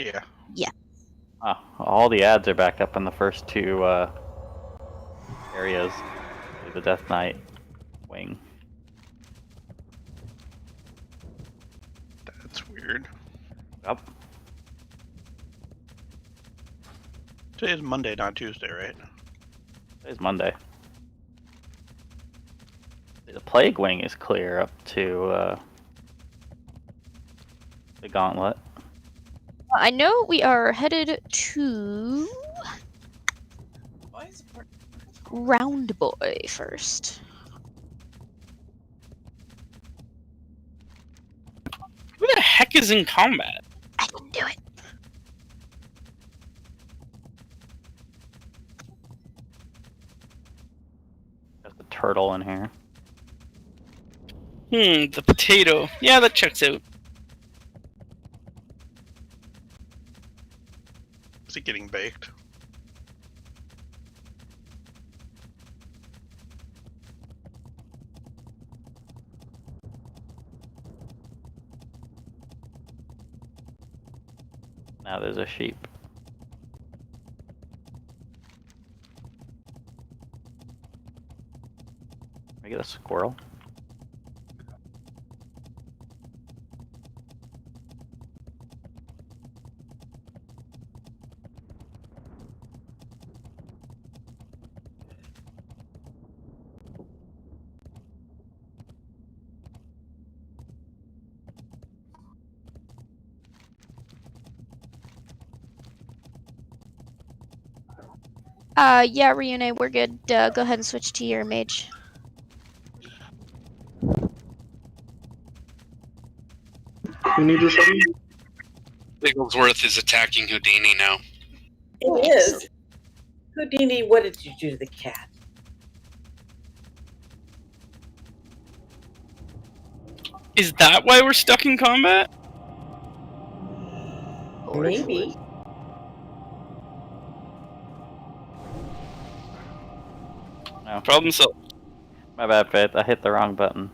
Yeah. Yeah. Oh, all the ads are back up in the first two areas. The Death Knight wing. That's weird. Yep. Today's Monday, not Tuesday, right? Today's Monday. The Plague Wing is clear up to the Gauntlet. I know we are headed to Round Boy first. Who the heck is in combat? I can do it. There's the turtle in here. The potato. Yeah, that checks out. Is it getting baked? Now there's a sheep. Can I get a squirrel? Yeah, Ryune, we're good. Go ahead and switch to your mage. Who needs a summon? Bigglesworth is attacking Houdini now. It is. Houdini, what did you do to the cat? Is that why we're stuck in combat? Maybe. No. Problem solved. My bad, Faith. I hit the wrong button.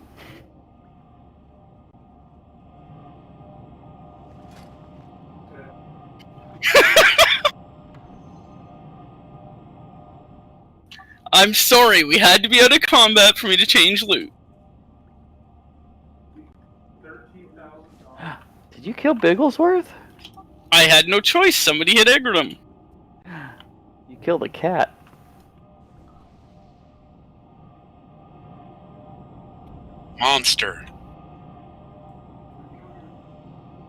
I'm sorry, we had to be out of combat for me to change loot. Did you kill Bigglesworth? I had no choice, somebody had aggroed him. You killed a cat. Monster.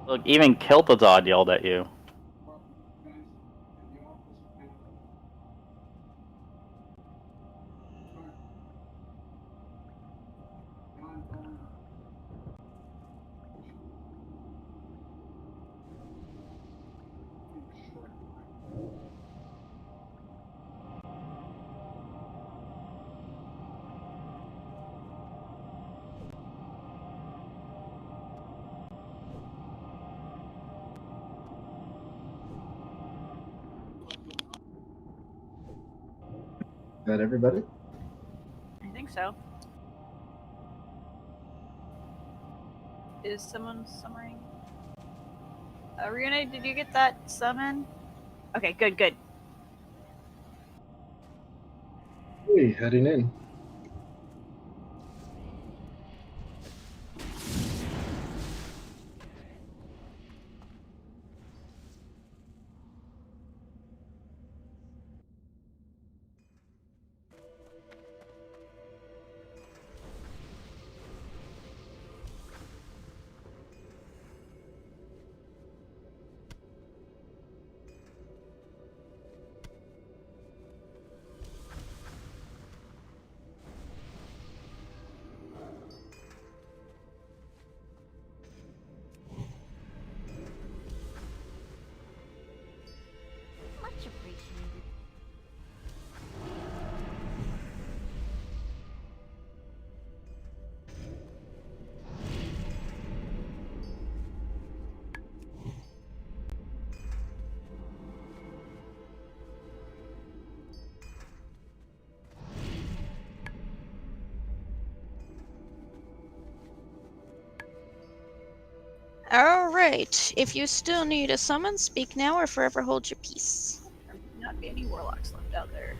Look, even Kiltazod yelled at you. Is that everybody? I think so. Is someone summoning? Ryune, did you get that summon? Okay, good, good. Hey, heading in. Much appreciated. All Alright, if you still need a summon, speak now or forever hold your peace. There may not be any warlocks left out there.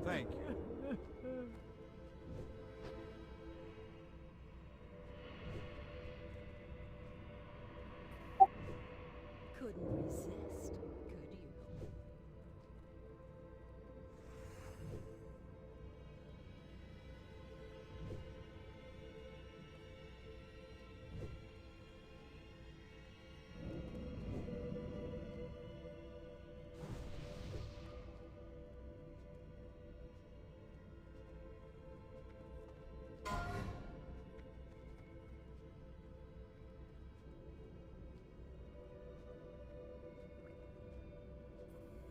Thank you. Couldn't resist, could you?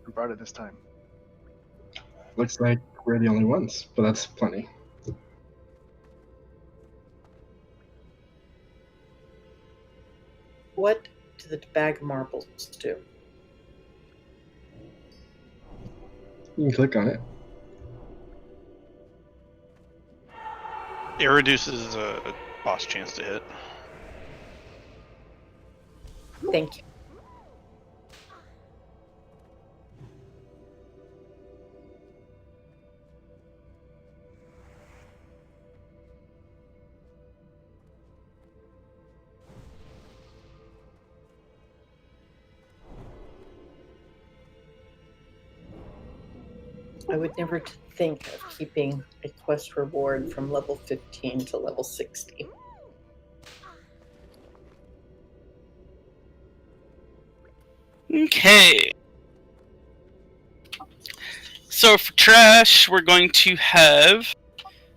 I brought it this time. Looks like we're the only ones, but that's plenty. What do the bag of marbles do? You can click on it. It reduces a boss chance to hit. Thank you. I would never think of keeping a quest reward from level 15 to level 60. Okay. So for trash, we're going to have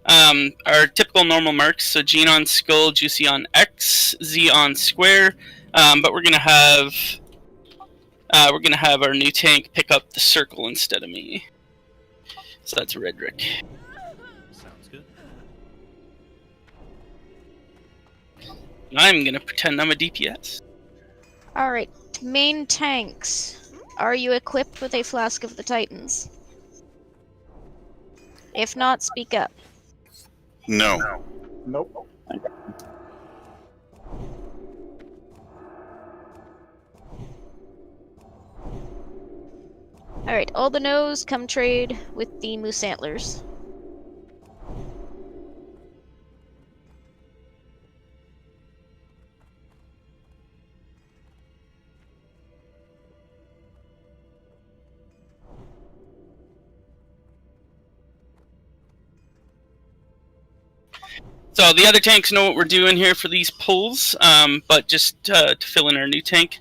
our typical normal marks. So Gene on skull, Juicy on X, Z on square. But we're gonna have our new tank pick up the circle instead of me. So that's Redrick. Sounds good. I'm gonna pretend I'm a DPS. Alright, main tanks. Are you equipped with a Flask of the Titans? If not, speak up. No. Nope. Alright, all the no's come trade with the moose antlers. So the other tanks know what we're doing here for these pulls, but just to fill in our new tank,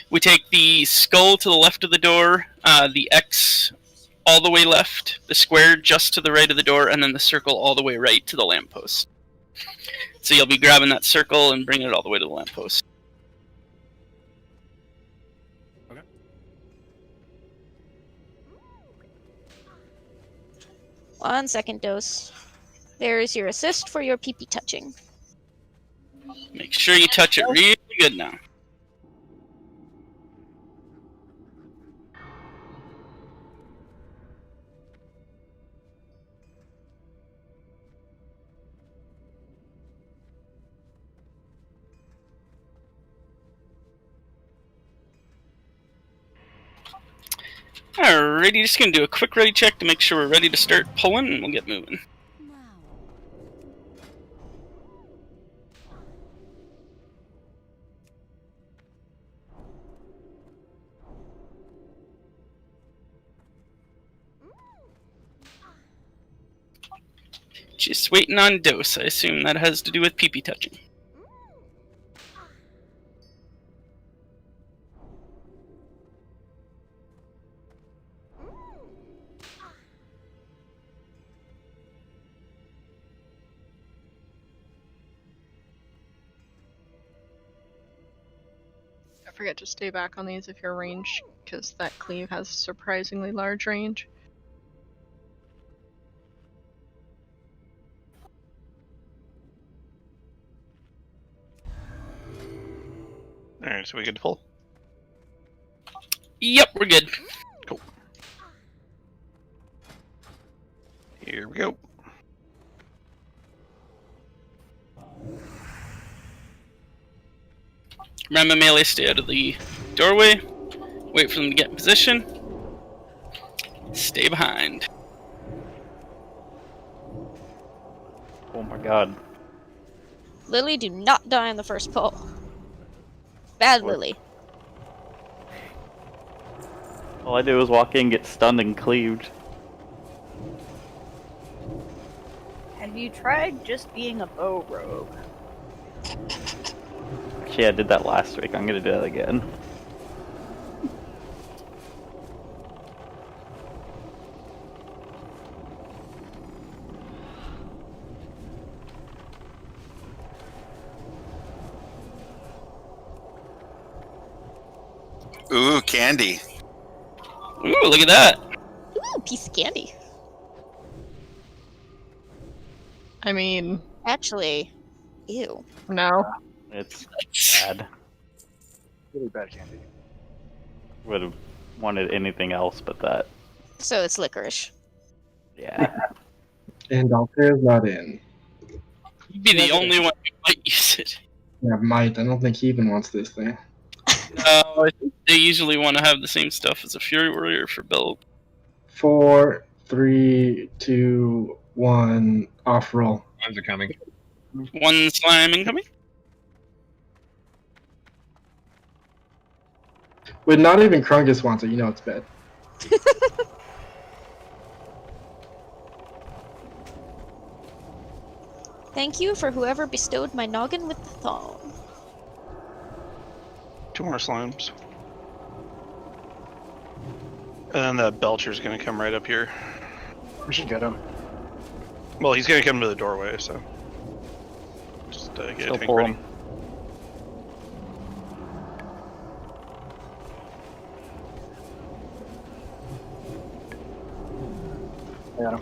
we take the skull to the left of the door, the X all the way left, the square just to the right of the door, and then the circle all the way right to the lamppost. So you'll be grabbing that circle and bringing it all the way to the lamppost. Okay. 1 second, dose. There's your assist for your pee-pee touching. Make sure you touch it really good now. Alrighty, just gonna do a quick ready check to make sure we're ready to start pulling, and we'll get moving. Now. Just waiting on dose. I assume that has to do with pee-pee touching. Don't forget to stay back on these if you're ranged, because that cleave has surprisingly large range. Alright, so we get to pull. Yep, we're good. Cool. Here we go. Remember, melee, stay out of the doorway. Wait for them to get in position. Stay behind. Oh my god. Lily, do not die in the first pull. Bad What? Lily. All I do is walk in, get stunned, and cleaved. Have you tried just being a bow rogue? Actually, I did that last week. I'm gonna do that again. Ooh, candy. Ooh, look at that. Ooh, piece of candy. I mean, Actually, ew. no. It's bad. Really bad candy. Would have wanted anything else but that. So it's licorice. Yeah. And Altair's not in. You'd be the only one who might use it. Yeah, might. I don't think he even wants this thing. I think they usually want to have the same stuff as a Fury Warrior for build. 4, 3, 2, 1. Off roll. Times are coming. One slime incoming. When not even Krungus wants it, you know it's bad. Thank you for whoever bestowed my noggin with the thong. 2 more slimes. And then the Belcher's gonna come right up here. We should get him. Well, he's gonna come to the doorway, so. Just get Still a tank pull ready. him. I got him.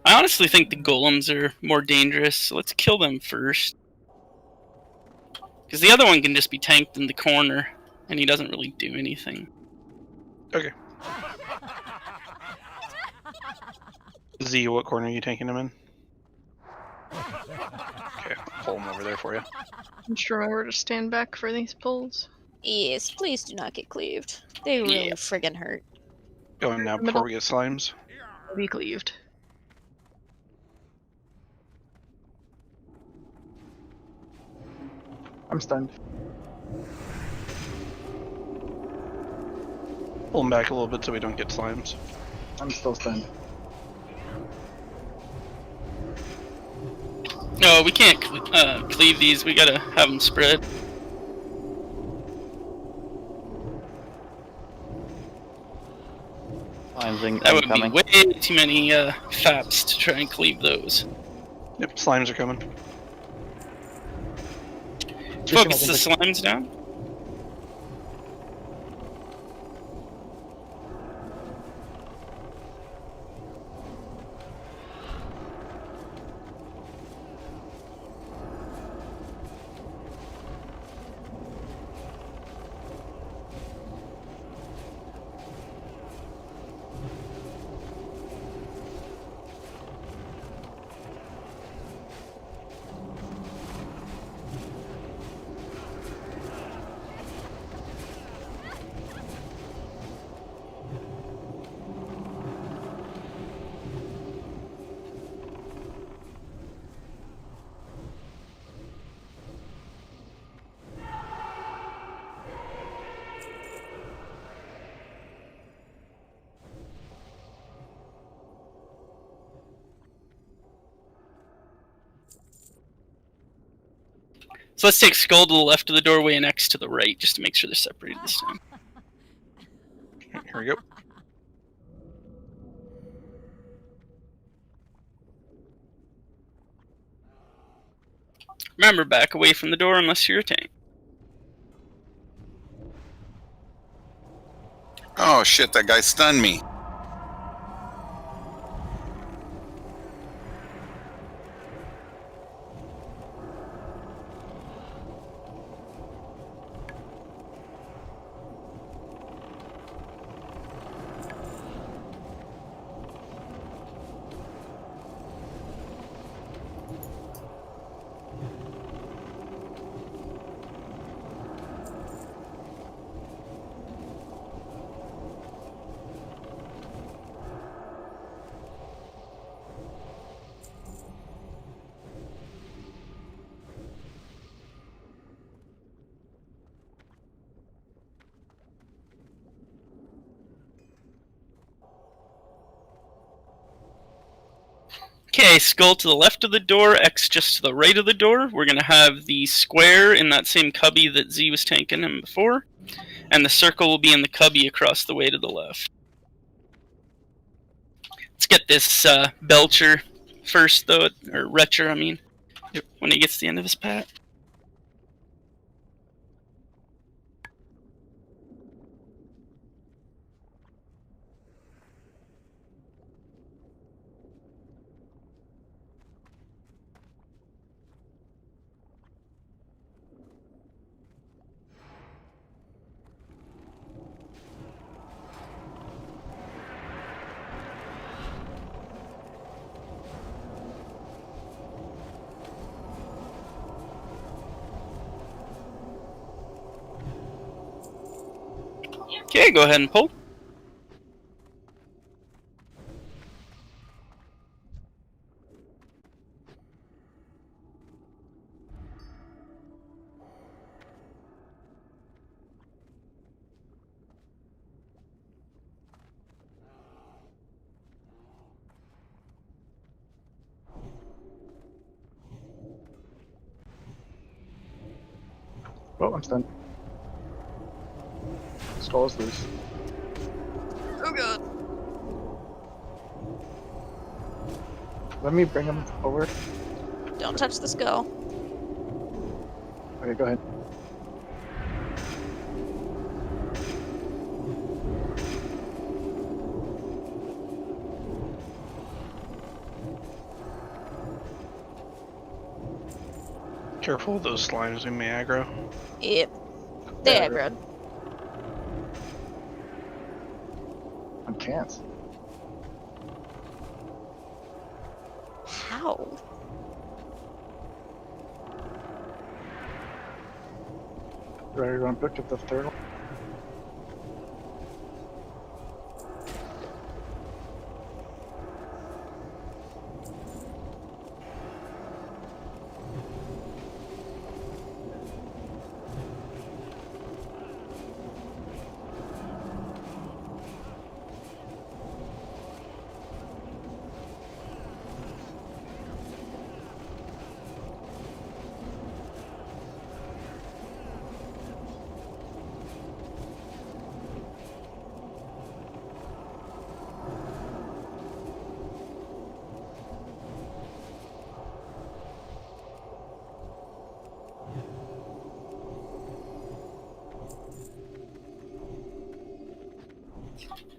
I honestly think the golems are more dangerous, so let's kill them first. Because the other one can just be tanked in the corner, and he doesn't really do anything. Okay. Z, what corner are you taking him in? Okay, I'll pull him over there for you. Just remember to stand back for these pulls. Yes, please do not get cleaved. They really Yeah. friggin' hurt. Going now before we get slimes. Be cleaved. I'm stunned. Pull him back a little bit so we don't get slimes. I'm still stunned. No, we can't cleave these. We gotta have them spread. Slimes That would be incoming. way too many faps to try and cleave those. Yep, slimes are coming. Focus the slimes down. So let's take Skull to the left of the doorway and X to the right, just to make sure they're separated this time. Here we go. Remember, back away from the door unless you're a tank. Oh shit, that guy stunned me. Okay, Skull to the left of the door, X just to the right of the door. We're going to have the square in that same cubby that Z was tanking him before, and the circle will be in the cubby across the way to the left. Let's get this Belcher first, though, or Retcher, I mean, when he gets to the end of his pat. Okay, go ahead and pull. Oh, I'm stunned. Skull's loose. Oh god. Let me bring him over. Don't touch the skull. Okay, go ahead. Careful of those slimes, we may aggro. Yep. They Yeah. aggroed. I can't. How? Do I run picked up the third one?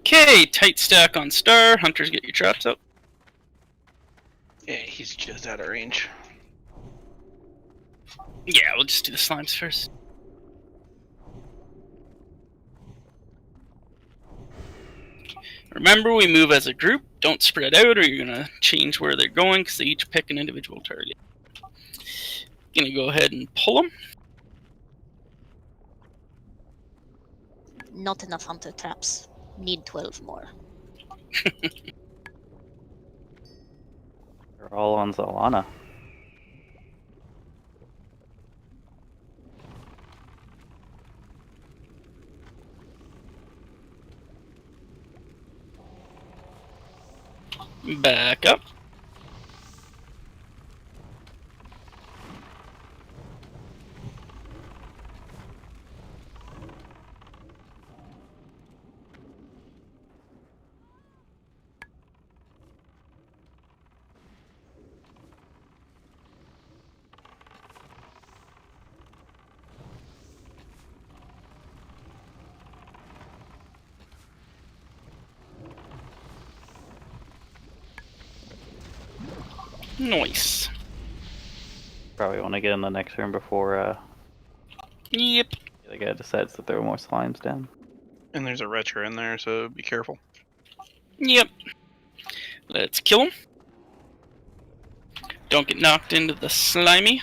Okay, tight stack on Star. Hunters, get your traps up. Yeah, he's just out of range. Yeah, we'll just do the slimes first. Remember, we move as a group. Don't spread out or you're going to change where they're going because they each pick an individual target. Gonna go ahead and pull them. Not enough hunter traps. Need 12 more. They're all on Zalana. Back up. Nice. Probably want to get in the next room before Yep. the guy decides to throw more slimes down. And there's a retro in there, so be careful. Yep. Let's kill him. Don't get knocked into the slimy.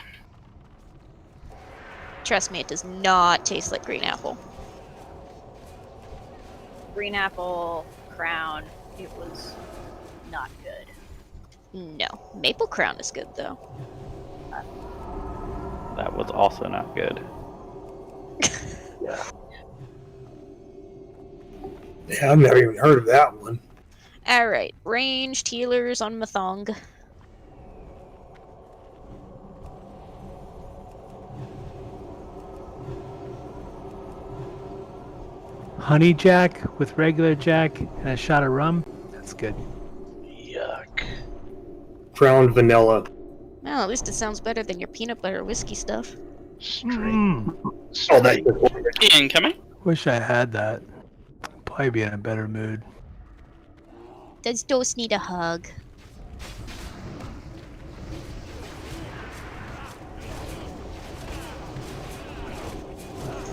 Trust me, it does not taste like green apple. Green apple, crown, it was not good. No. Maple crown is good, though. That was also not good. Yeah. Yeah, I've never even heard of that one. Alright, ranged healers on Mathong. Honey Jack with regular Jack and a shot of rum. That's good. Yuck. Crowned vanilla. Well, at least it sounds better than your peanut butter whiskey stuff. Oh, that's good. Incoming. Wish I had that. Probably be in a better mood. Does Dose need a hug?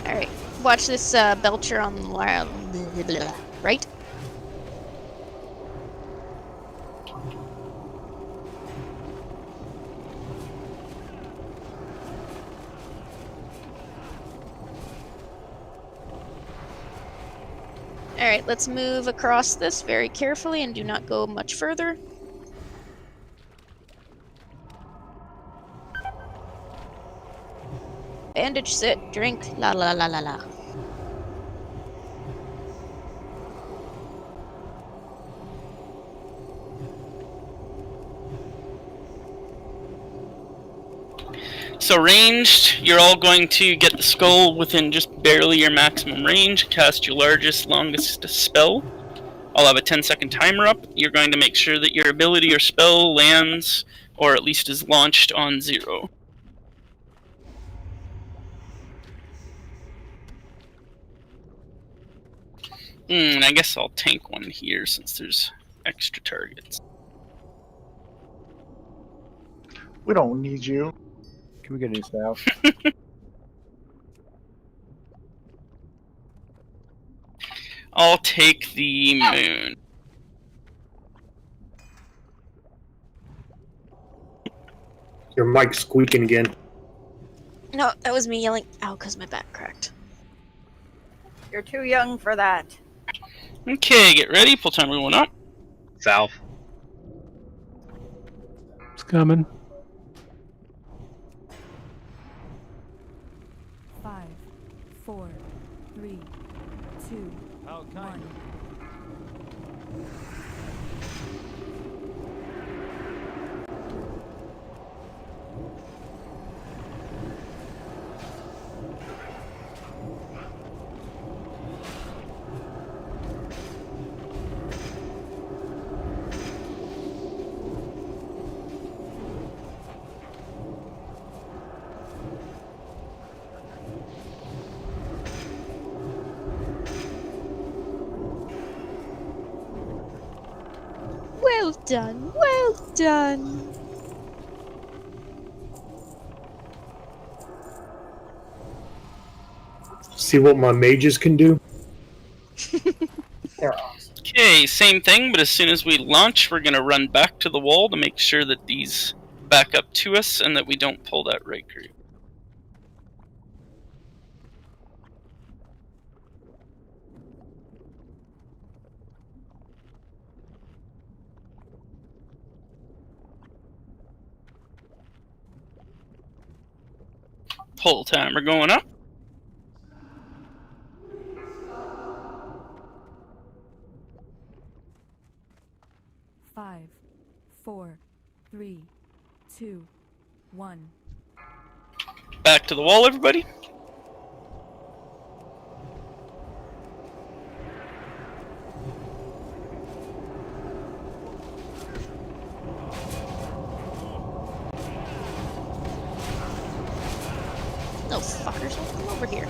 Alright, watch this Belcher on the right. Alright, let's move across this very carefully and do not go much further. Bandage, sit, drink, la la la la la. So ranged, you're all going to get the skull within just barely your maximum range, cast your largest, longest spell. I'll have a 10-second timer up. You're going to make sure that your ability or spell lands, or at least is launched on 0. I guess I'll tank one here since there's extra targets. We don't need you. Can we get a new staff? I'll take the moon. Your mic's squeaking again. No, that was me yelling, ow, because my back cracked. You're too young for that. Okay, get ready. Pull timer one up. South. It's coming. 5, 4, 3, 2, 1. Well done, well done. See what my mages can do? They're awesome. Okay, same thing, but as soon as we launch, we're going to run back to the wall to make sure that these back up to us and that we don't pull that right group. Pull timer going up. Five, 4, 3, 2, 1. Back to the wall, everybody. No fuckers, don't come over here.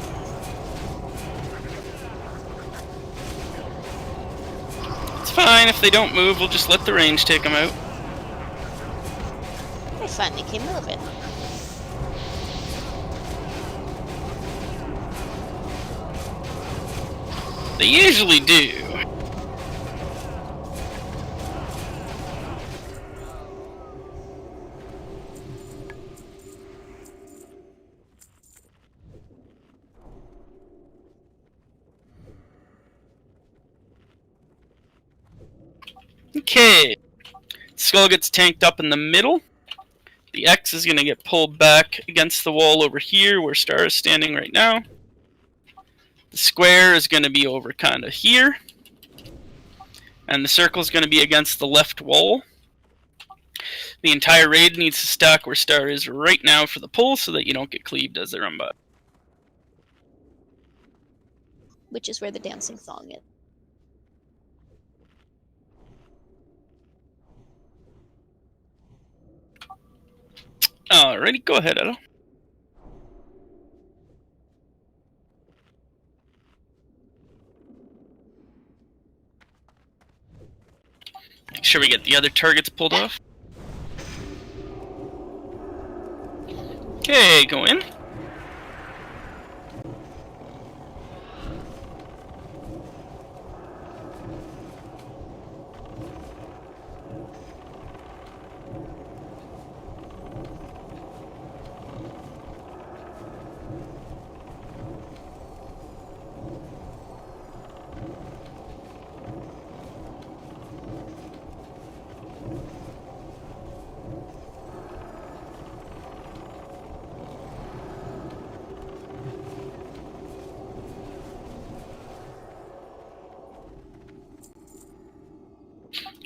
It's fine, if they don't move, we'll just let the range take them out. They finally came moving. They usually do. Okay. Skull gets tanked up in the middle. The X is going to get pulled back against the wall over here where Star is standing right now. The square is going to be over kind of here. And the circle is going to be against the left wall. The entire raid needs to stack where Star is right now for the pull so that you don't get cleaved as they run by. Which is where the dancing thong is. Alrighty, go ahead, Edo. Make sure we get the other targets pulled off. Okay, go in.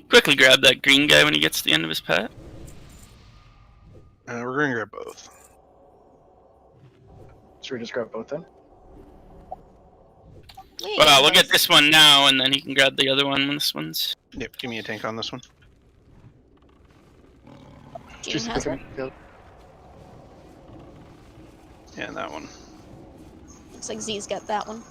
Quickly grab that green guy when he gets to the end of his path. We're going to grab both. Should we just grab both then? Well, we'll get this one now, and then he can grab the other one when this one's... Yep, give me a tank on this one. Gene has one. And that one. Looks like Z's got that one.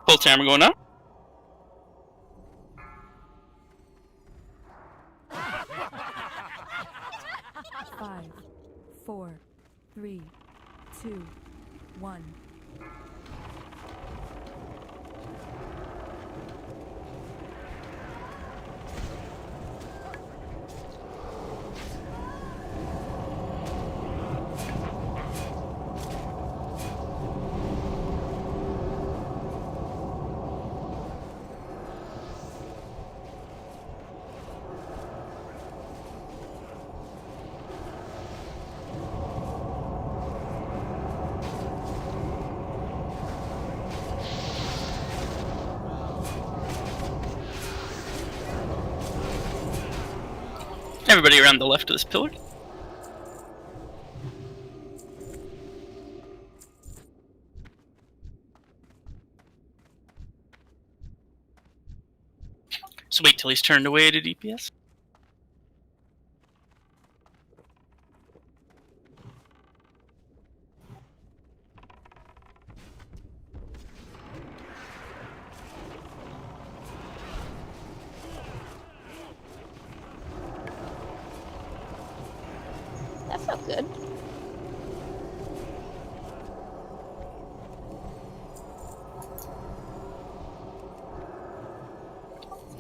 Pull timer going up. Five, 4, 3, 2, 1. Everybody around the left of this pillar. So wait till he's turned away to DPS. That felt good.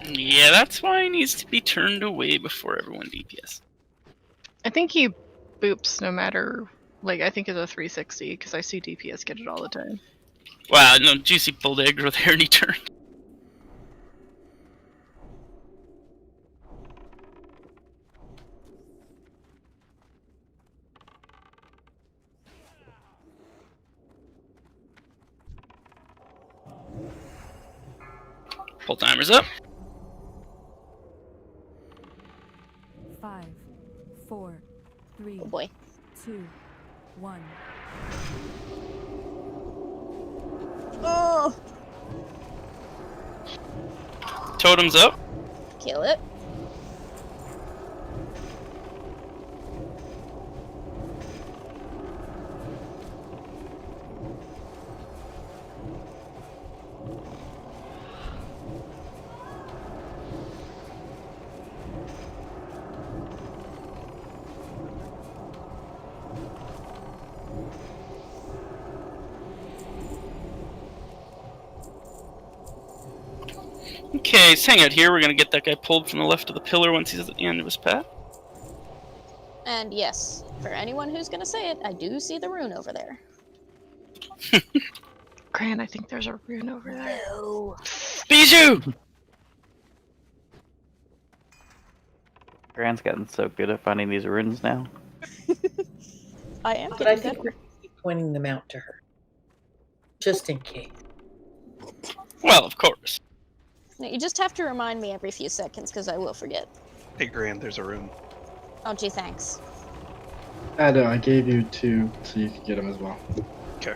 Yeah, that's why he needs to be turned away before everyone DPS. I think he boops no matter, like, I think it's a 360, because I see DPS get it all the time. Wow, no, Juicy pulled aggro there and he turned. Pull timer's up. 5, 4, 3, Oh boy. 2, 1. Oh! Totem's up. Kill it. Okay, let's hang out here. We're gonna get that guy pulled from the left of the pillar once he's at the end of his path. And yes, for anyone who's gonna say it, I do see the rune over there. Gran, I think there's a rune over there. No. Bijou! Gran's gotten so good at finding these runes now. I am But I getting think good. we're gonna keep pointing them out to her. Just in case. Well, of course. No, you just have to remind me every few seconds, because I will forget. Hey, Grand, there's a rune. Oh, gee, thanks. Ado, I gave you 2 so you could get them as well. Okay.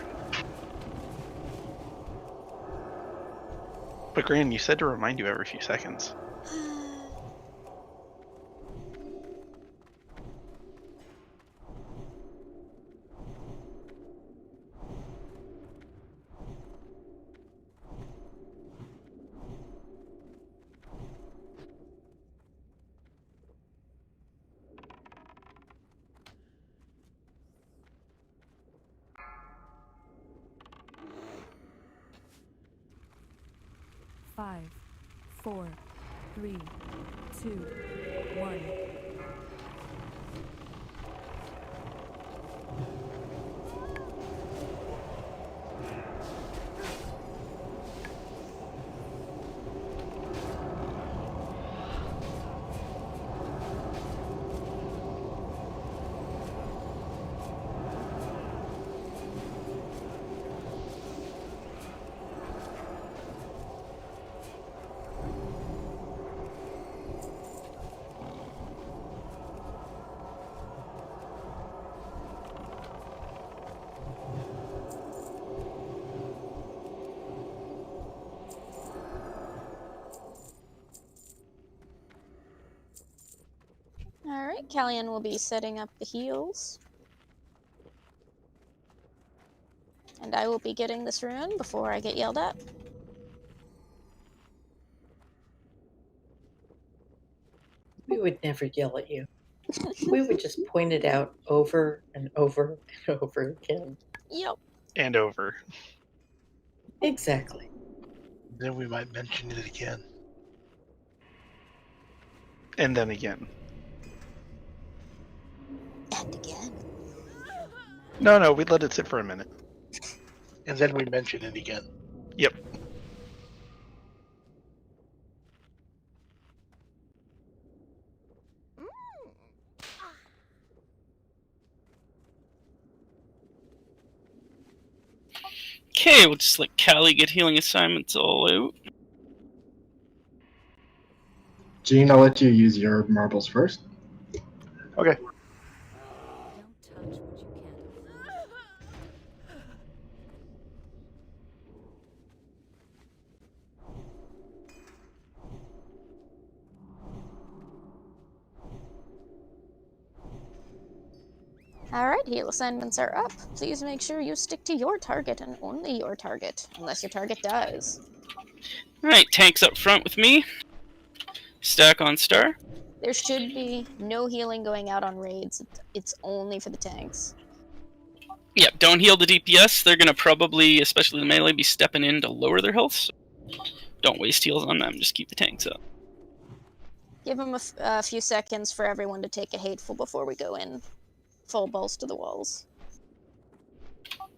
But Grand, you said to remind you every few seconds. Five, 4, 3, 2, 1. Alright, Callian will be setting up the heals. And I will be getting this rune before I get yelled at. We would never yell at you. We would just point it out over and over and over again. Yep. And over. Exactly. Then we might mention it again. And then again. And again. No, we let it sit for a minute. And then we mention it again. Yep. Okay, we'll just let Callie get healing assignments all out. Gene, I'll let you use your marbles first. Okay. Alright, heal assignments are up. Please make sure you stick to your target and only your target, unless your target dies. Alright, tanks up front with me. Stack on star. There should be no healing going out on raids. It's only for the tanks. Yeah, don't heal the DPS. They're gonna probably, especially the melee, be stepping in to lower their health. So don't waste heals on them, just keep the tanks up. Give them a few seconds for everyone to take a hateful before we go in. Full balls to the walls.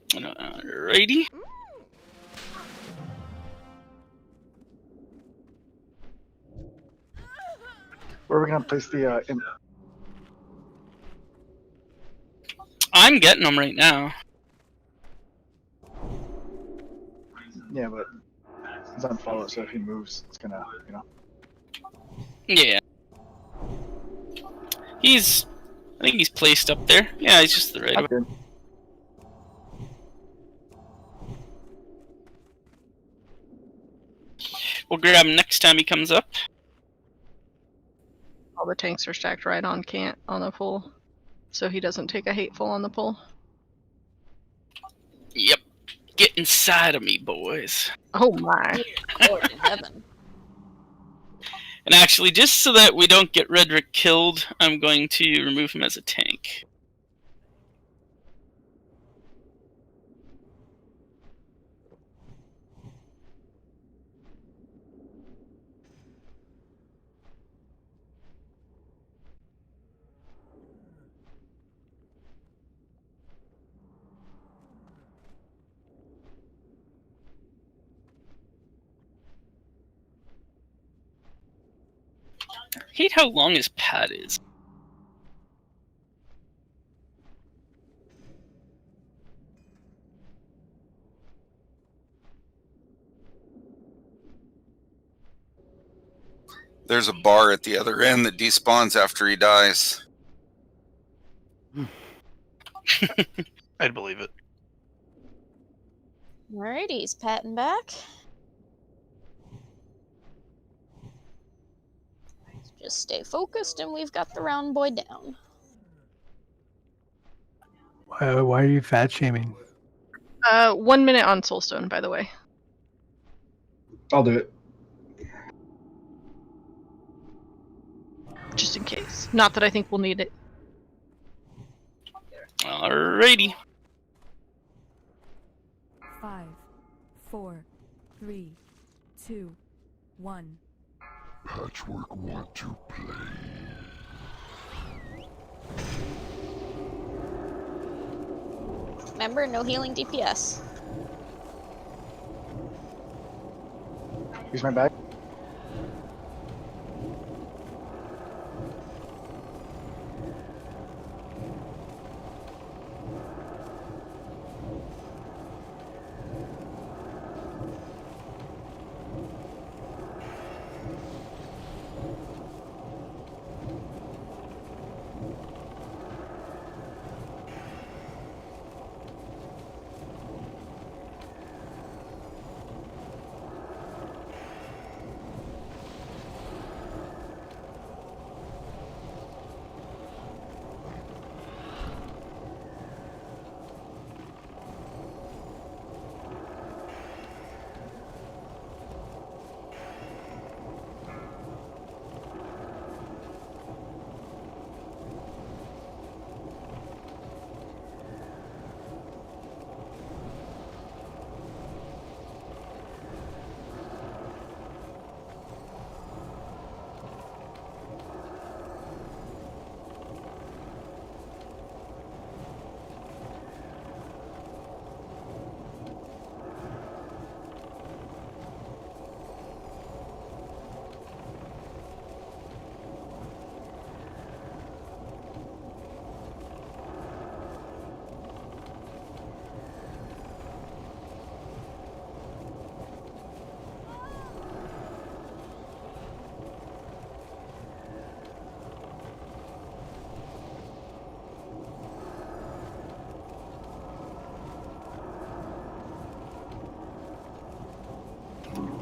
Alrighty. Where are we gonna place the imp? I'm getting them right now. Yeah, but he's on follow, so if he moves, it's gonna, Yeah. He's I think he's placed up there. Yeah, he's just the right way. Good. We'll grab him next time he comes up. All the tanks are stacked right on Cant on the pull, so he doesn't take a hateful on the pull. Yep. Get inside of me, boys. Oh my. Lord in heaven. And actually, just so that we don't get Redrick killed, I'm going to remove him as a tank. I hate how long his pad is. There's a bar at the other end that despawns after he dies. I'd believe it. Alright, he's patting back. Just stay focused and we've got the round boy down. Why are you fat shaming? 1 minute on Soulstone, by the way. I'll do it. Just in case. Not that I think we'll need it. Alrighty. 5, 4, 3, 2, 1. Patchwork want to play. Remember, no healing DPS. Use my bag.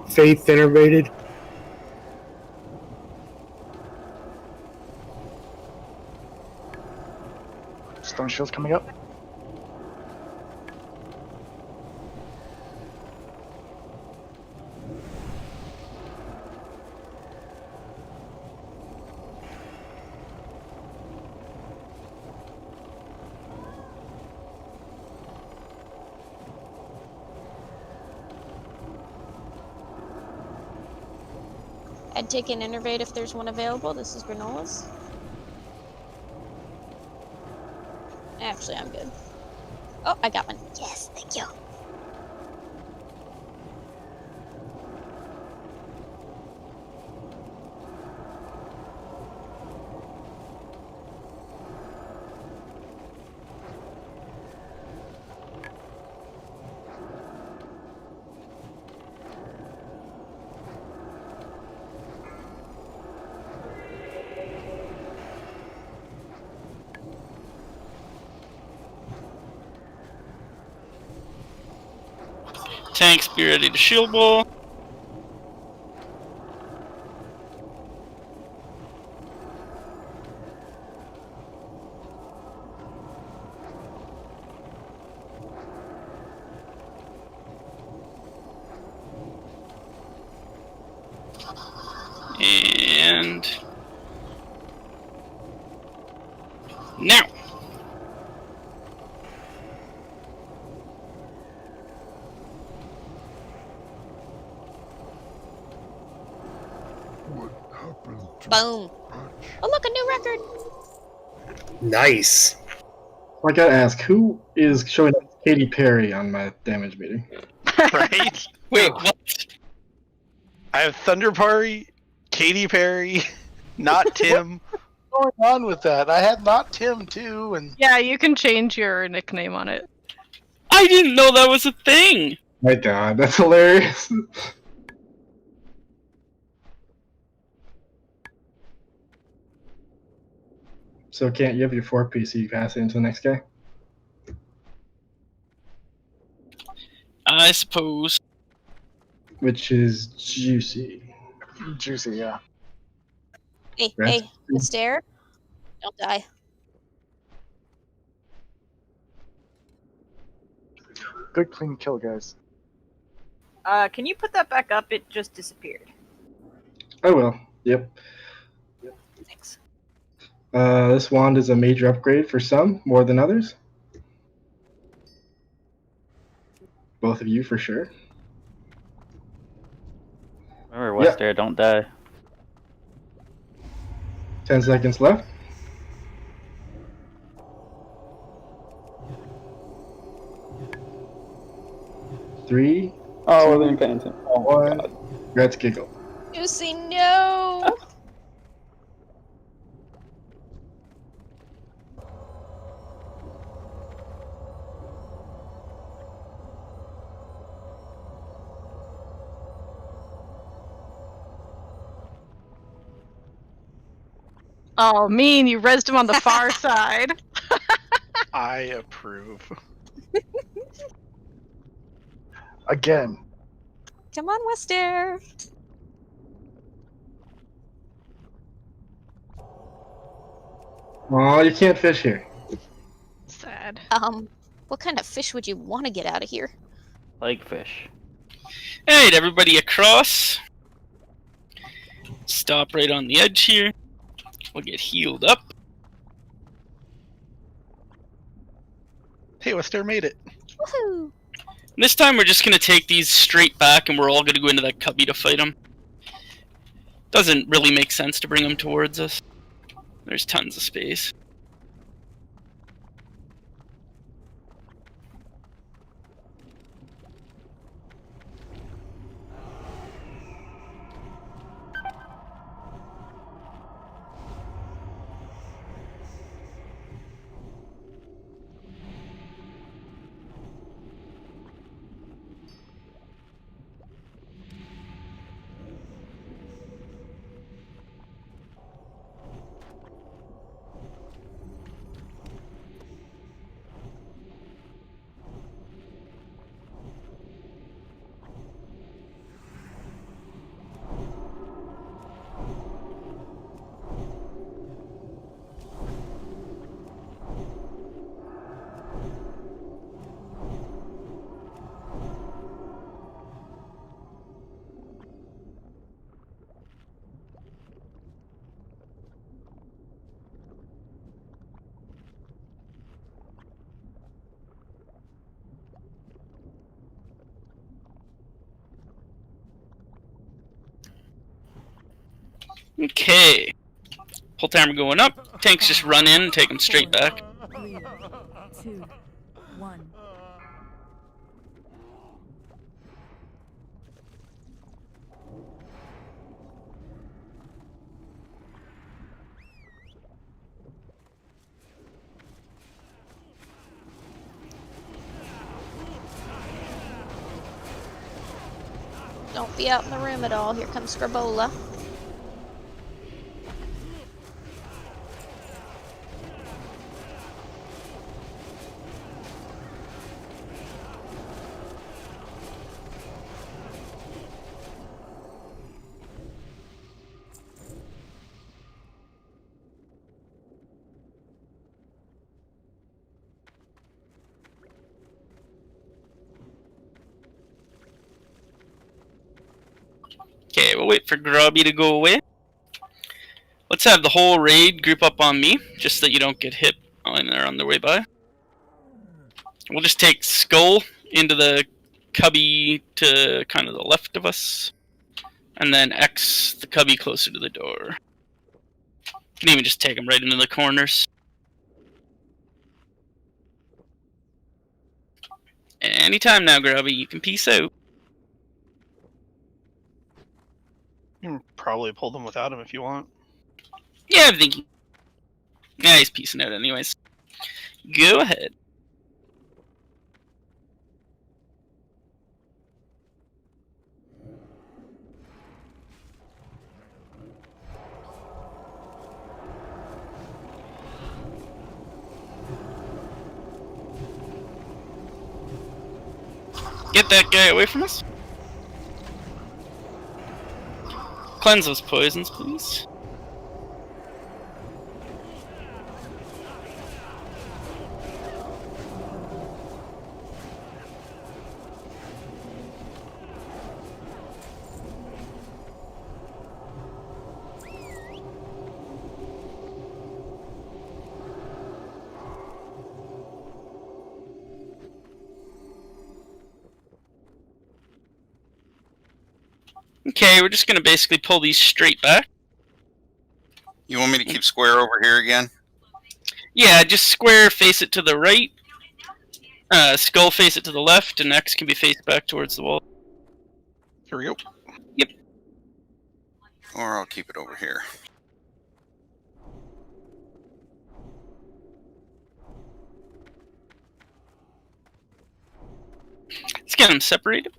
Faith innervated. Stone shield's coming up. I'd take an innervate if there's one available. This is Granola's. Actually, I'm good. Oh, I got one. Yes, thank you. Tanks, be ready to shield wall. And now. Boom. Oh, look, a new record. Nice. I gotta ask, who is showing up Katy Perry on my damage meter? Right? Wait, what? I have Thunder Party, Katy Perry, not Tim. What's going on with that? I had not Tim too, and Yeah, you can change your nickname on it. I didn't know that was a thing. My God, that's hilarious. So can't you have your 4-piece so you pass it into the next guy? I suppose. Which is juicy. juicy, yeah. Hey, Rest. hey, Mister. Don't die. Good clean kill, guys. Can you put that back up? It just disappeared. I will. Yep. Thanks. This wand is a major upgrade for some, more than others. Both of you for sure. Remember, West don't die. 10 seconds left. 3. Oh, we're paying attention. Oh, 1. Let's giggle. Juicy, no. Oh, mean, you rezzed him on the far side. I approve. Again. Come on, Wester. Aw, you can't fish here. Sad. What kind of fish would you want to get out of here? Like fish. Alright, everybody across. Stop right on the edge here. We'll get healed up. Hey, Wester made it. Woohoo! This time we're just going to take these straight back and we're all going to go into that cubby to fight them. Doesn't really make sense to bring them towards us. There's tons of space. Okay. Pull timer going up. Tanks just run in and take them straight back. 3, 2, 1. Don't be out in the room at all. Here comes Scribola. we'll wait for Grubby to go away. Let's have the whole raid group up on me, just so that you don't get hit when they're on their way by. We'll just take Skull into the cubby to kind of the left of us, and then X the cubby closer to the door. You can even just take them right into the corners. Anytime now, Grubby, you can peace out. You can probably pull them without him if you want. Yeah, I think. Yeah, he's peacing out anyways. Go ahead. Get that guy away from us. Cleanse those poisons, please. Okay, we're just gonna basically pull these straight back. You want me to keep square over here again? Yeah, just square face it to the right. Skull face it to the left, and X can be faced back towards the wall. Here we go. Yep. Or I'll keep it over here. Let's get them separated.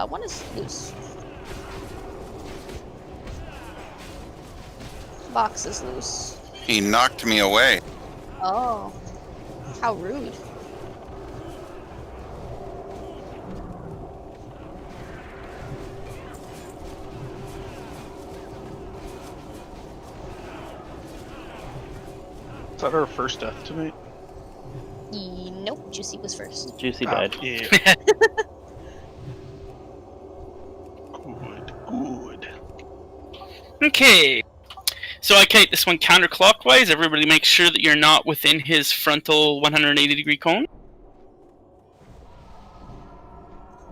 One is loose. Box is loose. He knocked me away. Oh. How rude. Is that our first death tonight? Nope, Juicy was first. Juicy died. Yeah. Good. Okay. So I kite this one counterclockwise. Everybody make sure that you're not within his frontal 180-degree cone.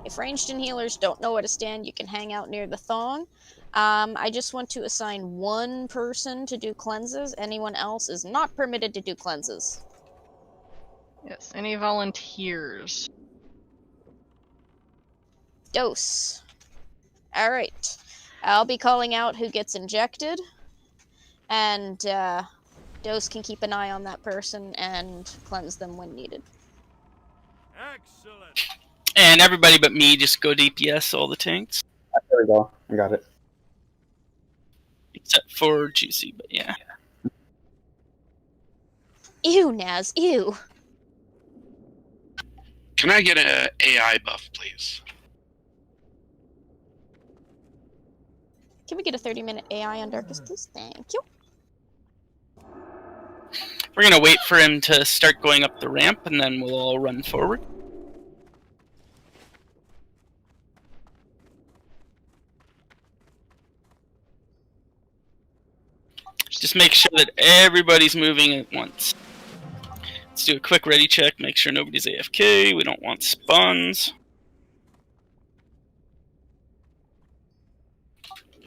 If ranged and healers don't know where to stand, you can hang out near the thong. I just want to assign one person to do cleanses. Anyone else is not permitted to do cleanses. Yes, any volunteers? Dose. Alright. I'll be calling out who gets injected. And Dose can keep an eye on that person and cleanse them when needed. Excellent. And everybody but me just go DPS all the tanks. There we go. I got it. Except for Juicy, but yeah. Ew, Naz, ew. Can I get an AI buff, please? Can we get a 30-minute AI on Darkest, please? Thank you. We're gonna wait for him to start going up the ramp, and then we'll all run forward. Just make sure that everybody's moving at once. Let's do a quick ready check, make sure nobody's AFK, we don't want spawns.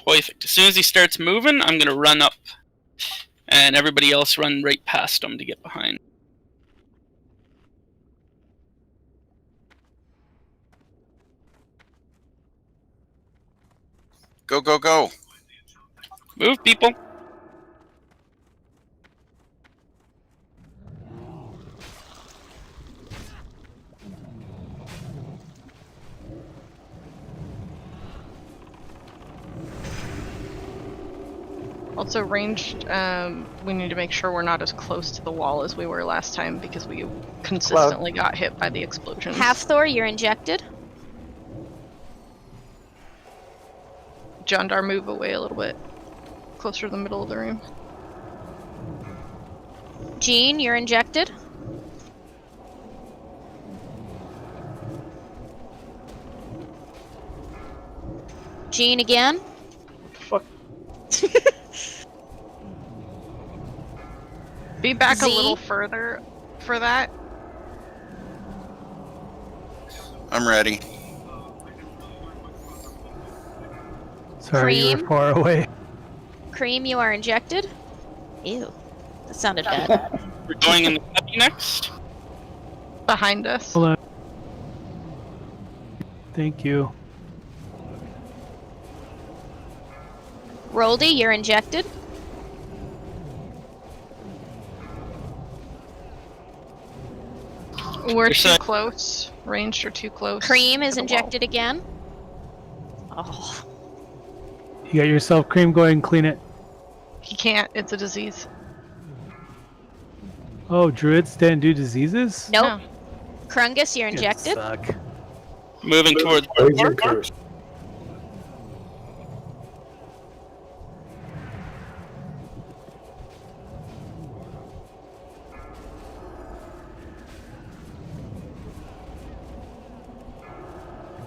Perfect. As soon as he starts moving, I'm gonna run up, and everybody else run right past him to get behind. Go, go, go. Move, people. Also, ranged, we need to make sure we're not as close to the wall as we were last time because we consistently got hit by the explosions. Half Thor, you're injected. Jandar, move away a little bit. Closer to the middle of the room. Jean, you're injected. Jean again. Fuck. Be back Z? a little further for that. I'm ready. Sorry, you Cream? were far away. Cream, you are injected. Ew. That sounded bad. We're going in the cubby next. Behind us. Hold on. Thank you. Roldy, you're injected. We're too side. close. Ranged or too close. Cream is to the injected again. Oh. You got yourself cream, go ahead and clean it. wall. He can't. It's a disease. Oh, druids didn't do diseases? Nope. No. Krungus, you're You injected. suck. Moving towards Poison curse.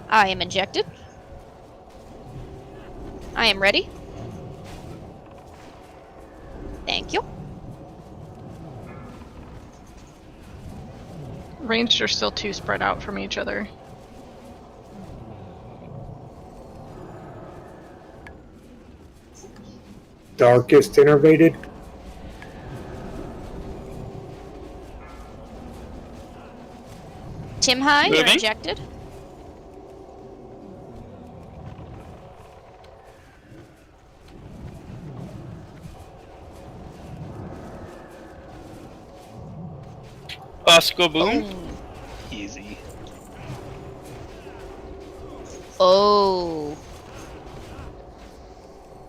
I am injected. I am ready. Thank you. Ranged are still too spread out from each other. Darkest innervated. Tim High, you're Moving. injected. Osco Boom. Easy. Oh.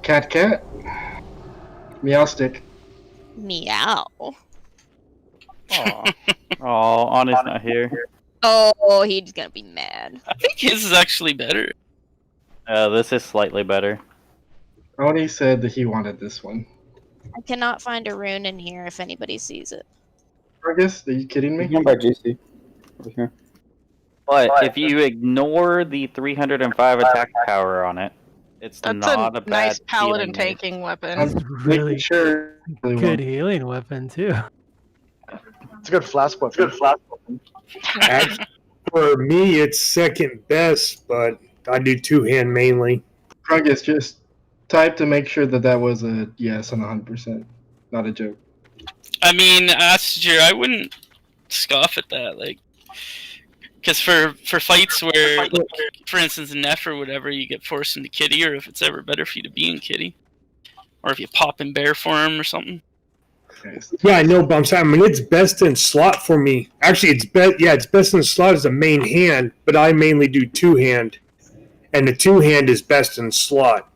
Cat. Meow stick. Meow. Aw. Oh, Ani's not here. Oh, he's gonna be mad. I think his is actually better. This is slightly better. Oni said that he wanted this one. I cannot find a rune in here if anybody sees it. Fergus, are you kidding me? He's by GC. Over here. But if you ignore the 305 attack power on it, it's That's not a a bad nice paladin healing move. tanking weapon. I'm Really making sure. good healing weapon, too. It's a good flask weapon. Actually, for me, it's second best, but I do two-hand mainly. Krungus, just type to make sure that that was a yes on 100%. Not a joke. I mean, Astager, I wouldn't scoff at that, like, because for fights where, like, for instance, in Neff or whatever, you get forced into kitty, or if it's ever better for you to be in kitty, or if you pop in bear form or something. Yeah, I know, but I'm saying, I mean, it's best in slot for me. Actually, it's best in slot as a main hand, but I mainly do two-hand, and the two-hand is best in slot.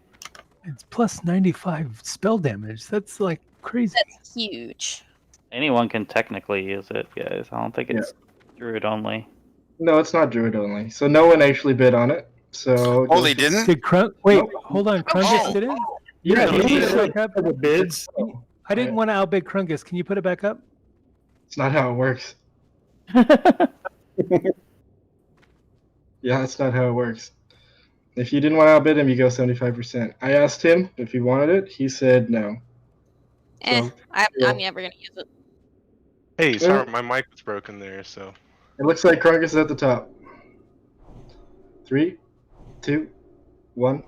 It's plus 95 spell damage. That's like crazy. That's huge. Anyone can technically use it, guys. I don't think it's druid only. No, it's not druid only. So no one actually bid on it. So Oh, they didn't? Did Wait, Nope. hold on. Krungus didn't? Yeah, Can you he put it said- back up? The bids. I didn't want to outbid Krungus. Can you put it back up? It's not how it works. Yeah, that's not how it works. If you didn't want to outbid him, you go 75%. I asked him if he wanted it. He said no. So, I'm yeah. never gonna use it. Hey, sorry, my mic was broken there, so. It looks like Krungus is at the top. 3, 2, 1.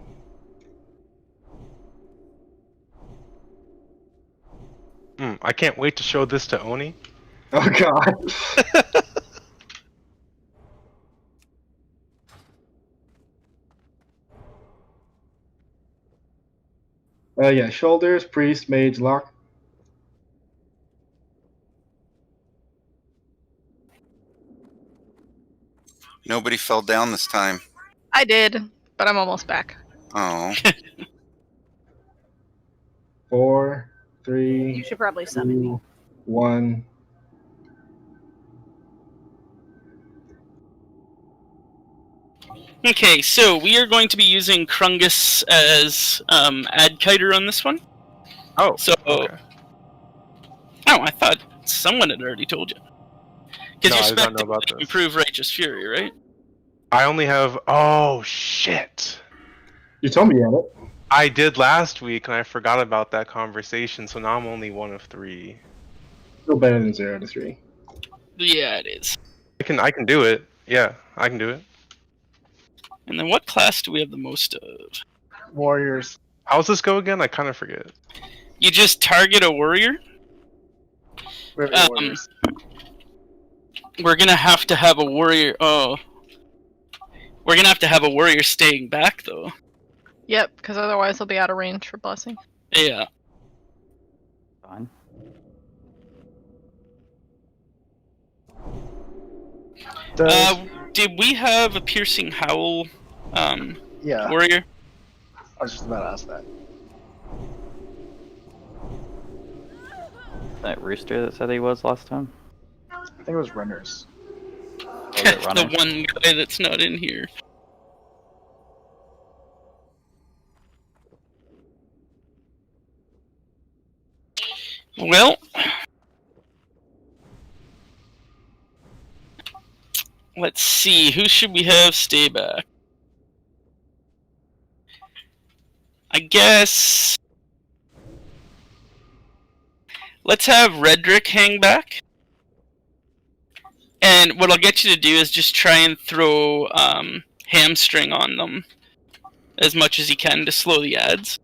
I can't wait to show this to Oni. Oh god. Yeah, shoulders, priest, mage, lock. Nobody fell down this time. I did, but I'm almost back. Oh. 4, 3, You should probably summon me. 2, 1. Okay, so we are going to be using Krungus as ad kiter on this one. Oh. So. Okay. Oh, I thought someone had already told you. Because No, you're I did not know expecting about to this. improve Righteous Fury, right? I only have. Oh shit! You told me you had it. I did last week, and I forgot about that conversation. So now I'm only 1 of 3. Still better than 0 to 3. Yeah, it is. I can do it. Yeah, I can do it. And then what class do we have the most of? Warriors. How's this go again? I kind of forget. You just target a warrior. We have warriors. We're gonna have to have a warrior. Oh, we're gonna have to have a warrior staying back though. Yep, because otherwise they'll be out of range for blessing. Yeah. Fine. Did we have a piercing howl? Yeah. Warrior. I was just about to ask that. That rooster that said he was last time? I think it was runners. The one guy that's not in here. Well, let's see. Who should we have stay back? I guess let's have Redrick hang back. And what I'll get you to do is just try and throw hamstring on them as much as you can to slow the ads.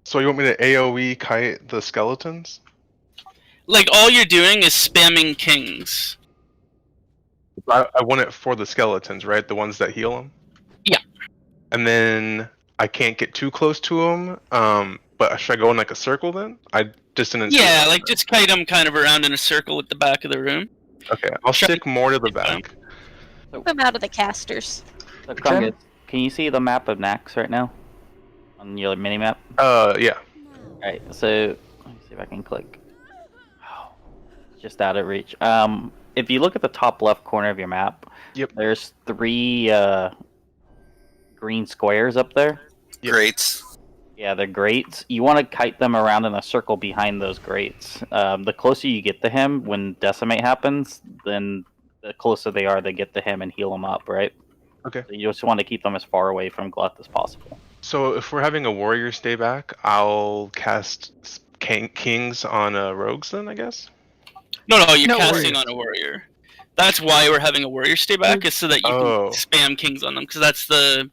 So you want me to AoE kite the skeletons? Like, all you're doing is spamming kings. I want it for the skeletons, right? The ones that heal them? Yeah. And then I can't get too close to them, but should I go in like a circle then? I just didn't. Yeah, like just kite them kind of around in a circle at the back of the room. Okay, I'll stick more to the back. Keep them out of the casters. So, Krungus, can you see the map of NAXX right now? On your mini map? Yeah. Alright, so let me see if I can click. Oh, just out of reach. If you look at the top left corner of your map, yep, there's 3 green squares up there. Grates. Yeah, they're grates. You want to kite them around in a circle behind those grates. The closer you get to him when decimate happens, then the closer they are to get to him and heal him up, right? Okay. So you just want to keep them as far away from Glut as possible. So if we're having a warrior stay back, I'll cast kings on rogues then, I guess? No, you're casting on a warrior. That's why we're having a warrior stay back, is so that you can spam kings on them, because that's the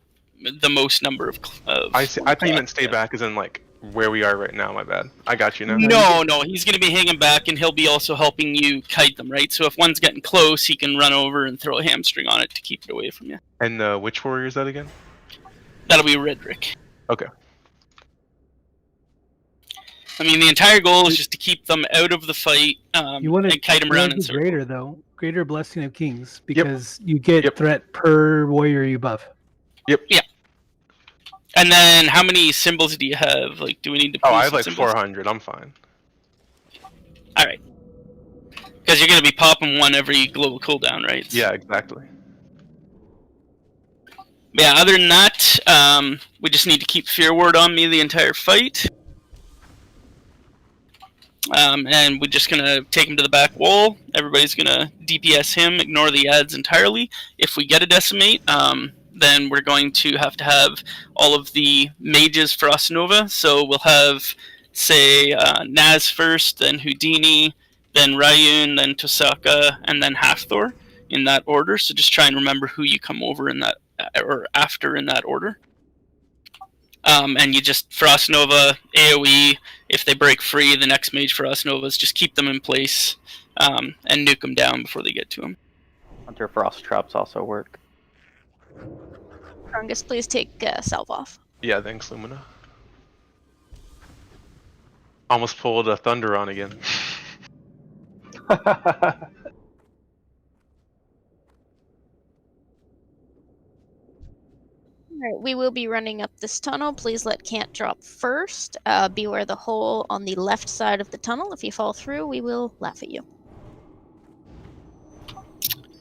most number of I see. I thought you meant stay back as in like where we are right now, my bad. I got you now. No, he's going to be hanging back, and he'll be also helping you kite them, right? So if one's getting close, he can run over and throw a hamstring on it to keep it away from you. And which warrior is that again? That'll be Redrick. Okay. I mean, the entire goal is just to keep them out of the fight You want and kite them around in to circles. greater though, greater blessing of kings, because you get threat per warrior you buff. Yep. Yeah. And then how many symbols do you have? Like, do we need to? I have like 400. I'm fine. All right. Because you're going to be popping one every global cooldown, right? Yeah, exactly. Yeah, other than that, we just need to keep Fear Ward on me the entire fight. And we're just going to take him to the back wall. Everybody's going to DPS him, ignore the ads entirely. If we get a decimate, then we're going to have all of the mages for Osnova. So we'll have, say, Naz first, then Houdini, then Ryun, then Tosaka, and then Halfthor in that order. So just try and remember who you come over in that, or after in that order. And you just, Frost Nova, AoE, if they break free, the next mage for us Novas, just keep them in place and nuke them down before they get to them. Hunter Frost traps also work. Krungus, please take Salve off. Yeah, thanks, Lumina. Almost pulled a Thunder on again. Alright, we will be running up this tunnel. Please let Can't drop first. Beware the hole on the left side of the tunnel. If you fall through, we will laugh at you.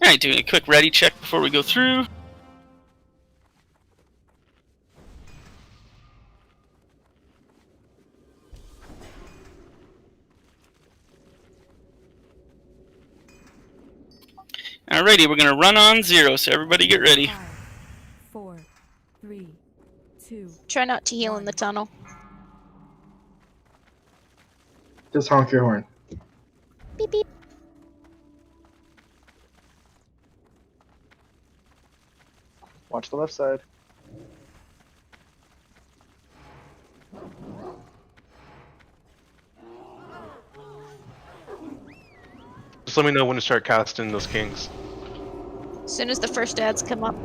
Alright, doing a quick ready check before we go through. Alrighty, we're gonna run on 0, so everybody get ready. 5, 4, 3, 2. Try not to heal in the tunnel. Just honk your horn. Beep beep. Watch the left side. Just let me know when to start casting those kings. As soon as the first ads come up.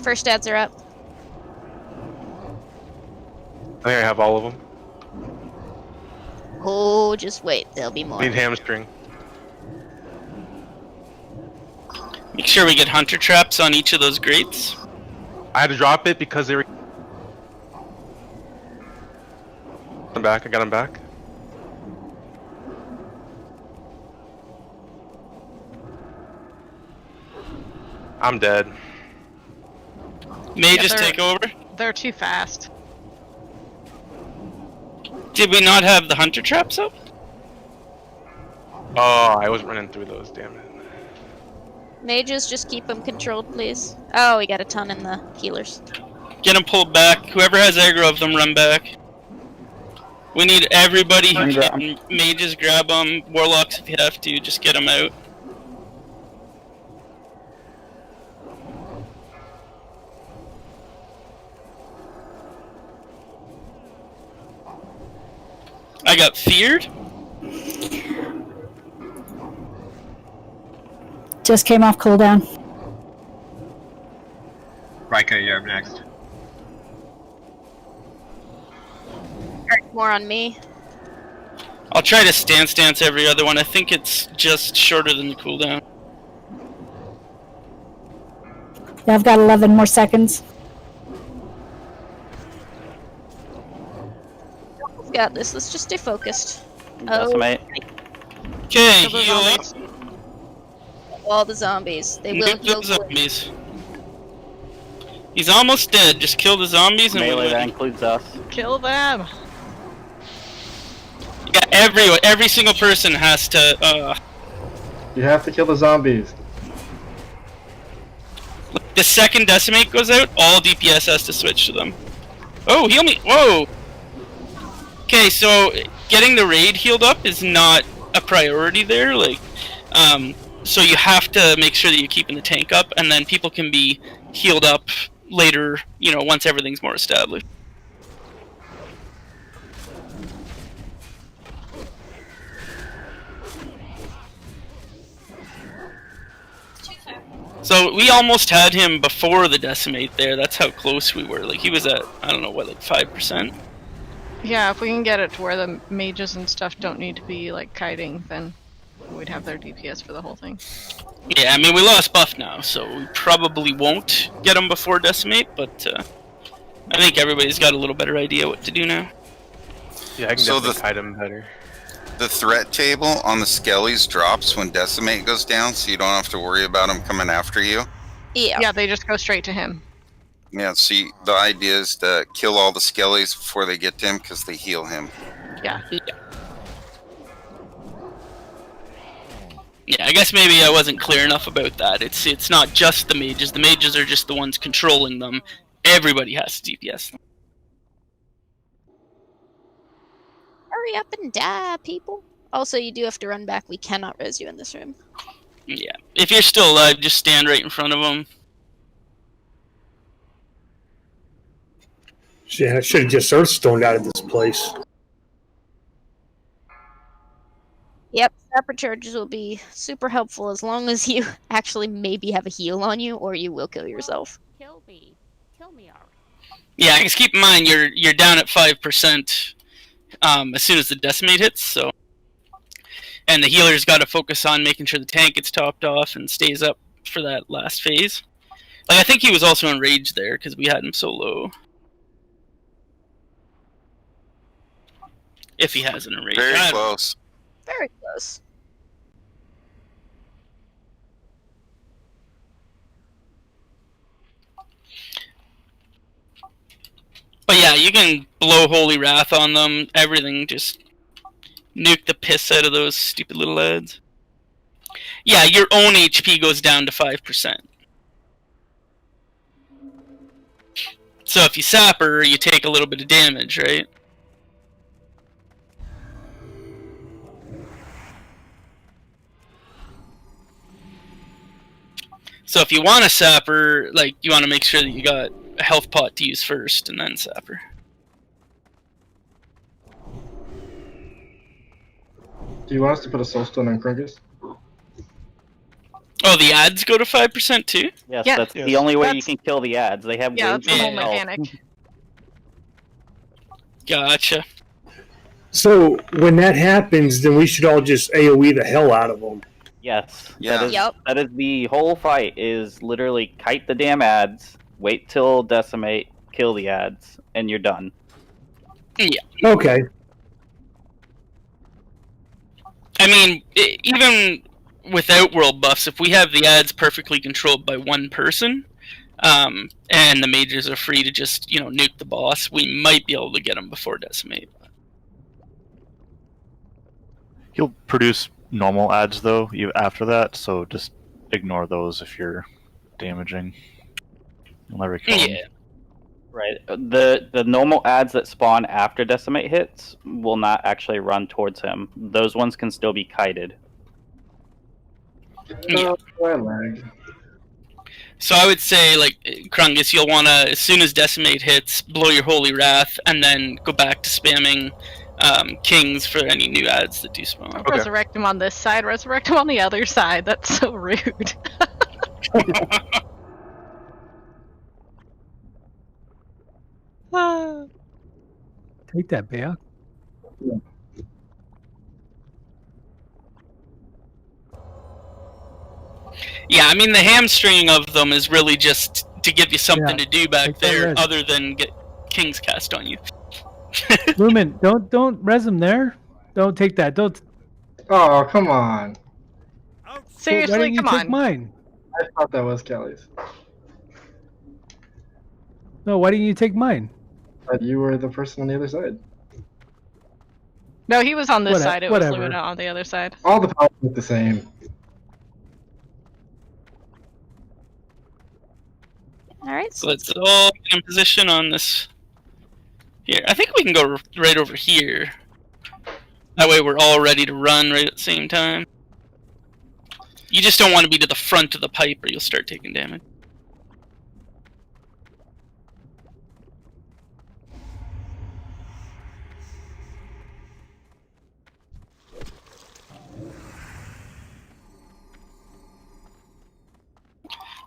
First ads are up. I think I have all of them. Oh, just wait. There'll be more. Need hamstring. Make sure we get hunter traps on each of those grates. I had to drop it because they were. I'm back. I got him back. I'm dead. May just take over. They're too fast. Did we not have the hunter traps up? Oh, I was running through those. Damn it. Mages, just keep them controlled, please. Oh, we got a ton in the healers. Get them pulled back. Whoever has aggro of them, run back. We need everybody who can. Mages, grab them. Warlocks, if you have to, just get them out. I got feared. Just came off cooldown. Rika, you're up next. Alright, more on me. I'll try to stance every other one. I think it's just shorter than the cooldown. Yeah, I've got 11 more seconds. We've got this. Let's just stay focused. Decimate. Okay, Kill the heal up. zombies. All the zombies. They will Nuke heal the zombies. He's almost dead. Just kill the zombies and Melee, we'll that win. includes us. Kill them. Yeah, every single person has to. You have to kill the zombies. The second decimate goes out, all DPS has to switch to them. Oh, heal me! Whoa. Okay, so getting the raid healed up is not a priority there. Like, so you have to make sure that you're keeping the tank up, and then people can be healed up later. You know, once everything's more established. So we almost had him before the decimate there. That's how close we were. Like he was at, I don't know what, like 5%. Yeah, if we can get it to where the mages and stuff don't need to be like kiting, then we'd have their DPS for the whole thing. Yeah, I mean we lost buff now, so we probably won't get him before decimate. But I think everybody's got a little better idea what to do now. Yeah, I can definitely kite him better. The threat table on the skellies drops when decimate goes down, so you don't have to worry about them coming after you. Yeah. Yeah, they just go straight to him. Yeah, see, the idea is to kill all the skellies before they get to him because they heal him. Yeah. Yeah, I guess maybe I wasn't clear enough about that. It's not just the mages. The mages are just the ones controlling them. Everybody has to DPS them. Hurry up and die, people. Also, you do have to run back. We cannot res you in this room. Yeah, if you're still alive, just stand right in front of them. Yeah, I should have just Earthstoned out of this place. Yep, Sapper charges will be super helpful as long as you actually maybe have a heal on you, or you will kill yourself. Kill me. Kill me already. Yeah, just keep in mind you're down at 5% as soon as the decimate hits. So, and the healer's got to focus on making sure the tank gets topped off and stays up for that last phase. Like I think he was also enraged there because we had him so low. If he has an enraged, Very close. Very close. But yeah, you can blow Holy Wrath on them. Everything, just nuke the piss out of those stupid little lads. Yeah, your own HP goes down to 5%. So if you sapper, you take a little bit of damage, right? So if you want a sapper, like, you want to make sure that you got a health pot to use first, and then sapper. Do you want us to put a soulstone on Krungus? Oh, the ads go to 5% too? Yes, Yeah. that's the only way you can kill the ads. They have way That's too the whole much health. mechanic. Gotcha. So when that happens, then we should all just AoE the hell out of them. Yes. Yeah. That is the whole fight. Is literally kite the damn ads, wait till decimate, kill the ads, and you're done. Yeah. Okay. I mean, even without world buffs, if we have the ads perfectly controlled by one person, and the mages are free to just, nuke the boss, we might be able to get them before decimate. He'll produce normal ads though after that, so just ignore those if you're damaging. You'll never kill him. Yeah. Right. The normal ads that spawn after decimate hits will not actually run towards him. Those ones can still be kited. Yeah. Oh, I lag. So I would say, like, Krungus, you'll want to, as soon as decimate hits, blow your Holy Wrath, and then go back to spamming kings for any new ads that do spawn. Okay. Resurrect him on this side, resurrect him on the other side. That's so rude. Take that, Bea. Yeah, I mean, the hamstringing of them is really just to give you something Yeah, to do back take that there res. other than get kings cast on you. Lumen, don't res him there. Don't take that. Don't. Oh, come on. Why Seriously, didn't you come take on. mine? I thought that was Kelly's. No, why didn't you take mine? But you were the person on the other side. No, he was on this Whatever- side. It whatever. was Lumina on the other side. All the powers look the same. Alright, So let's all get in position on this. Here, I think we can go right over here. That way we're all ready to run right at the same time. You just don't want to be to the front of the pipe or you'll start taking damage.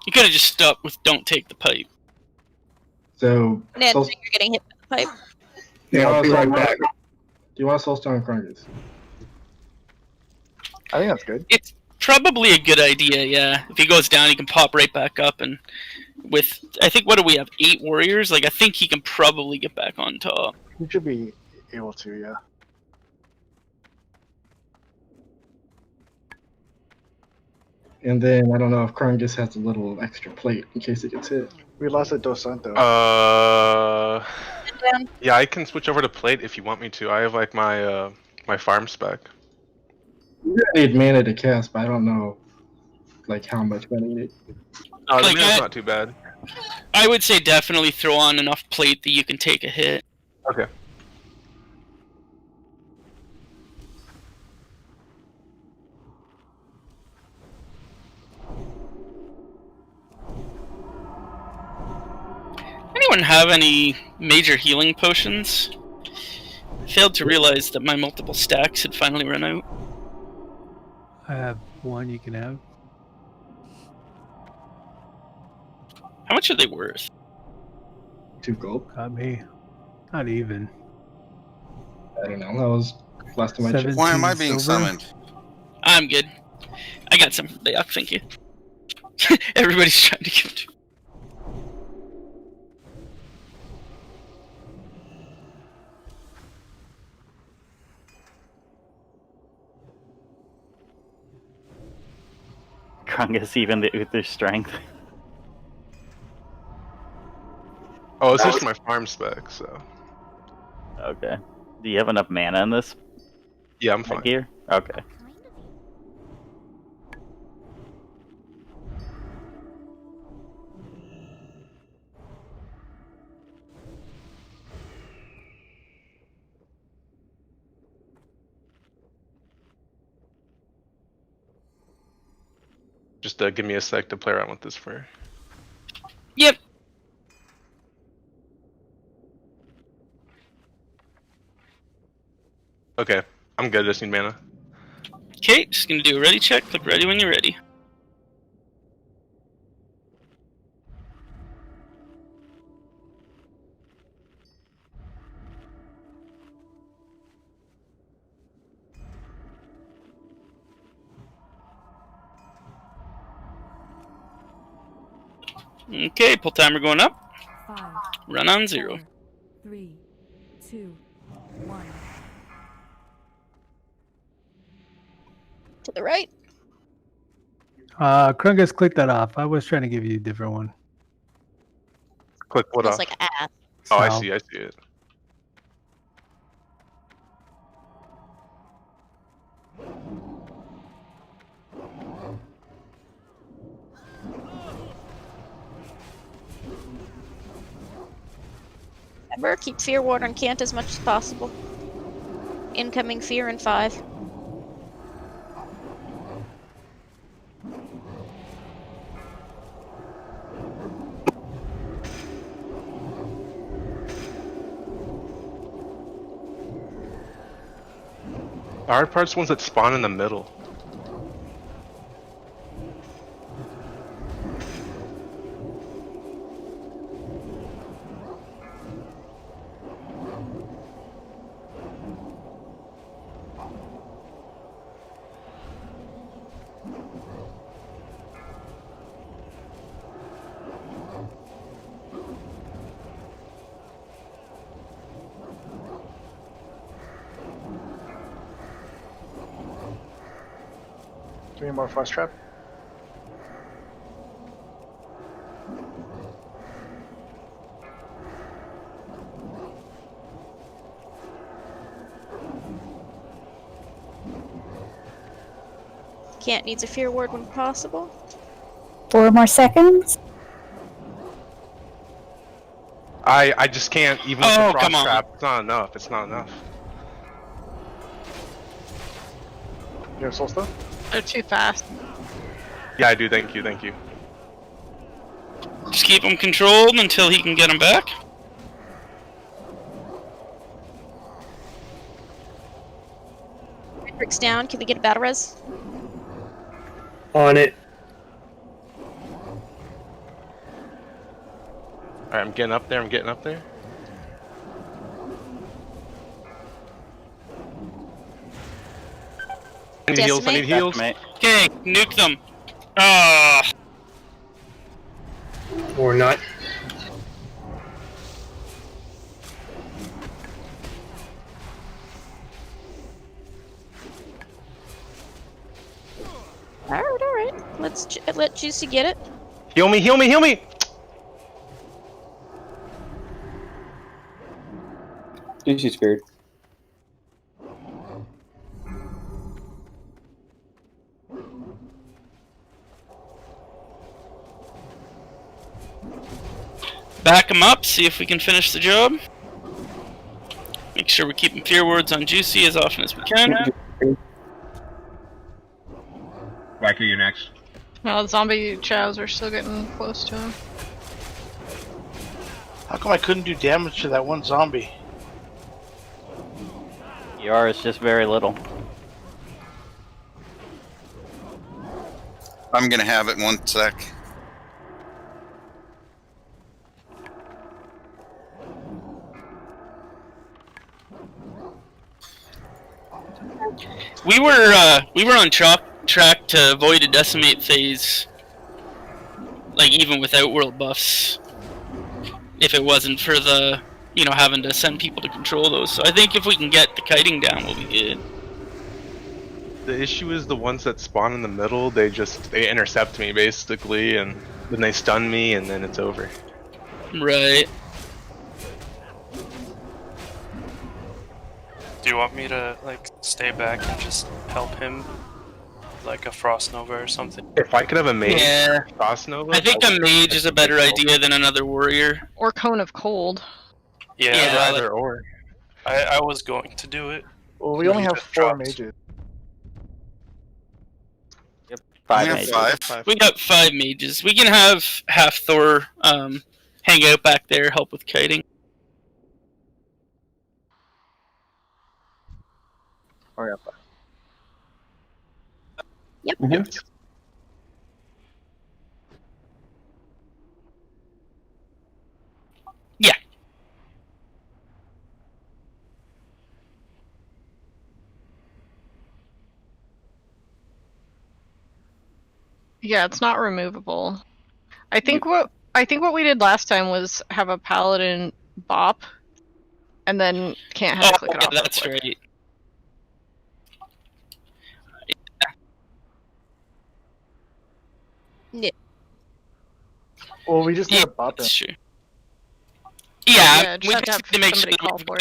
You could have just stopped with "don't take the pipe." So, Ned, soul- you're getting hit by the pipe. Yeah, I'll be right back. Do you want a soulstone on Krungus? I think that's good. It's probably a good idea, yeah. If he goes down, he can pop right back up, and with, I think, what do we have, 8 warriors? Like, I think he can probably get back on top. You should be able to, yeah. And then I don't know if Krungus has a little extra plate in case it gets hit. We lost a Dos Santos. Yeah, I can switch over to plate if you want me to. I have like my my farm spec. You need mana to cast, but I don't know like how much mana you need. Oh, the Like mana's that- not too bad. I would say definitely throw on enough plate that you can take a hit. Okay. Anyone have any major healing potions? I failed to realize that my multiple stacks had finally run out. I have one you can have. How much are they worth? 2 gold. Got me. Not even. I don't know. That was last time I checked. Why am I 17 being silver. summoned? I'm good. I got some for the day off, thank you. Everybody's trying to get. Krungus even the Uther strength. Oh, it's just my farm spec, so. Okay. Do you have enough mana in this? Yeah, I'm fine. Gear? Okay. Just give me a sec to play around with this for. Yep. Okay, I'm good. I just need mana. Okay, just gonna do a ready check. Click ready when you're ready. Okay, pull timer going up. 5, Run on 0. 4, 3, 2, 1. To the right. Krungus, click that off. I was trying to give you a different one. Click what Smells off? like ass. Oh, I South. see it. Remember, keep Fear Ward on Cant as much as possible. Incoming Fear in 5. The hard part's ones that spawn in the middle. Do you need more frost trap? Cant needs a Fear Ward when possible. 4 more seconds. I just can't even with Oh, the frost come on. trap. It's not enough. It's not enough. You have soul stuff? They're too fast. Yeah, I do. Thank you. Thank you. Just keep him controlled until he can get him back. Rick's down. Can we get a battle res? On it. Alright, I'm getting up there. I need heals. I need heals. Okay, nuke them. Ah. Or not. Alright. Let Juicy get it. Heal me. Heal me. Heal me. Juicy's scared. Back him up, see if we can finish the job. Make sure we're keeping Fear Words on Juicy as often as we can. Riker, you're next. Well, the zombie chavs are still getting close to him. How come I couldn't do damage to that one zombie? Is just very little. I'm gonna have it 1 sec. We were on track to avoid a decimate phase, like even without world buffs. If it wasn't for the having to send people to control those, so I think if we can get the kiting down, we'll be good. The issue is the ones that spawn in the middle. They intercept me basically, and then they stun me, and then it's over. Right. Do you want me to like stay back and just help him, like a Frost Nova or something? If I could have a mage, Yeah. Frost Nova. I think a mage is a better idea than another warrior. Or Cone of Cold. Yeah, either or. I was going to do it. Well, we only He have just 4 dropped. mages. Five We have mages. 5. We got 5 mages. We can have half Thor hang out back there, help with kiting. Oh yeah. Yep. Yes. Yeah. Yeah, it's not removable. I think what we did last time was have a paladin bop, and then can't have to click it off. real That's quick. right. Yeah. Well, we just gotta bop That's him. true. Yeah, Yeah, we just have just to need to make sure somebody call for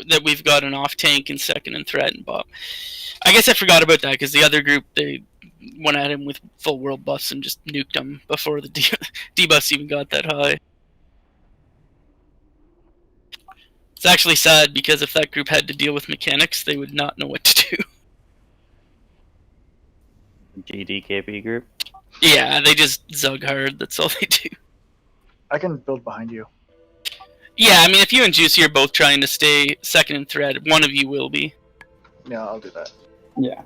that we've got an off tank in second and threat and bop. I guess I forgot about that because the other group, they went at him with full world buffs and just nuked him before the debuffs even got that high. It's actually sad because if that group had to deal with mechanics, they would not know what to do. GDKP group. Yeah, they just zug hard. That's all they do. I can build behind you. Yeah, I mean, if you and Juicy are both trying to stay second and threat, one of you will be. Yeah, I'll do that. Yeah.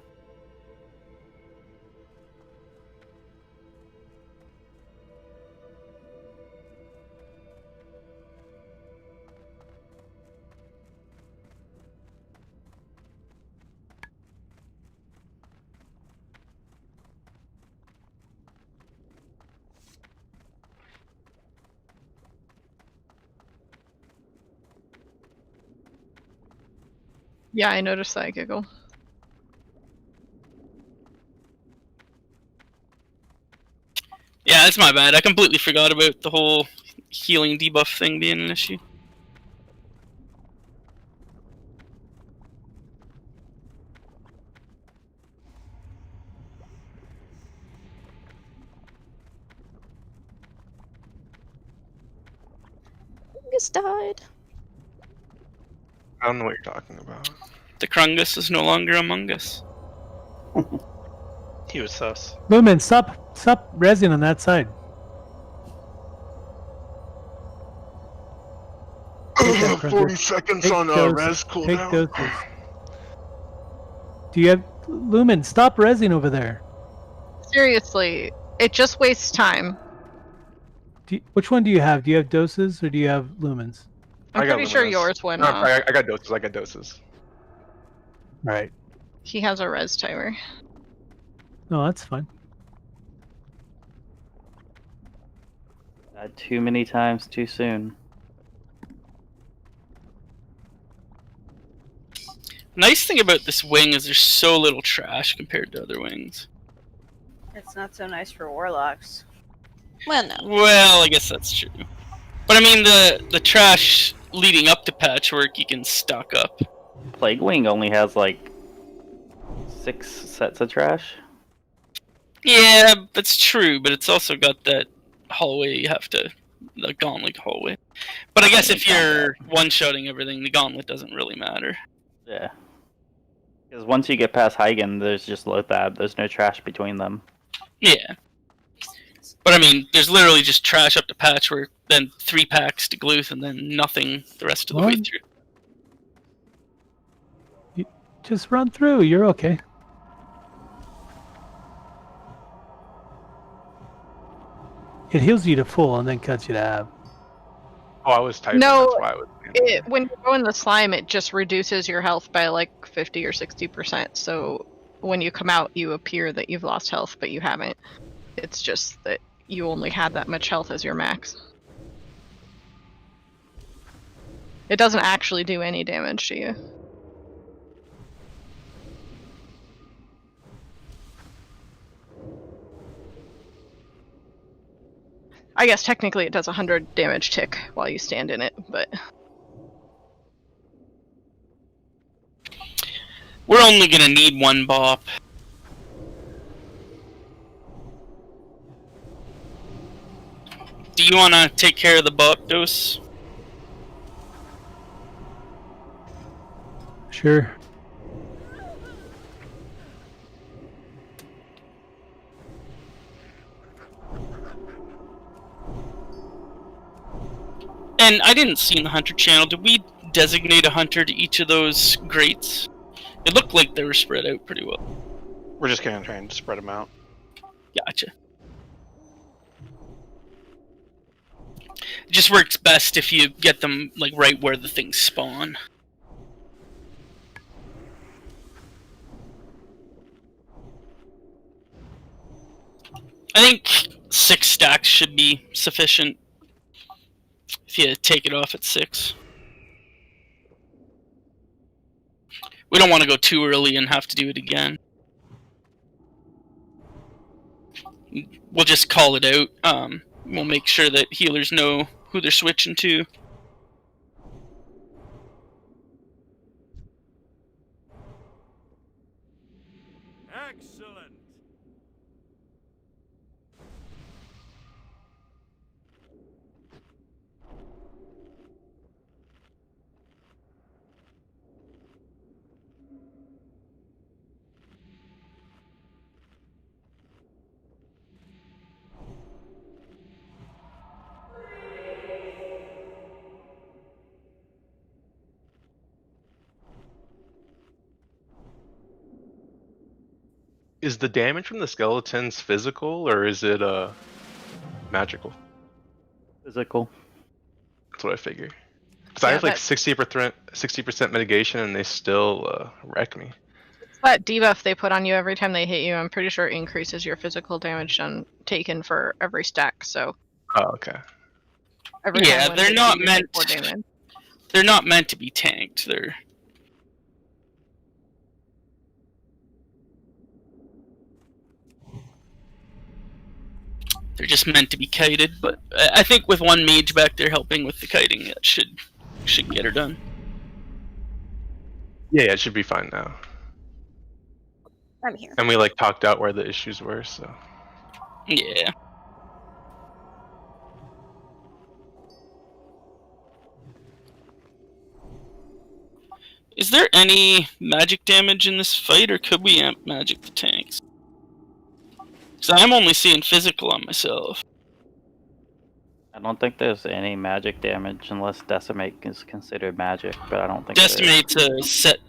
Yeah, I noticed that giggle. Yeah, that's my bad. I completely forgot about the whole healing debuff thing being an issue. Krungus died. I don't know what you're talking about. The Krungus is no longer among us. He was sus. Lumen, stop resin on that side. Take that, 40 Krungus. seconds Take on those- res Take cooldown. those. Do you have Lumen? Stop resin over there. Seriously, it just wastes time. Which one do you have? Do you have doses or do you have lumens? I'm I got pretty sure luminous. yours went No, off. I got doses. I got doses. Right. He has a res timer. No, that's fine. Too many times too soon. Nice thing about this wing is there's so little trash compared to other wings. It's not so nice for warlocks. Well, no. Well, I guess that's true. But I mean, the trash leading up to patchwork you can stock up. Plague Wing only has like 6 sets of trash. Yeah, that's true, but it's also got that hallway you have to... the gauntlet hallway. But I guess if you're one-shotting everything, the gauntlet doesn't really matter. Yeah. Because once you get past Heigen, there's just Lothab. There's no trash between them. Yeah. But I mean, there's literally just trash up to patchwork, then 3 packs to Gluth, and then nothing the rest of the way What? through. Just run through. You're okay. It heals you to full and then cuts you to half. Oh, I was typing. No, That's why I was. when you go in the slime, it just reduces your health by like 50 or 60%. So when you come out, you appear that you've lost health, but you haven't. It's just that you only had that much health as your max. It doesn't actually do any damage to you. I guess technically it does 100 damage tick while you stand in it, but... We're only gonna need one bop. Do you wanna take care of the bop, Dose? Sure. And I didn't see in the hunter channel, did we designate a hunter to each of those grates? It looked like they were spread out pretty well. We're just kind of trying to spread them out. Gotcha. It just works best if you get them like right where the things spawn. I think 6 stacks should be sufficient if you take it off at 6. We don't want to go too early and have to do it again. We'll just call it out. We'll make sure that healers know who they're switching to. Excellent. Is the damage from the skeletons physical or is it magical? Physical. That's what I figure. Because I have like 60% mitigation and they still wreck me. That debuff they put on you every time they hit you, I'm pretty sure increases your physical damage taken for every stack, so... Oh, okay. Every Yeah, time they're not meant... more damage. They're not meant to be tanked. They're just meant to be kited, but I think with one mage back there helping with the kiting, that should get her done. Yeah, it should be fine now. I'm here. And we like talked out where the issues were, so. Yeah. Is there any magic damage in this fight, or could we amp magic the tanks? Because I'm only seeing physical on myself. I don't think there's any magic damage unless Decimate is considered magic, but I don't think Decimate's a set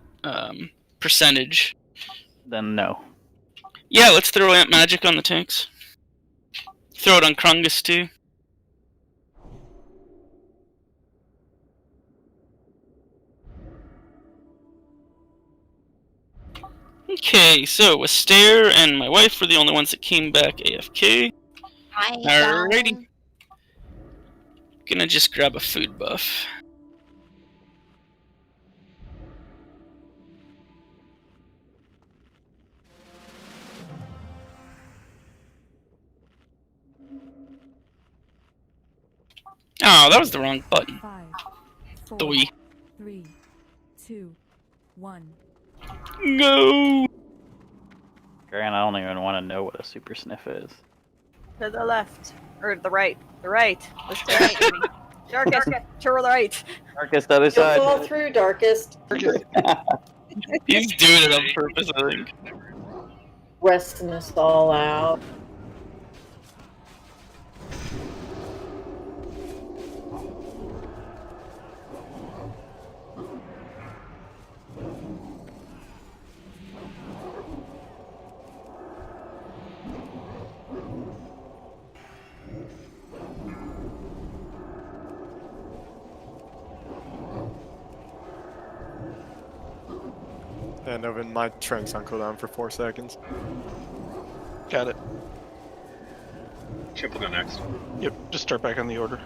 percentage. Then no. Yeah, let's throw amp magic on the tanks. Throw it on Krungus too. Okay, so Astaire and my wife were the only ones that came back AFK. Hi, Alrighty. Gonna just grab a food buff. Oh, that was the wrong button. 5, 4, Doi. 3, 2, 1. No. Grant, I don't even want to know what a super sniff is. To the left. Or the right. The right. Let's to right. Darkest. To the right. Darkest other You'll side. fall through, Darkest. He's doing it on purpose, I think. Resting us all out. Yeah, Novin, my Trent's on cooldown for 4 seconds. Got it. Chip will go next. Yep, just start back on the order.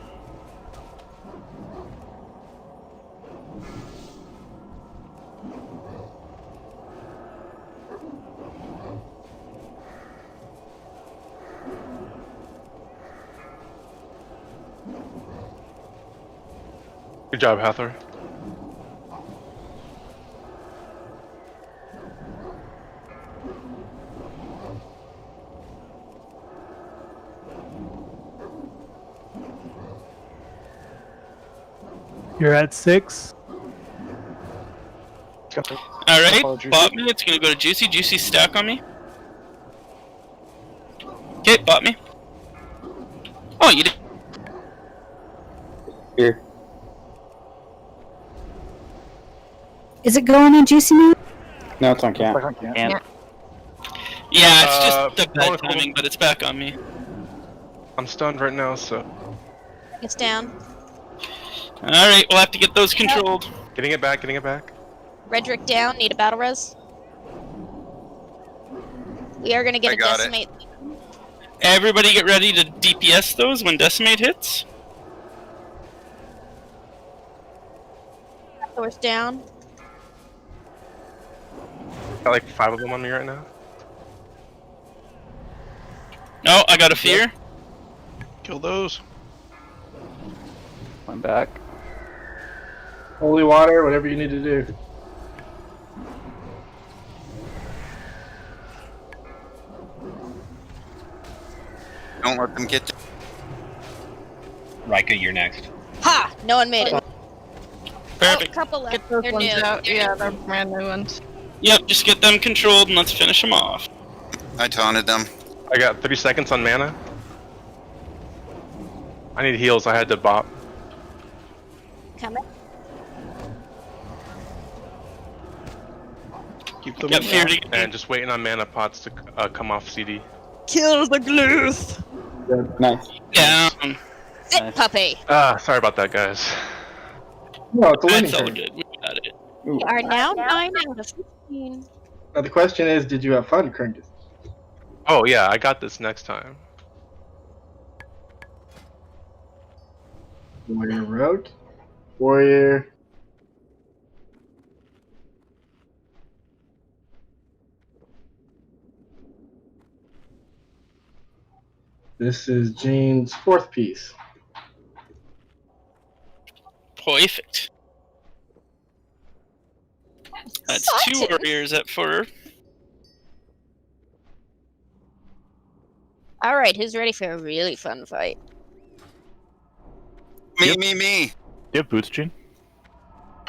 Good job, Hathor. You're at 6. Alright, bot me. It's gonna go to Juicy. Juicy, stack on me. Okay, bot me. Oh, you did. Here. Is it going on Juicy now? No, it's on camp. Yeah. Yeah, it's just the bad timing, but it's back on me. I'm stunned right now, so. It's down. Alright, we'll have to get those controlled. Getting it back, getting it back. Redrick down, need a battle res. We are gonna get a decimate. Everybody get ready to DPS those when decimate hits. Thor's down. Got like 5 of them on me right now. No, I got a fear. Kill those. I'm back. Holy water, whatever you need to do. Don't let them get to... Rika, you're next. Ha! No one made it. Perfect. Oh, couple left. Get those They're ones new. out. Yeah, they're brand new ones. Yep, just get them controlled and let's finish them off. I taunted them. I got 30 seconds on mana. I need heals, I had to bop. Coming. Keep them Got fear to And just waiting on mana pots to come off CD. Kill the gluth. Nice. Down. Sick puppy. Sorry about that, guys. No, it's a winning That's all turn. good. We got it. We are now 9 out of 15. Now the question is, did you have fun, Kerngus? Oh yeah, I got this next time. Warrior Rogue. Warrior. This is Jane's 4th piece. Perfect. That's 2 warriors at 4. Alright, who's ready for a really fun fight? Me. You have boots, Gene?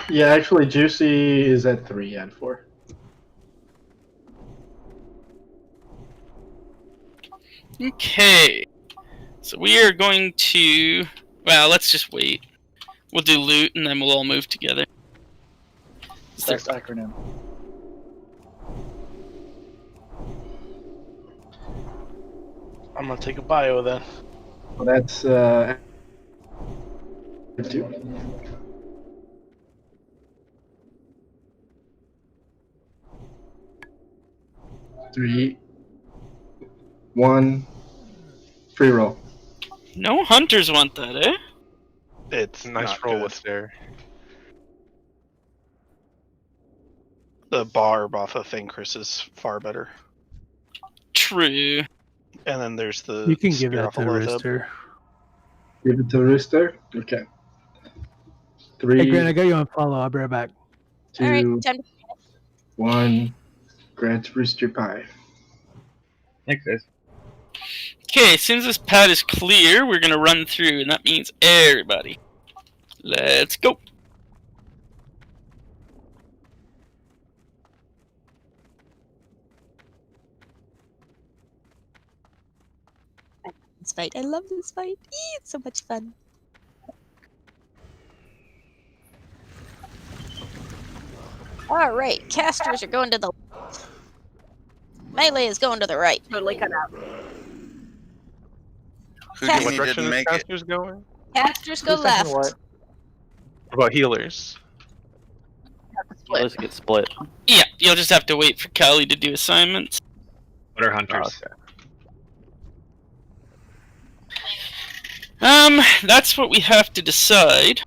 Yeah, actually, Juicy is at 3 and 4. Okay. So we are going to... Well, let's just wait. We'll do loot and then we'll all move together. That's acronym. I'm gonna take a bio then. Well, that's 2. Three, 1, free roll. No hunters want that, eh? It's a nice roll with there. The barb off of Fingris is far better. True. And then there's the. You can give spear that off to of the Loatheb. Rooster. Give it to the Rooster? Okay. 3, Hey, Grant, I got you on follow. I'll be right back. 2, Alright, time to 1. Grant Rooster Pie. Thanks, guys. Okay, as soon as this pad is clear, we're gonna run through, and that means everybody. Let's go. this fight. I love this fight. It's so much fun. Alright, casters are going to the left. Melee is going to the right. Totally cut out. What direction is casters going? Casters go left. What about healers? Healers get split. Yeah, you'll just have to wait for Callie to do assignments. What are hunters? That's what we have to decide.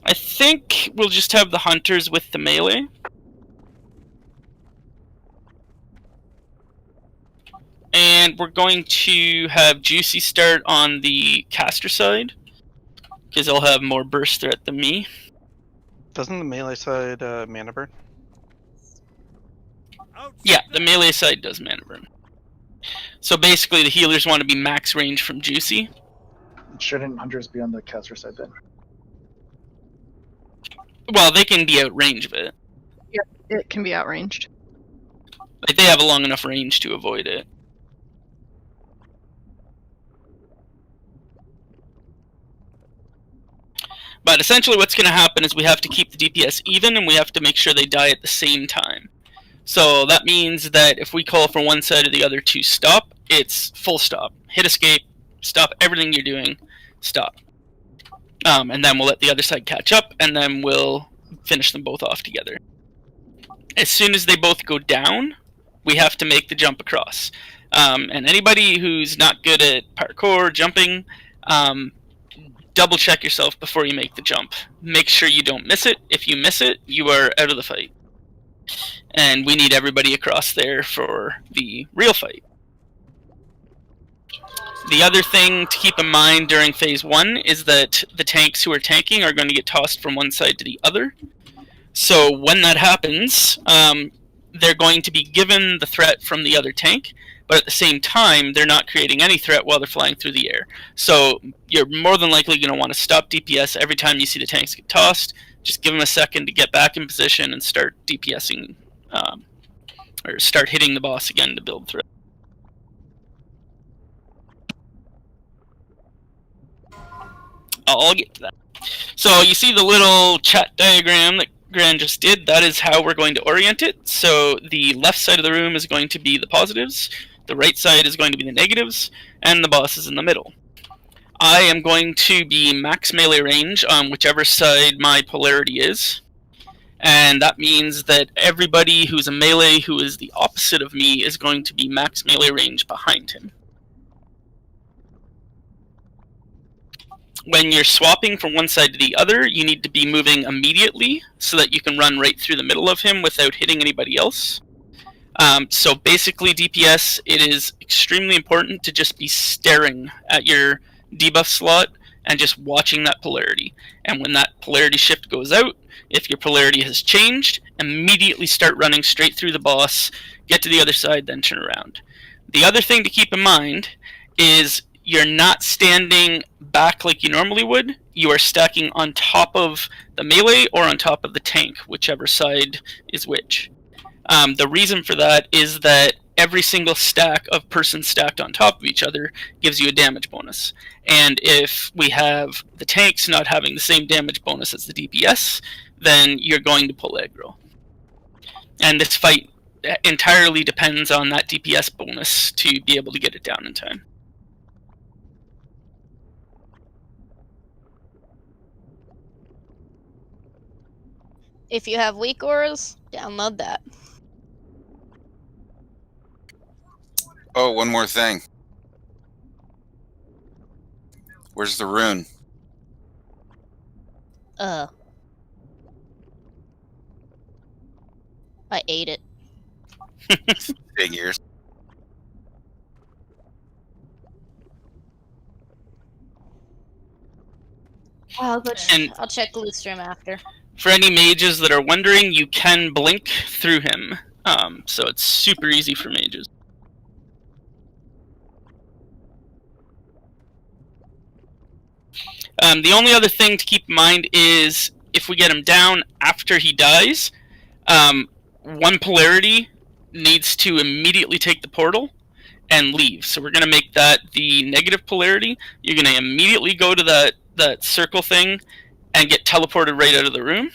I think we'll just have the hunters with the melee. And we're going to have Juicy start on the caster side, because he'll have more burst threat than me. Doesn't the melee side mana burn? Yeah, the melee side does mana burn. So basically the healers want to be max range from Juicy. Shouldn't hunters be on the caster side then? Well, they can be out range of it. Yeah, it can be outranged. Like, they have a long enough range to avoid it. But essentially what's going to happen is we have to keep the DPS even, and we have to make sure they die at the same time. So that means that if we call for one side or the other to stop, it's full stop. Hit escape, stop everything you're doing, stop. And then we'll let the other side catch up, and then we'll finish them both off together. As soon as they both go down, we have to make the jump across. And anybody who's not good at parkour, jumping, double check yourself before you make the jump. Make sure you don't miss it. If you miss it, you are out of the fight. And we need everybody across there for the real fight. The other thing to keep in mind during phase 1 is that the tanks who are tanking are going to get tossed from one side to the other. So when that happens, they're going to be given the threat from the other tank, but at the same time, they're not creating any threat while they're flying through the air. So you're more than likely going to want to stop DPS every time you see the tanks get tossed. Just give them a second to get back in position and start DPSing, or start hitting the boss again to build threat. I'll get to that. So you see the little chat diagram that Gran just did? That is how we're going to orient it. So the left side of the room is going to be the positives, the right side is going to be the negatives, and the boss is in the middle. I am going to be max melee range on whichever side my polarity is. And that means that everybody who's a melee who is the opposite of me is going to be max melee range behind him. When you're swapping from one side to the other, you need to be moving immediately so that you can run right through the middle of him without hitting anybody else. So basically DPS, it is extremely important to just be staring at your debuff slot and just watching that polarity. And when that polarity shift goes out, if your polarity has changed, immediately start running straight through the boss, get to the other side, then turn around. The other thing to keep in mind is you're not standing back like you normally would. You are stacking on top of the melee or on top of the tank, whichever side is which. The reason for that is that every single stack of persons stacked on top of each other gives you a damage bonus. And if we have the tanks not having the same damage bonus as the DPS, then you're going to pull aggro. And this fight entirely depends on that DPS bonus to be able to get it down in time. If you have weak auras, download that. Oh, one more thing. Where's the rune? I ate it. Figures. I'll check Lootstream after. For any mages that are wondering, you can blink through him. So it's super easy for mages. The only other thing to keep in mind is if we get him down after he dies, one polarity needs to immediately take the portal and leave. So we're going to make that the negative polarity. You're going to immediately go to that circle thing and get teleported right out of the room.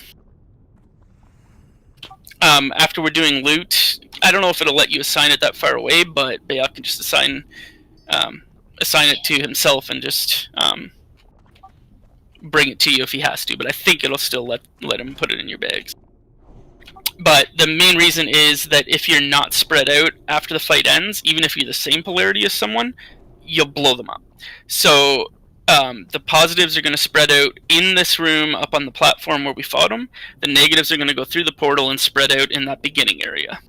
After we're doing loot, I don't know if it'll let you assign it that far away, but Bayek can just assign it to himself and just bring it to you if he has to, but I think it'll still let him put it in your bags. But the main reason is that if you're not spread out after the fight ends, even if you're the same polarity as someone, you'll blow them up. So the positives are going to spread out in this room up on the platform where we fought them. The negatives are going to go through the portal and spread out in that beginning area.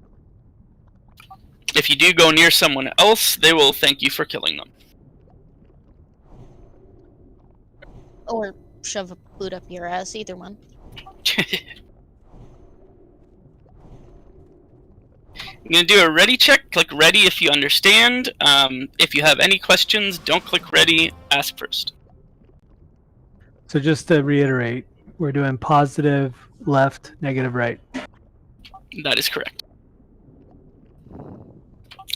If you do go near someone else, they will thank you for killing them. Or shove a boot up your ass, either one. I'm going to do a ready check. Click ready if you understand. If you have any questions, don't click ready. Ask first. So just to reiterate, we're doing positive left, negative right. That is correct.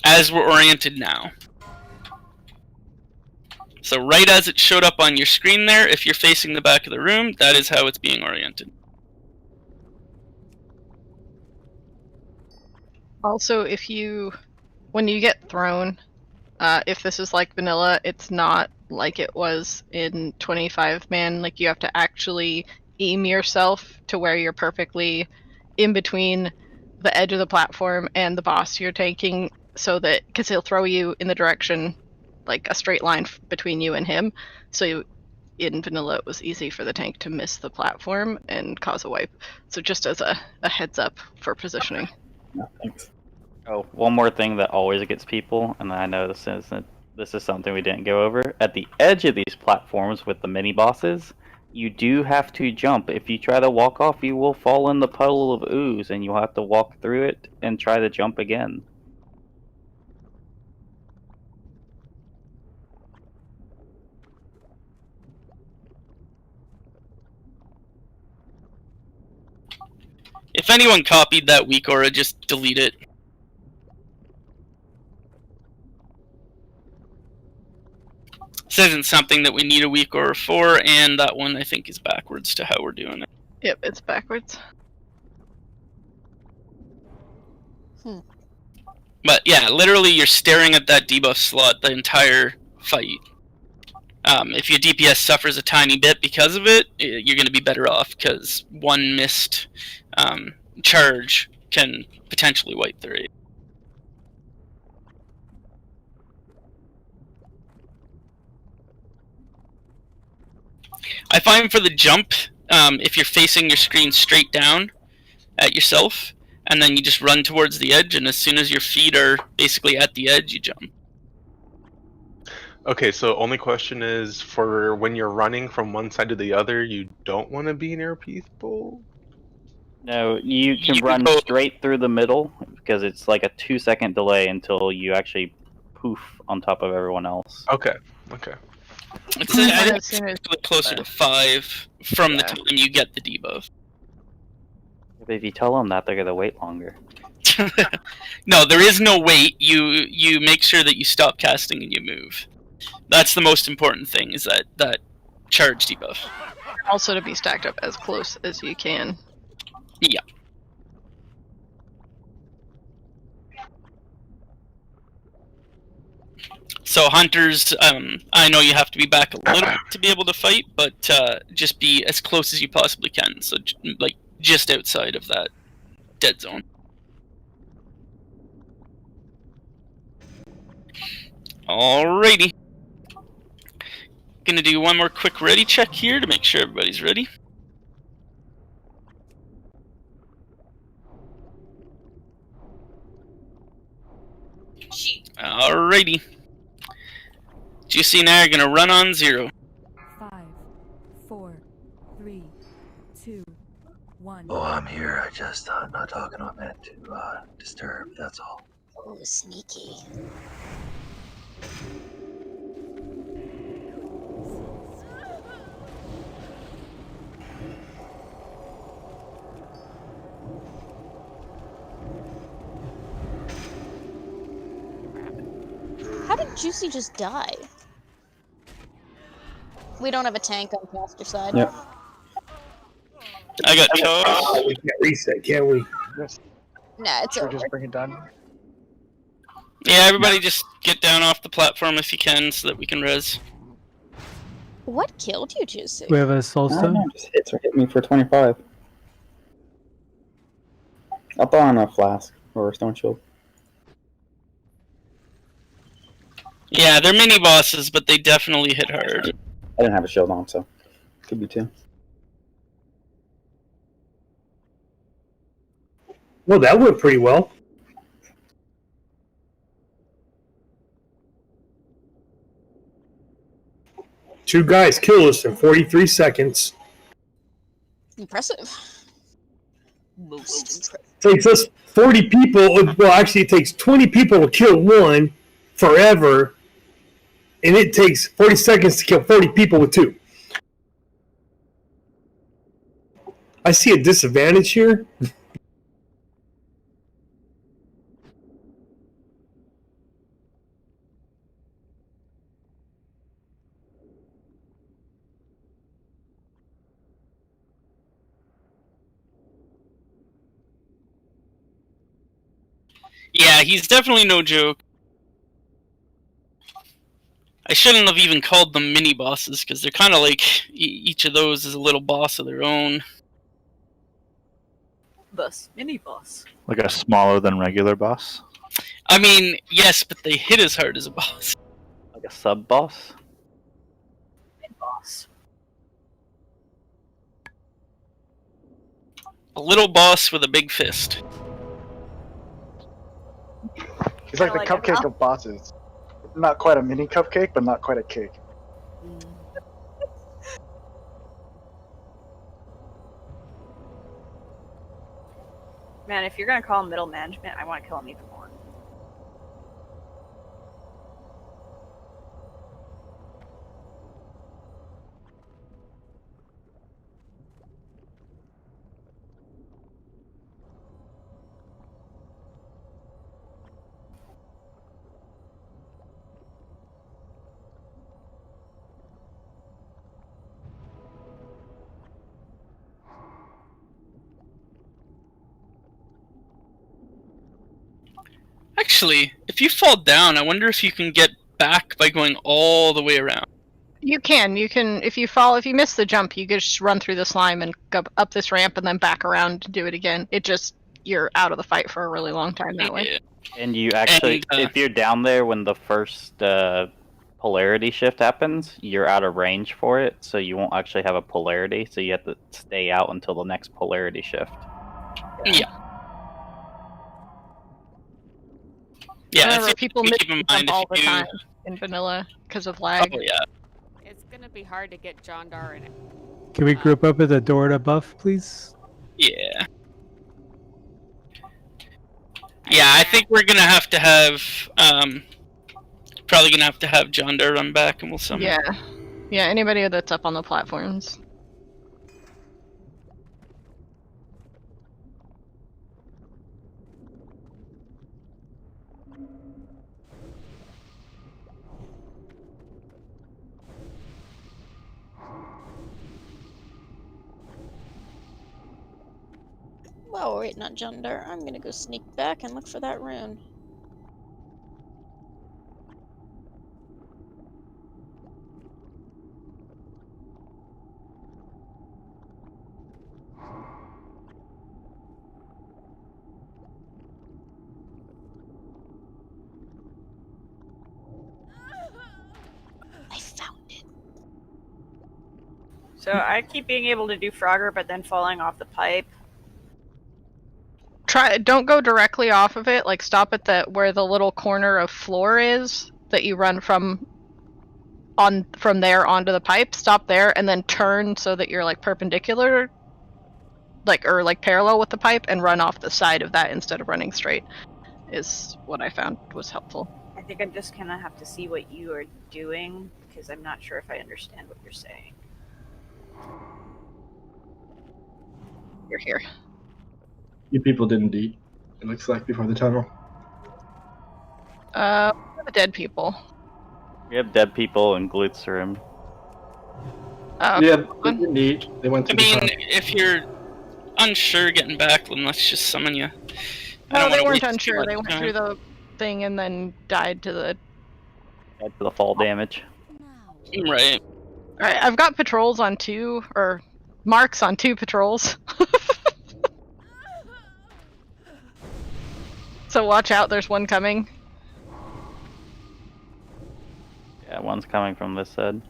As we're oriented now. So right as it showed up on your screen there, if you're facing the back of the room, that is how it's being oriented. Also, when you get thrown, if this is like vanilla, it's not like it was in 25-man. Like, you have to actually aim yourself to where you're perfectly in between the edge of the platform and the boss you're tanking, so that, because he'll throw you in the direction, like a straight line between you and him. So in vanilla, it was easy for the tank to miss the platform and cause a wipe. So just as a heads up for positioning. No, thanks. Oh, one more thing that always gets people, and I know this is something we didn't go over. At the edge of these platforms with the mini bosses, you do have to jump. If you try to walk off, you will fall in the puddle of ooze, and you'll have to walk through it and try to jump again. If anyone copied that weak aura, just delete it. This isn't something that we need a weak aura for, and that one I think is backwards to how we're doing it. Yep, it's backwards. But yeah, literally you're staring at that debuff slot the entire fight. If your DPS suffers a tiny bit because of it, you're going to be better off, because one missed charge can potentially wipe the raid. I find for the jump, if you're facing your screen straight down at yourself, and then you just run towards the edge, and as soon as your feet are basically at the edge, you jump. Okay, so only question is, for when you're running from one side to the other, you don't want to be near people? No, you can run straight through the middle, because it's like a 2-second delay until you actually poof on top of everyone else. Okay, okay. I think it's closer to 5 from the time you get the debuff. But if you tell them that, they're going to wait longer. No, there is no wait. You make sure that you stop casting and you move. That's the most important thing, is that charge debuff. Also to be stacked up as close as you can. Yeah. So hunters, I know you have to be back a little bit to be able to fight, but just be as close as you possibly can. So like just outside of that dead zone. Alrighty. Gonna do one more quick ready check here to make sure everybody's ready. Alrighty. Juicy and I are gonna run on 0. 5, 4, 3, 2, 1. Oh, I'm here. I just not talking on meant to disturb. That's all. Oh, sneaky. How did Juicy just die? We don't have a tank on caster side. Yep. I got toast. We can't reset, can we? Nah, it's over. Just bring it down. Yeah, everybody just get down off the platform if you can so that we can res. What killed you, Juicy? We have a soul I don't stone. know, just hit me for 25. I'll throw on a flask or a stone shield. Yeah, they're mini bosses, but they definitely hit hard. I didn't have a shield on, so could be 2. Well, that went pretty well. Two guys kill us in 43 seconds. Impressive. Most impressive. Takes us 40 people. Well, actually, it takes 20 people to kill one forever, and it takes 40 seconds to kill 40 people with 2. I see a disadvantage here. Yeah, he's definitely no joke. I shouldn't have even called them mini bosses, because they're kind of like each of those is a little boss of their own. Bus. Mini boss. Like a smaller than regular boss. I mean, yes, but they hit as hard as a boss. Like a sub boss. Mini boss. A little boss with a big fist. He's like the Like cupcake of bosses. Not quite a mini cupcake, but not quite a cake. Man, if you're gonna call him middle management, I want to kill him even more. Actually, if you fall down, I wonder if you can get back by going all the way around. You can. If you miss the jump, you can just run through the slime and go up this ramp and then back around and do it again. You're out of the fight for a really long time that way. And you actually, if you're down there when the first polarity shift happens, you're out of range for it, so you won't actually have a polarity, so you have to stay out until the next polarity shift. Yeah. Yeah, Remember, people miss keep in the mind jump all if the you- time in vanilla because of lag. Oh, yeah. It's gonna be hard to get John Dar in it. Can we group up at the door to buff, please? Yeah. Yeah, I think we're gonna have to have, probably gonna have to have John Doe run back, and we'll summon. Yeah, anybody that's up on the platforms. While we're waiting on John Dar, I'm gonna go sneak back and look for that rune. I found it. So I keep being able to do Frogger, but then falling off the pipe. Don't go directly off of it. Like stop at where the little corner of floor is that you run from there onto the pipe. Stop there and then turn so that you're like perpendicular, or parallel with the pipe, and run off the side of that instead of running straight. Is what I found was helpful. I think I'm just gonna have to see what you are doing because I'm not sure if I understand what you're saying. You're here. You people didn't eat, it looks like, before the tunnel. The dead people. We have dead people in Glut's room. Yeah, they didn't eat. They went to I the mean, tunnel. if you're unsure getting back, then let's just summon you. No, they weren't unsure. They went through the thing and then died to the fall damage. Right. Alright, I've got patrols on 2, or marks on 2 patrols. So watch out, there's one coming. Yeah, one's coming from this side.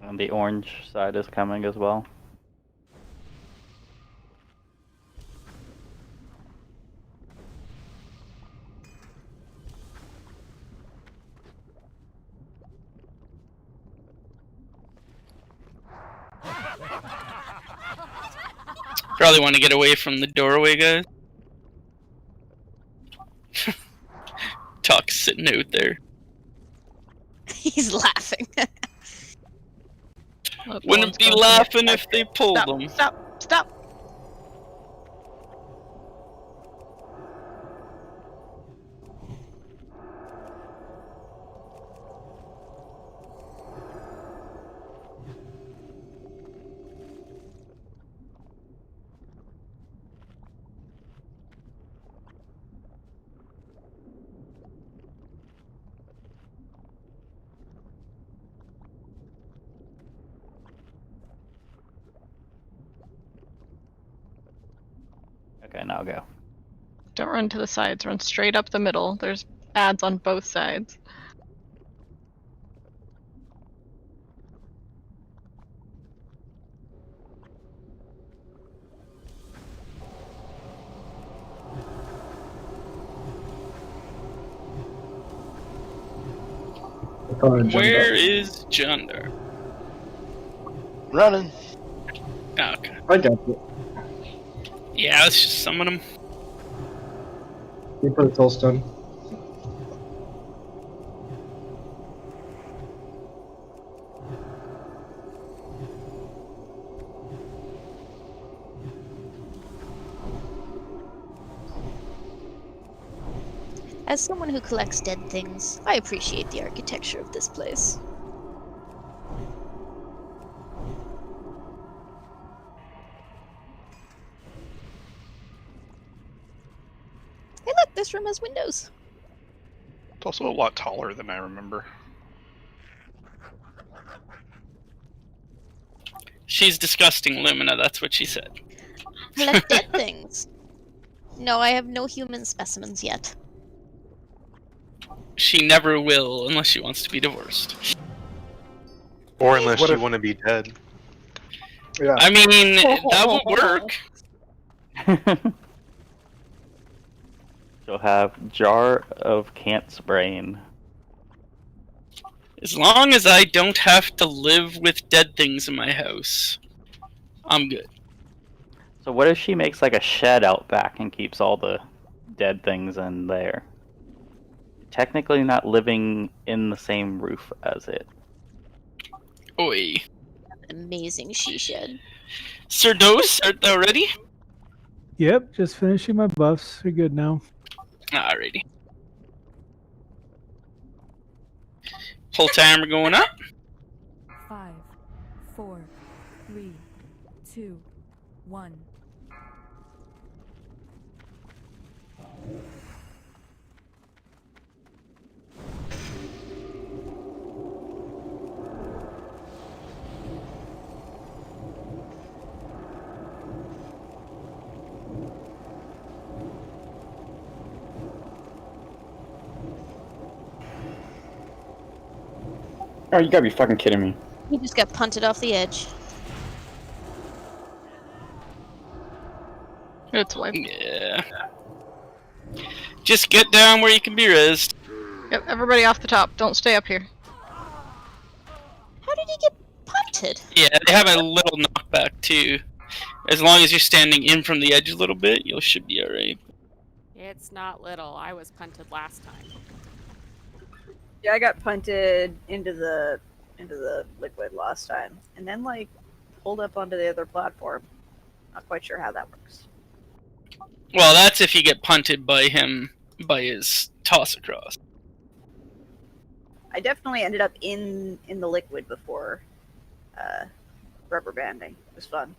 And the orange side is coming as well. Probably want to get away from the doorway, guys. Talk's sitting out there. He's laughing. Wouldn't be laughing if they pulled Stop, them. Stop! Okay, now go. Don't run to the sides, run straight up the middle. There's ads on both sides. Where is Jundar? Running. Oh, okay. I got it. Yeah, let's just summon him. You put a soul stone. As someone who collects dead things, I appreciate the architecture of this place. Hey look, this room has windows. It's also a lot taller than I remember. She's disgusting, Lumina, that's what she said. Collect dead things. No, I have no human specimens yet. She never will unless she wants to be divorced. Or unless What you if- want to be dead. Yeah. I mean, that would work. She'll have jar of Cant's brain. As long as I don't have to live with dead things in my house, I'm good. So what if she makes like a shed out back and keeps all the dead things in there? Technically not living in the same roof as it. Oi. Amazing she shed. Sir Dose, art thou ready? Yep, just finishing my buffs. We're good now. Alrighty. Pull timer going up. 5, 4, 3, 2, 1. Oh, you gotta be fucking kidding me. He just got punted off the edge. It's wiped. Yeah. Just get down where you can be rezzed. Yep, everybody off the top. Don't stay up here. How did he get punted? Yeah, they have a little knockback too. As long as you're standing in from the edge a little bit, you should be alright. It's not little. I was punted last time. Yeah, I got punted into the liquid last time, and then like pulled up onto the other platform. Not quite sure how that works. Well, that's if you get punted by him, by his toss across. I definitely ended up in the liquid before rubber banding. It was fun.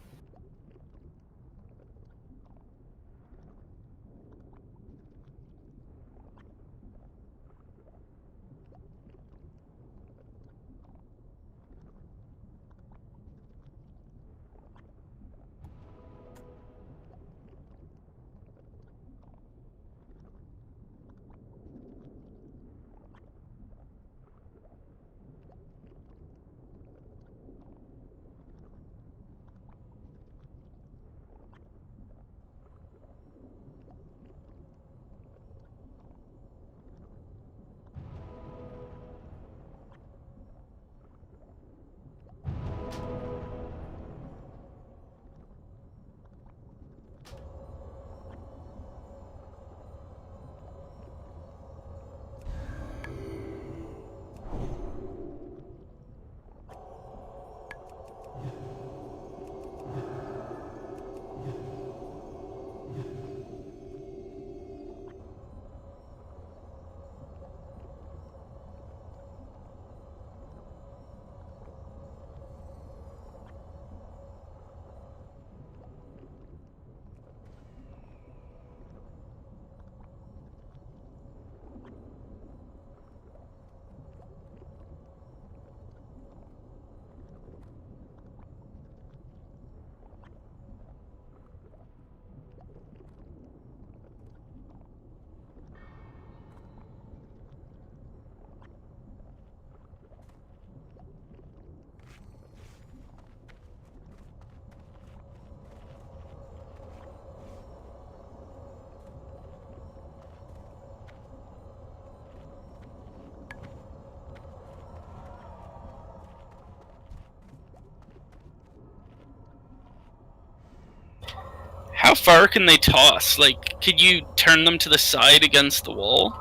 How far can they toss? Like, could you turn them to the side against the wall?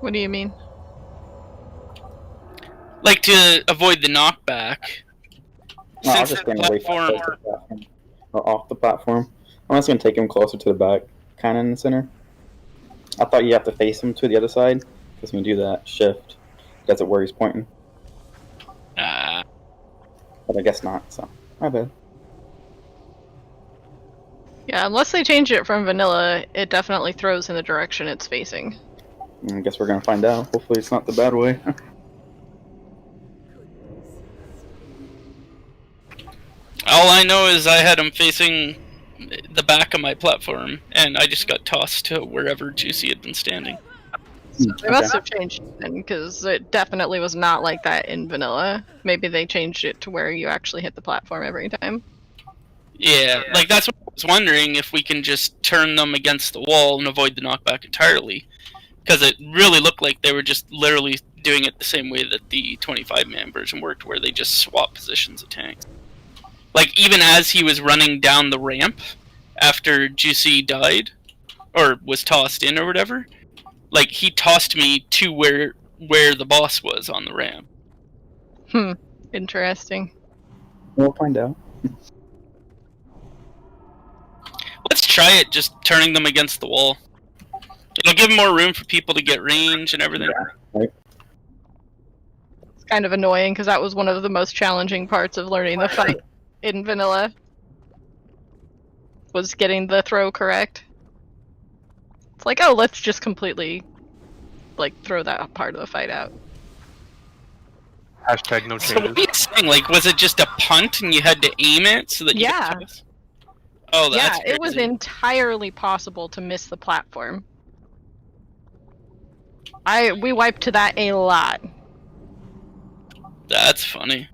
What do you mean? Like, to avoid the knockback. No, I was Since just the getting away from platform... the platform. Or off the platform. I'm just going to take him closer to the back, kind of in the center. I thought you have to face him to the other side, because when you do that shift, that's where he's pointing. But I guess not, so my bad. Yeah, unless they change it from vanilla, it definitely throws in the direction it's facing. I guess we're going to find out. Hopefully it's not the bad way. All I know is I had him facing the back of my platform, and I just got tossed to wherever Juicy had been standing. So they must have changed it then, because it definitely was not like that in vanilla. Maybe they changed it to where you actually hit the platform every time. Yeah, like that's what I was wondering, if we can just turn them against the wall and avoid the knockback entirely. Because it really looked like they were just literally doing it the same way that the 25-man version worked, where they just swap positions of tanks. Like, even as he was running down the ramp after Juicy died, or was tossed in or whatever, like, he tossed me to where the boss was on the ramp. Interesting. We'll find out. Let's try it, just turning them against the wall. It'll give more room for people to get range and everything. Yeah, right. It's kind of annoying, because that was one of the most challenging parts of learning the fight in vanilla. Was getting the throw correct. It's like, oh, let's just completely, like, throw that part of the fight out. Hashtag no So changes. what are you saying? Like, was it just a punt and you had to aim it so that you could toss? Oh, that's yeah, it was crazy. entirely possible to miss the platform. We wiped to that a lot. That's funny.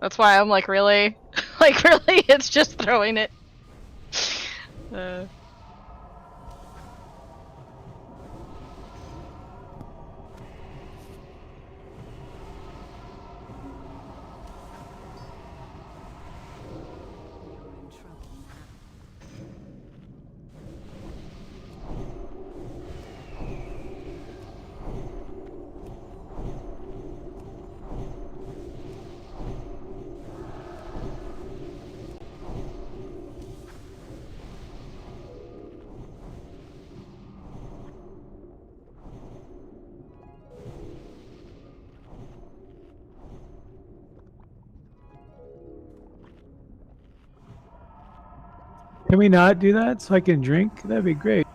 That's why I'm like, really? Like, really? It's just throwing it. Can we not do that so I can drink? That'd be great.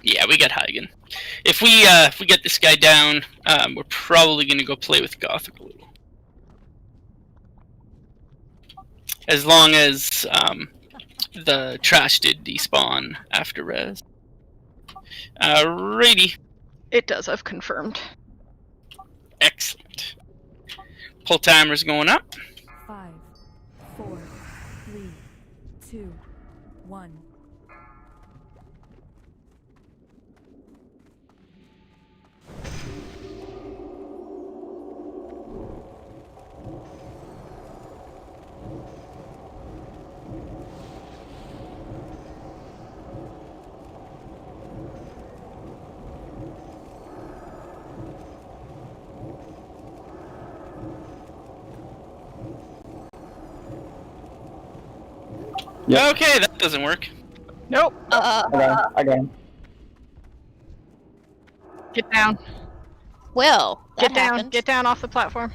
Yeah, we got Hagen. If we get this guy down, we're probably gonna go play with Gothic a little. As long as the trash did despawn after res. Alrighty. It does, I've confirmed. Excellent. Pull timer's going up. 5, 4, 3, 2, 1. Yep. Okay, that doesn't work. Nope. I got him. Get down. Well, that Get down. happened. Get down off the platform.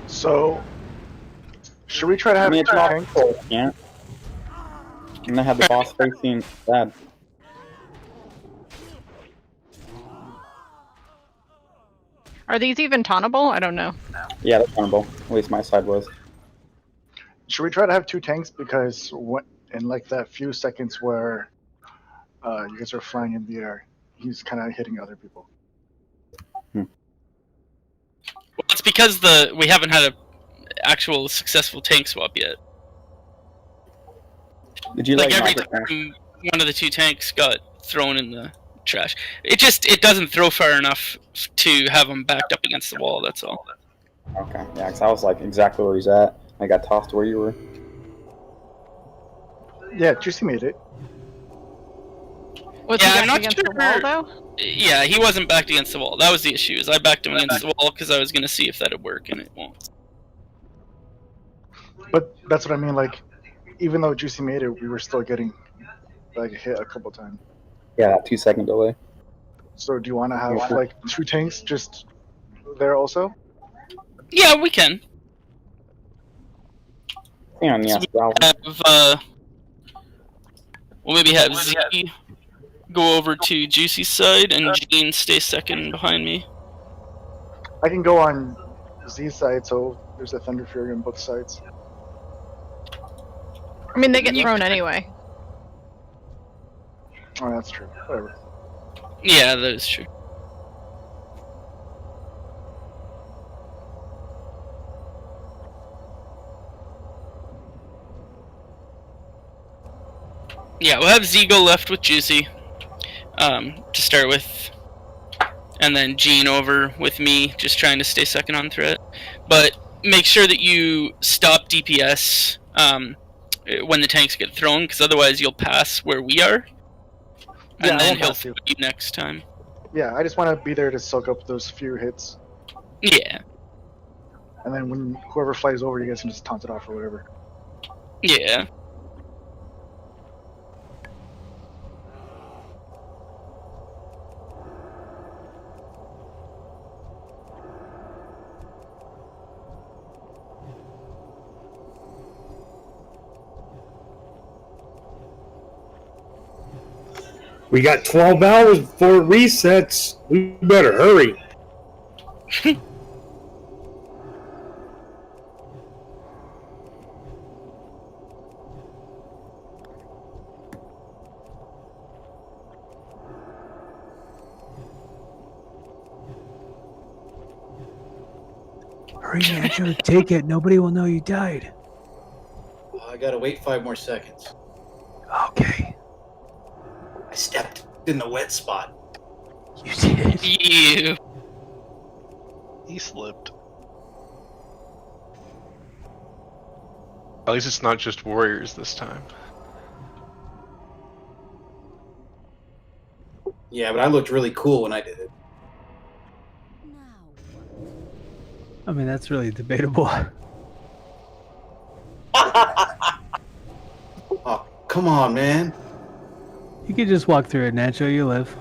So, should we try to I have mean, it's two not tanks? cool. Can't. I'm gonna have the boss facing bad. Are these even tauntable? I don't know. Yeah, that's honorable. At least my side was. Should we try to have two tanks? Because in like that few seconds where you guys are flying in the air, he's kind of hitting other people. Well, it's because we haven't had a actual successful tank swap yet. Did you Like like every time one of the two tanks got thrown in the trash, it doesn't throw far enough to have him backed up against the wall. That's all. Okay, yeah, because I was like exactly where he's at. I got tossed where you were. Yeah, Juicy made it. Was he back against the wall, though? Yeah, he wasn't backed against the wall. That was the issue. Is I backed him against the wall because I was going to see if that'd work, and it won't. But that's what I mean. Like, even though Juicy made it, we were still getting like hit a couple times. Yeah, that 2-second delay. So do you want to have like two tanks just there also? Yeah, we can. Hang on, So yes, we'll maybe have Z go over to Juicy's side, and Gene stay second behind me. I can go on Z's side, so there's a Thunder Fury on both sides. I mean, they get thrown anyway. Oh, that's true. Whatever. Yeah, that is true. Yeah, we'll have Z go left with Juicy to start with, and then Gene over with me, just trying to stay second on threat. But make sure that you stop DPS when the tanks get thrown, because otherwise you'll pass where we are, and Yeah, I then won't he'll pass you. throw you next time. Yeah, I just want to be there to soak up those few hits. Yeah. And then when whoever flies over, you guys can just taunt it off or whatever. Yeah. We got 12 hours before it resets. We better hurry. Hurry, Nacho, take it. Nobody will know you died. I gotta wait 5 more seconds. Okay. I stepped in the wet spot. You did. Ew. He slipped. At least it's not just warriors this time. Yeah, but I looked really cool when I did it. I mean, that's really debatable. Oh, come on, man. You can just walk through it, Nacho. You live.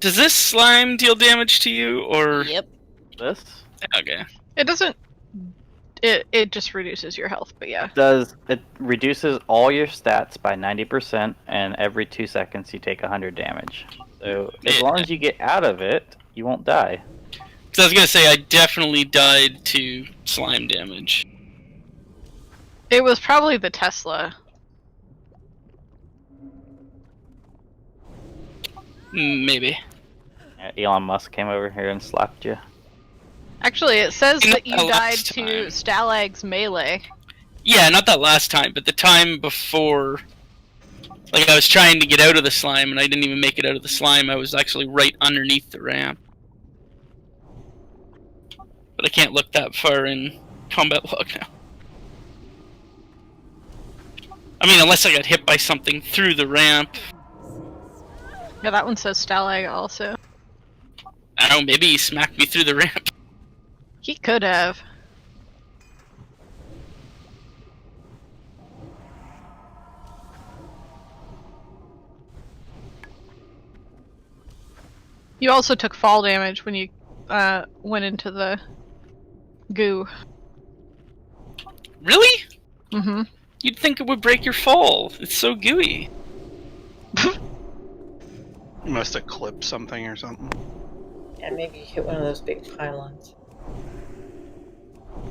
Does this slime deal damage to you, or? Yep. This? Okay. It doesn't. It just reduces your health, but yeah. It reduces all your stats by 90%, and every 2 seconds you take 100 damage. So as long as you get out of it, you won't die. So I was gonna say I definitely died to slime damage. It was probably the Tesla. Maybe. Elon Musk came over here and slapped you. Actually, it says that you Not died last to time. Stalag's melee. Yeah, not that last time, but the time before. Like, I was trying to get out of the slime, and I didn't even make it out of the slime. I was actually right underneath the ramp. But I can't look that far in combat log now. I mean, unless I got hit by something through the ramp. Yeah, that one says Stalag also. I don't know, maybe he smacked me through the ramp. He could have. You also took fall damage when you went into the goo. Really? Mm-hmm. You'd think it would break your fall. It's so gooey. You must have clipped something or something. Yeah, maybe you hit one of those big pylons.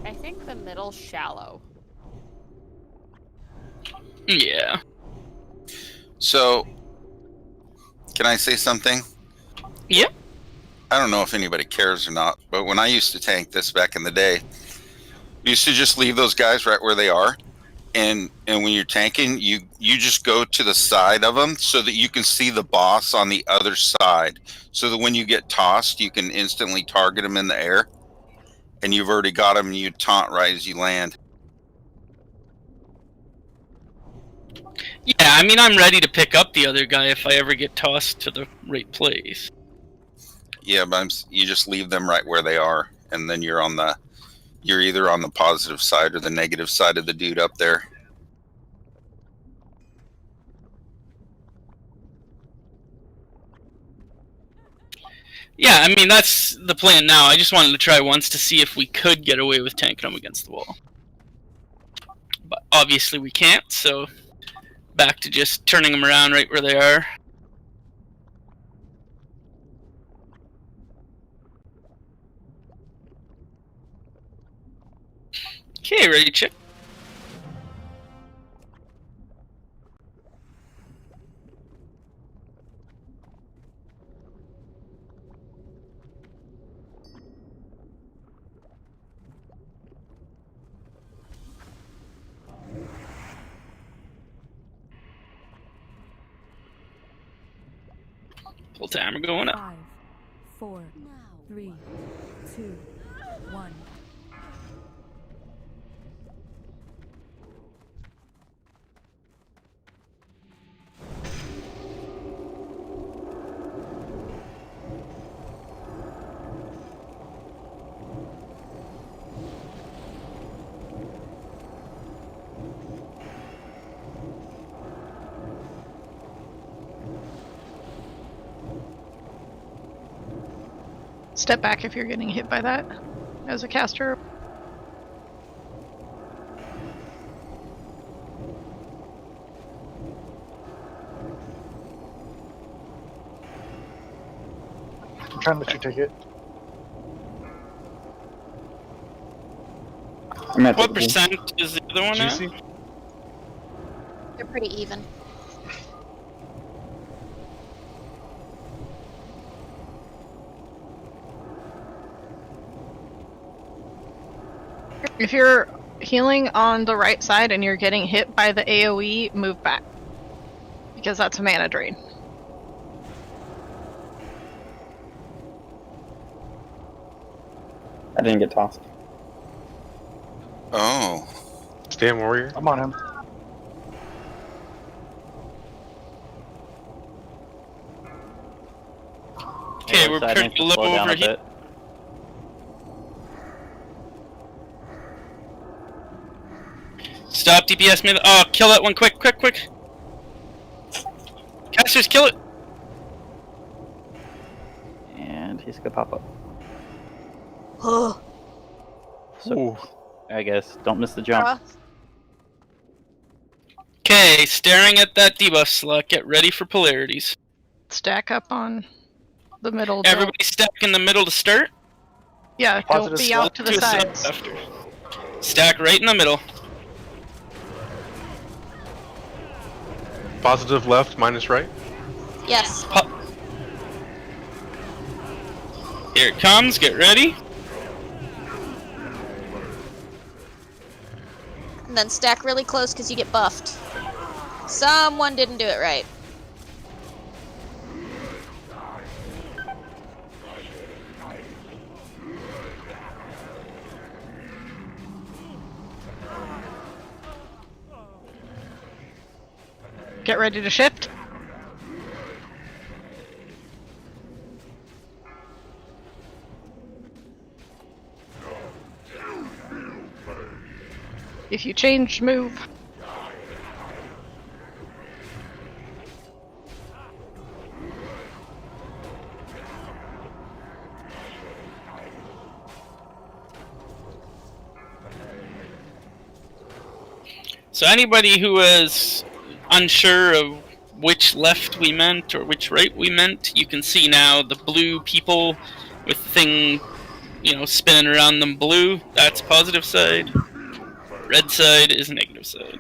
I think the middle's shallow. Yeah. So, can I say something? Yep. I don't know if anybody cares or not, but when I used to tank this back in the day, we used to just leave those guys right where they are. And when you're tanking, you just go to the side of them so that you can see the boss on the other side. So that when you get tossed, you can instantly target him in the air. And you've already got him and you taunt right as you land. Yeah, I mean, I'm ready to pick up the other guy if I ever get tossed to the right place. Yeah, but you just leave them right where they are. And then you're either on the positive side or the negative side of the dude up there. Yeah, I mean, that's the plan now. I just wanted to try once to see if we could get away with tanking them against the wall. But obviously we can't, so back to just turning them around right where they are. Okay, ready, Chip? Full timer going up. 5, 4, 3, 2, 1. Step back if you're getting hit by that as a caster. trying to let you take it. I'm gonna What take it. percent is the other one at? Juicy. They're pretty even. If you're healing on the right side and you're getting hit by the AoE, move back. Because that's a mana drain. I didn't get tossed. Oh. Stand warrior. I'm on him. Okay, we're Side pretty needs to low slow down over a here. bit. Stop DPS me. Oh, kill that one quick, quick, quick. Casters, kill it. And he's gonna pop up. Oh. So, I guess, don't miss the jump. Okay, staring at that debuff slot. Get ready for polarities. Stack up on the middle. Everybody stack in the middle to start. Yeah, don't be out to the sides. After. Stack right in the middle. Positive left, minus right. Yes. Here it comes. Get ready. And then stack really close because you get buffed. Someone didn't do it right. Get ready to shift. If you change, move. So anybody who is unsure of which left we meant or which right we meant, you can see now the blue people with the thing, you know, spinning around them blue. That's positive side. Red side is negative side.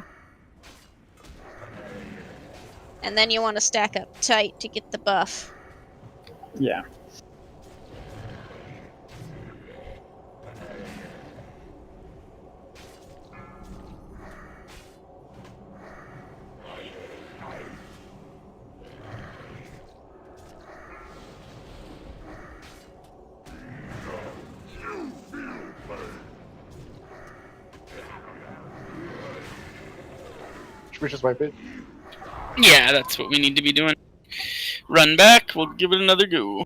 And then you want to stack up tight to get the buff. Yeah. Should we just wipe it? Yeah, that's what we need to be doing. Run back, we'll give it another go.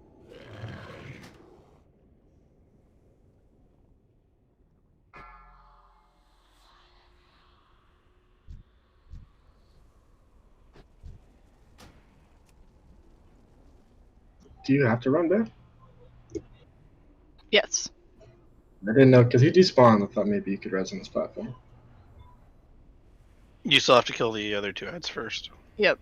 Do you have to run back? Yes. I didn't know, because he despawned. I thought maybe you could res on this platform. You still have to kill the other two heads first. Yep.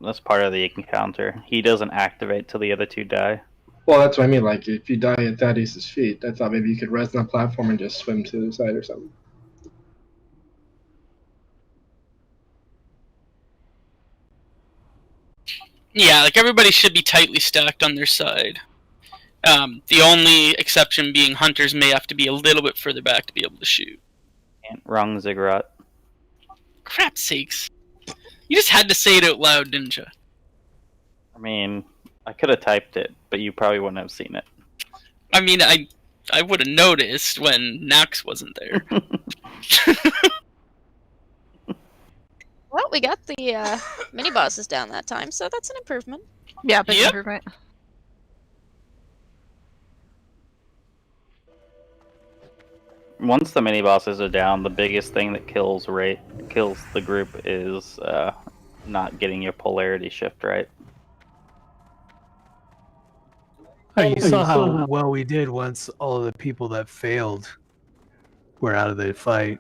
That's part of the encounter. He doesn't activate till the other two die. Well, that's what I mean. Like, if you die at Thaddeus' feet, I thought maybe you could res on the platform and just swim to the side or something. Yeah, like everybody should be tightly stacked on their side. The only exception being hunters may have to be a little bit further back to be able to shoot. And wrong ziggurat. Crap sakes. You just had to say it out loud, didn't you? I mean, I could have typed it, but you probably wouldn't have seen it. I mean, I would have noticed when NAXX wasn't there. Well, we got the mini bosses down that time, so that's an improvement. Yeah, big improvement. Once the mini bosses are down, the biggest thing that kills the group is not getting your polarity shift right. Oh, you saw how well we did once all of the people that failed were out of the fight.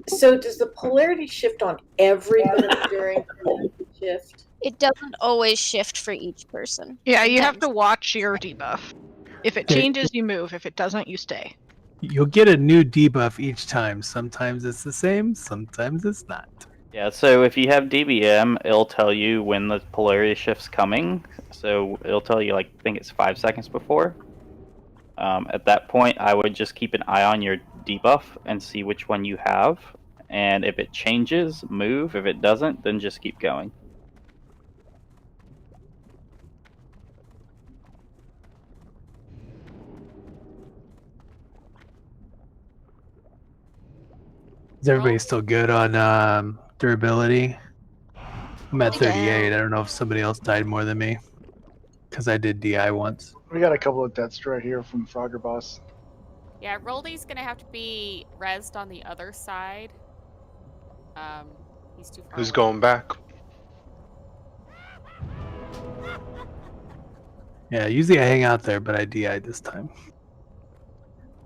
So does the polarity shift on everybody during the shift? It doesn't always shift for each person. Yeah, you have Sometimes- to watch your debuff. If it Okay. changes, you move. If it doesn't, you stay. You'll get a new debuff each time. Sometimes it's the same, sometimes it's not. Yeah, so if you have DBM, it'll tell you when the polarity shift's coming. So it'll tell you, like, I think it's 5 seconds before. At that point, I would just keep an eye on your debuff and see which one you have. And if it changes, move. If it doesn't, then just keep going. Is everybody still good on durability? I'm at 38. I don't know if somebody else died more than me. Because I did DI once. We got a couple of deaths right here from Frogger Boss. Yeah, Roldy's gonna have to be rezzed on the other side. He's too far Who's away. going back? Yeah, usually I hang out there, but I DI'd this time.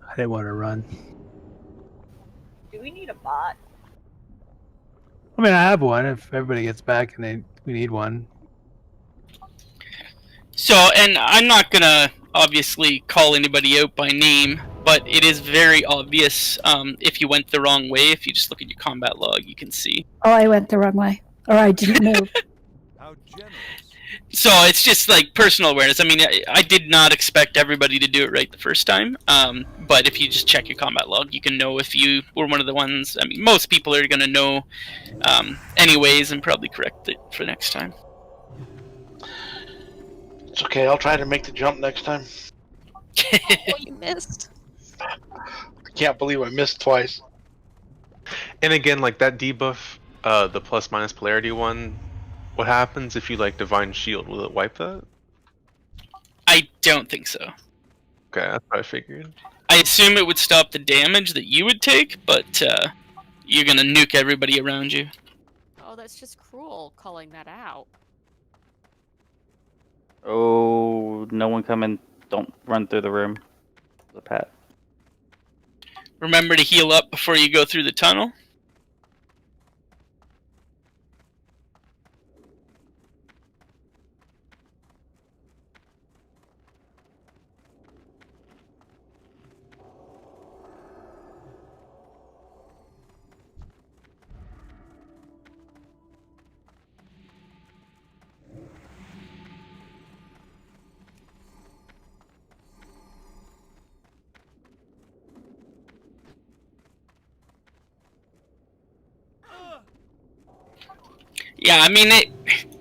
I didn't want to run. Do we need a bot? I mean, I have one. If everybody gets back and we need one. So, and I'm not gonna obviously call anybody out by name, but it is very obvious if you went the wrong way. If you just look at your combat log, you can see. Oh, I went the wrong way. Or I didn't move. So it's just like personal awareness. I mean, I did not expect everybody to do it right the first time. But if you just check your combat log, you can know if you were one of the ones. I mean, most people are gonna know anyways, and probably correct it for next time. It's okay. I'll try to make the jump next time. Oh, you missed. I can't believe I missed twice. And again, like that debuff, the plus minus polarity one, what happens if you like Divine Shield? Will it wipe that? I don't think so. Okay, that's what I figured. I assume it would stop the damage that you would take, but you're gonna nuke everybody around you. Oh, that's just cruel, calling that out. Oh, no one come in. Don't run through the room. The Pat. Remember to heal up before you go through the tunnel. Yeah, I mean,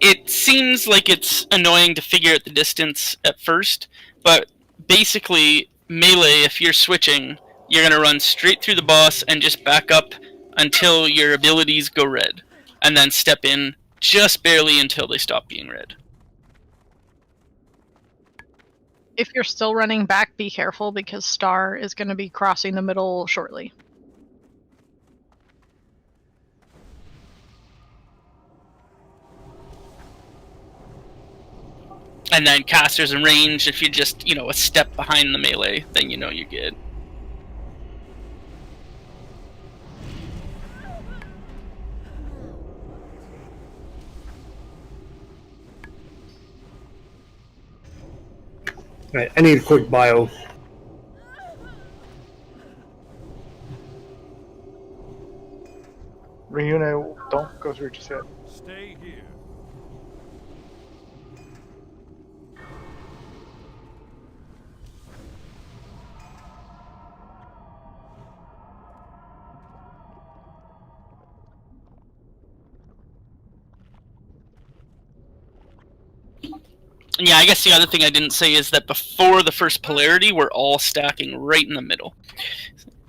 it seems like it's annoying to figure out the distance at first, but basically, melee, if you're switching, you're going to run straight through the boss and just back up until your abilities go red, and then step in just barely until they stop being red. If you're still running back, be careful because Star is going to be crossing the middle shortly. And then casters and range, if you're just, a step behind the melee, then you know you're good. Alright, I need a quick bio. Reunion, don't go through just yet. Stay here. Yeah, I guess the other thing I didn't say is that before the first polarity, we're all stacking right in the middle.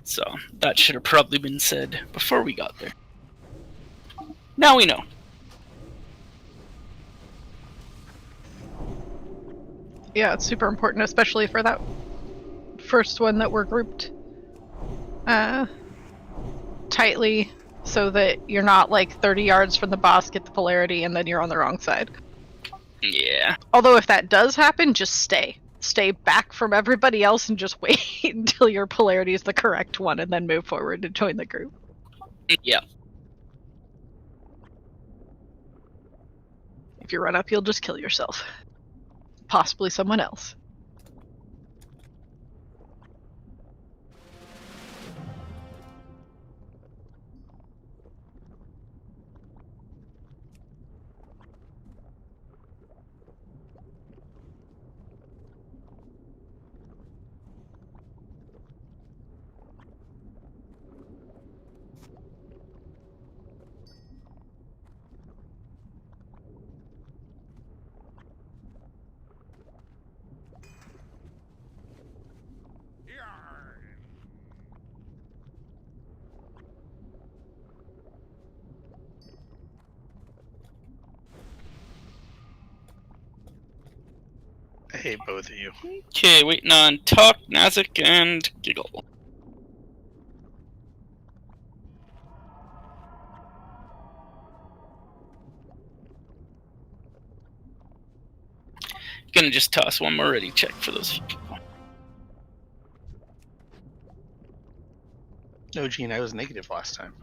So, that should have probably been said before we got there. Now we know. Yeah, it's super important, especially for that first one that we're grouped tightly, so that you're not like 30 yards from the boss, get the polarity, and then you're on the wrong side. Yeah. Although if that does happen, just stay. Stay back from everybody else and just wait until your polarity is the correct one, and then move forward to join the group. Yeah. If you run up, you'll just kill yourself. Possibly someone else. Hey, both of you. Okay, waiting on Talk, NAXX, and Giggle. Gonna just toss one more ready check for those people. No, Gene, I was negative last time.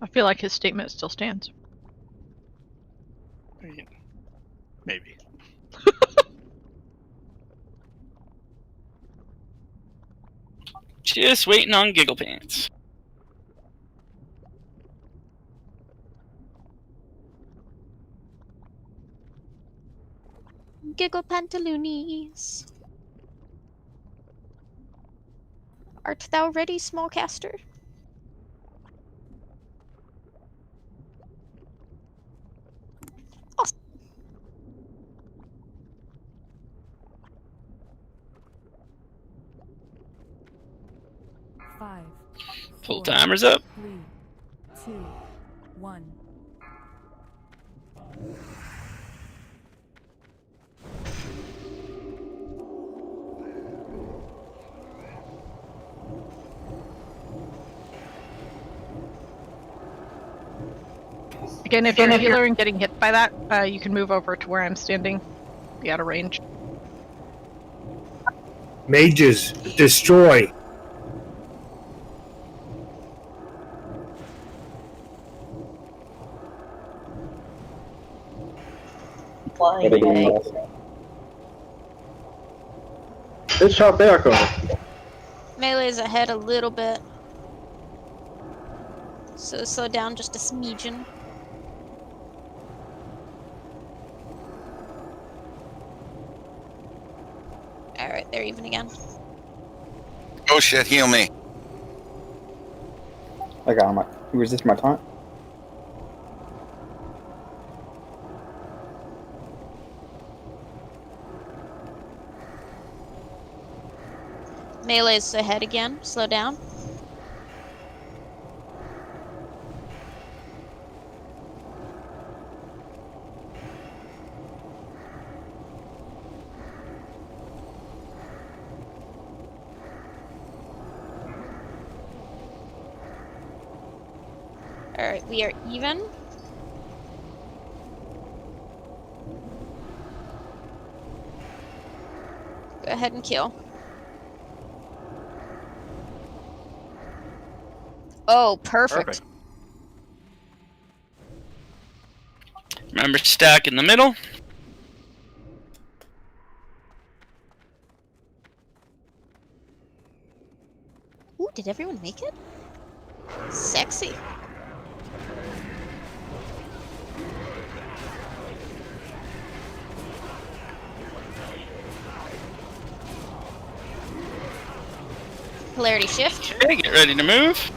I feel like his statement still stands. I mean, maybe. Just waiting on Giggle Pants. Giggle pantaloonies. Art thou ready, small caster? Awesome. Five. Full timer's up. 3, 2, 1. Again, if you're a healer and getting hit by that, you can move over to where I'm standing. Be out of range. Mages, destroy. Flying egg. Good shot there, Echo. Melee's ahead a little bit. So slow down just a smidgen. Alright, they're even again. Oh shit, heal me. I got him. He resisted my taunt. Melee's ahead again. Slow down. Alright, we are even. Go ahead and kill. Oh, perfect. Remember, stack in the middle. Ooh, did everyone make it? Sexy. Polarity shift. Okay, get ready to move.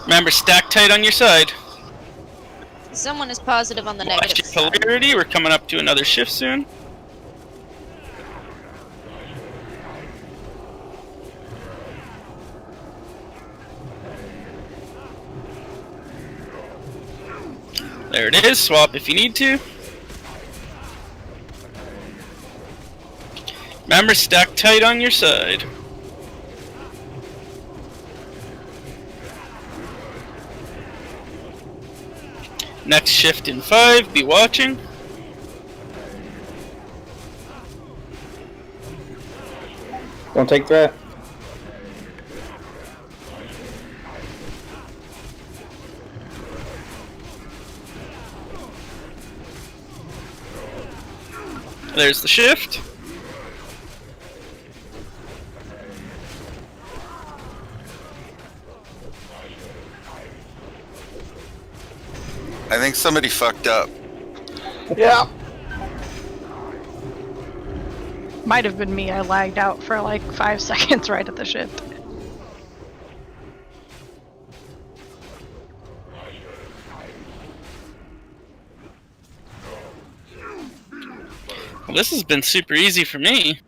Remember, stack tight on your side. Someone is positive on the Watch negative your side. polarity. We're coming up to another shift soon. There it is. Swap if you need to. Remember, stack tight on your side. Next shift in 5. Be watching. Don't take threat. There's the shift. I think somebody fucked up. Yeah. Might have been me. I lagged out for like 5 seconds right at the shift. Well, this has been super easy for me.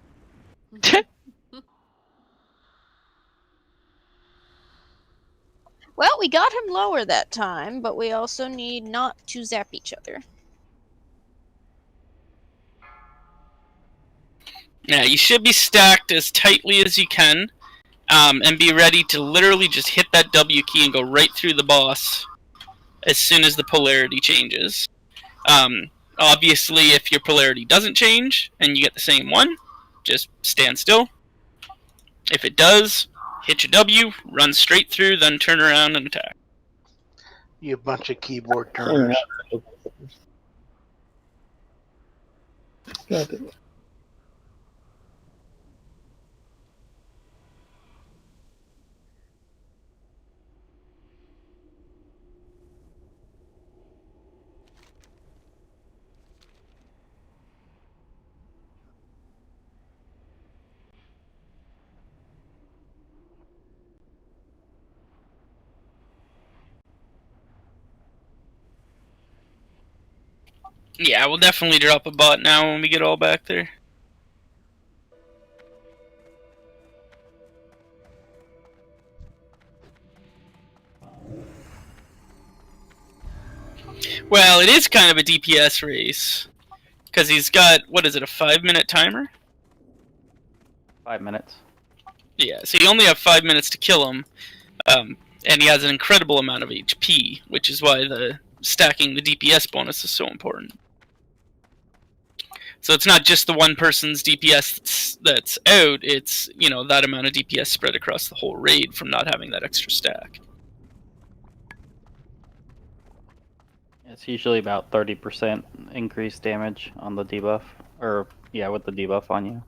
Well, we got him lower that time, but we also need not to zap each other. Yeah, you should be stacked as tightly as you can, and be ready to literally just hit that W key and go right through the boss as soon as the polarity changes. Obviously, if your polarity doesn't change and you get the same one, just stand still. If it does, hit your W, run straight through, then turn around and attack. You bunch of keyboard turners. Yeah, we'll definitely drop a bot now when we get all back there. Well, it is kind of a DPS race. Because he's got, what is it, a 5-minute timer? 5 minutes. Yeah, so you only have 5 minutes to kill him. And he has an incredible amount of HP, which is why the stacking the DPS bonus is so important. So it's not just the one person's DPS that's out, it's, you know, that amount of DPS spread across the whole raid from not having that extra stack. It's usually about 30% increased damage on the debuff. Or, yeah, with the debuff on you.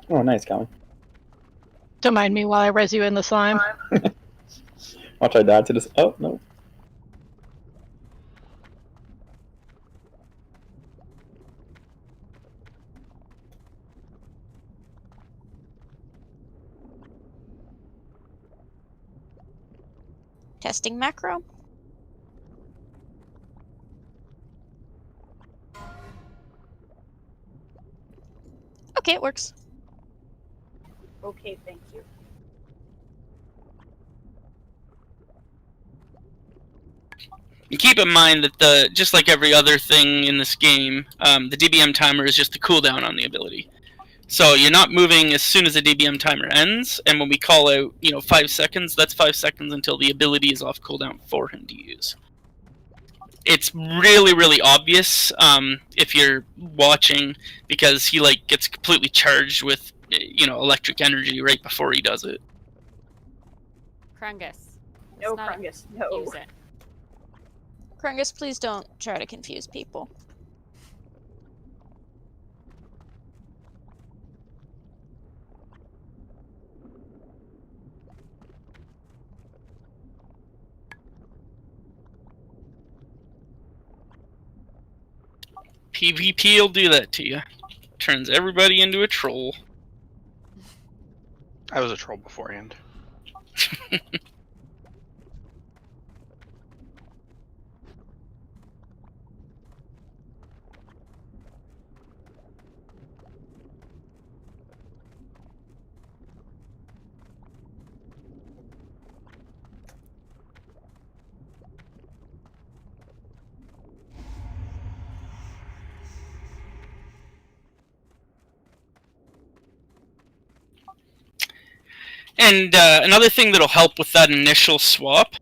Oh, nice, Colin. Don't mind me while I res you in the slime. Watch I die to this. Oh, no. Testing macro. Okay, it works. Okay, thank you. And keep in mind that just like every other thing in this game, the DBM timer is just a cooldown on the ability. So you're not moving as soon as the DBM timer ends, and when we call out, 5 seconds, that's 5 seconds until the ability is off cooldown for him to use. It's really, really obvious if you're watching, because he gets completely charged with electric energy right before he does it. Krungus. No, Krungus, no. Use it. Krungus, please don't try to confuse people. PvP will do that to you. Turns everybody into a troll. I was a troll beforehand. And another thing that'll help with that initial swap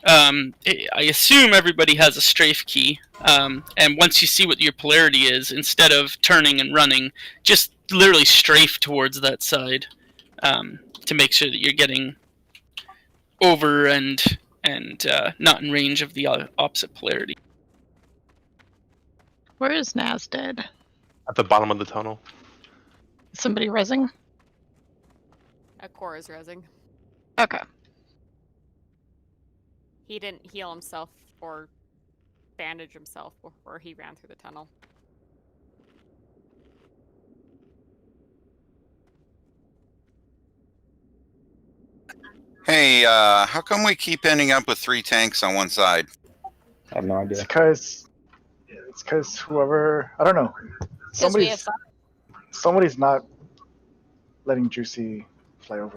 I assume everybody has a strafe key, and once you see what your polarity is, instead of turning and running, just literally strafe towards that side to make sure that you're getting over and not in range of the opposite polarity. Where is Naz dead? At the bottom of the tunnel. Somebody rezzing? Cora's rezzing. Okay. He didn't heal himself or bandage himself before he ran through the tunnel. Hey, how come we keep ending up with 3 tanks on one side? I have no idea. It's because whoever, I don't know, somebody's not letting Juicy fly over.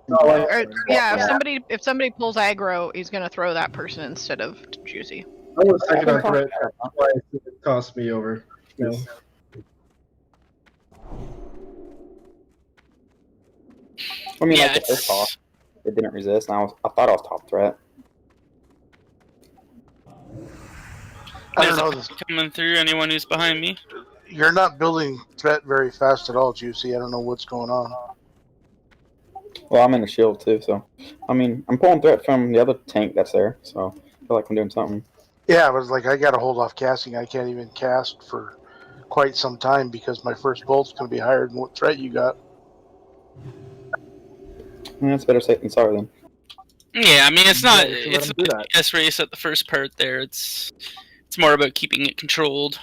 If somebody pulls aggro, he's gonna throw that person instead of Juicy. I was thinking on threat. Why it cost me over. No. I mean, Yeah, like the first off, it didn't resist, and I thought I was top threat. I don't know. Coming through, anyone who's behind me? You're not building threat very fast at all, Juicy. I don't know what's going on. Well, I'm in the shield too, so I mean, I'm pulling threat from the other tank that's there, so I feel like I'm doing something. Yeah, I was like, I got to hold off casting. I can't even cast for quite some time because my first bolt's going to be higher than what threat you got. Yeah, it's better safe than sorry then. Yeah, I mean, it's not. Yeah, It's not a S race at the first part there. It's more about keeping it controlled.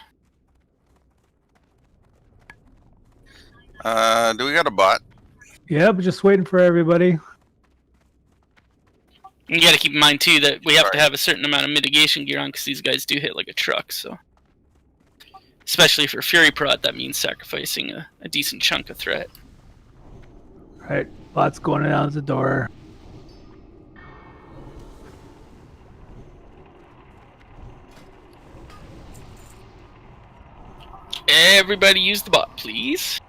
Do we got a bot? Yep, just waiting for everybody. You got to keep in mind too that we have to have a certain amount of mitigation gear on because these guys do hit like a truck. So, especially for Fury Prod, that means sacrificing a decent chunk of threat. Right, bots going out the door. Everybody use the bot, please.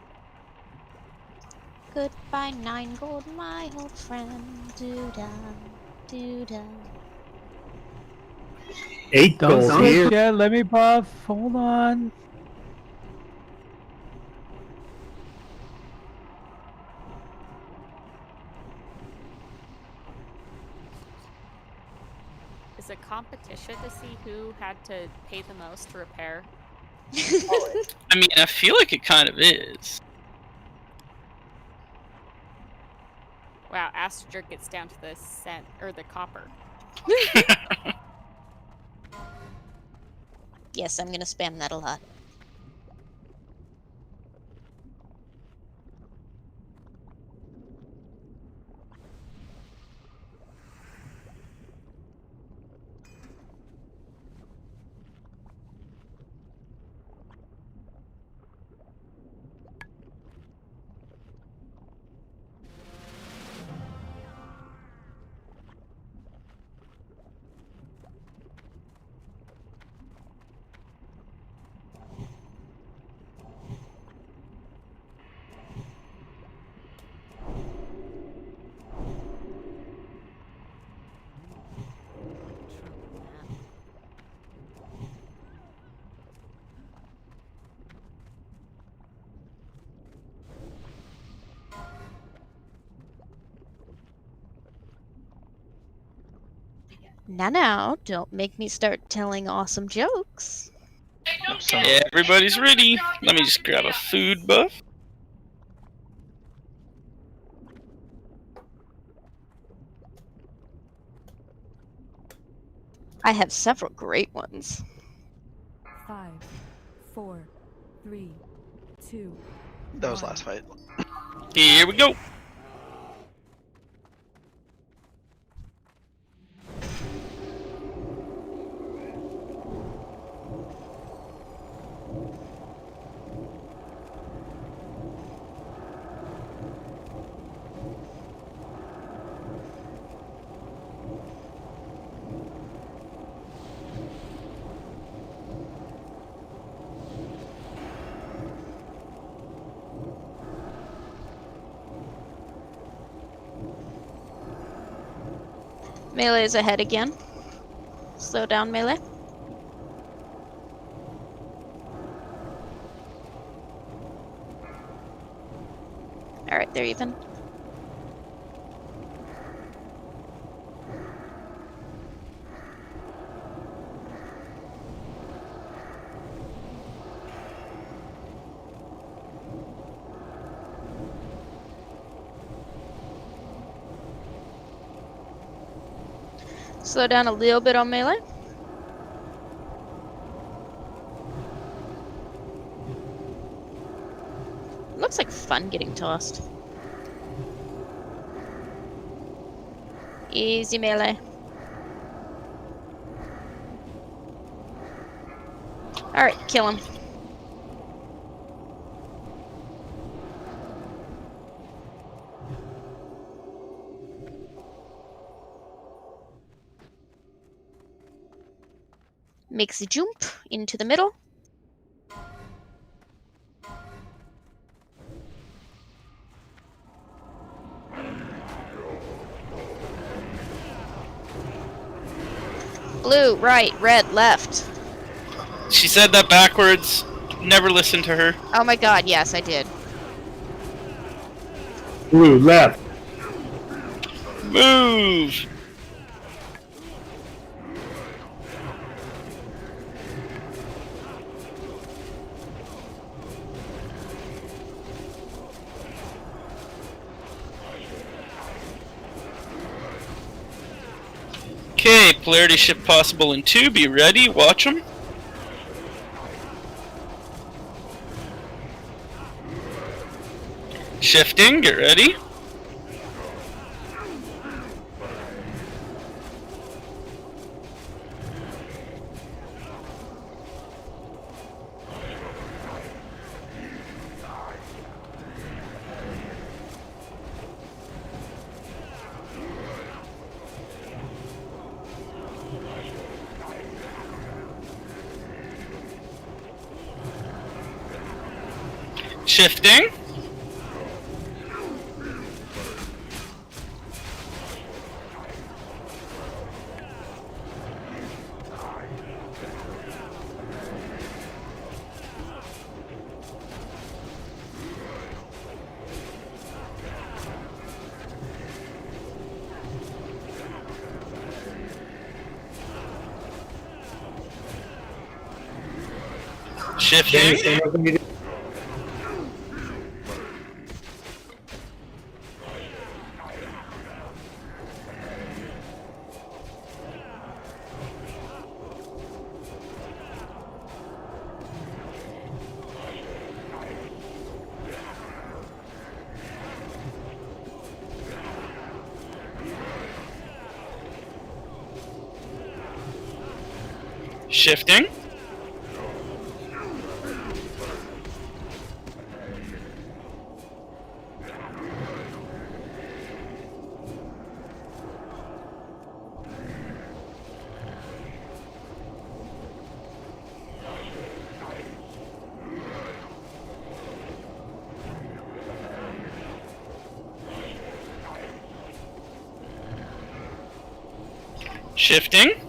Goodbye, 9 gold, my old friend. Doo-da, doo-da. 8 Don't gold switch here. yet, let me buff. Hold on. Is it competition to see who had to pay the most to repair? I mean, I feel like it kind of is. Wow, Aster gets down to the cent or the copper. Yes, I'm gonna spam that a lot. Now, don't make me start telling awesome jokes. Yeah, everybody's ready. Let me just grab a food buff. I have several great ones. 5, 4, 3, 2. That was last fight. Here we go. Melee is ahead again. Slow down, melee. Alright, they're even. Slow down a little bit on melee. Looks like fun getting tossed. Easy melee. Alright, kill him. Makes a jump into the middle. Blue, right, red, left. She said that backwards. Never listen to her. Oh my god, yes, I did. Blue, left. Move! Okay, polarity shift possible in 2. Be ready. Watch them. Shifting. Get ready. Shifting. Shifting. Shifting. Shifting.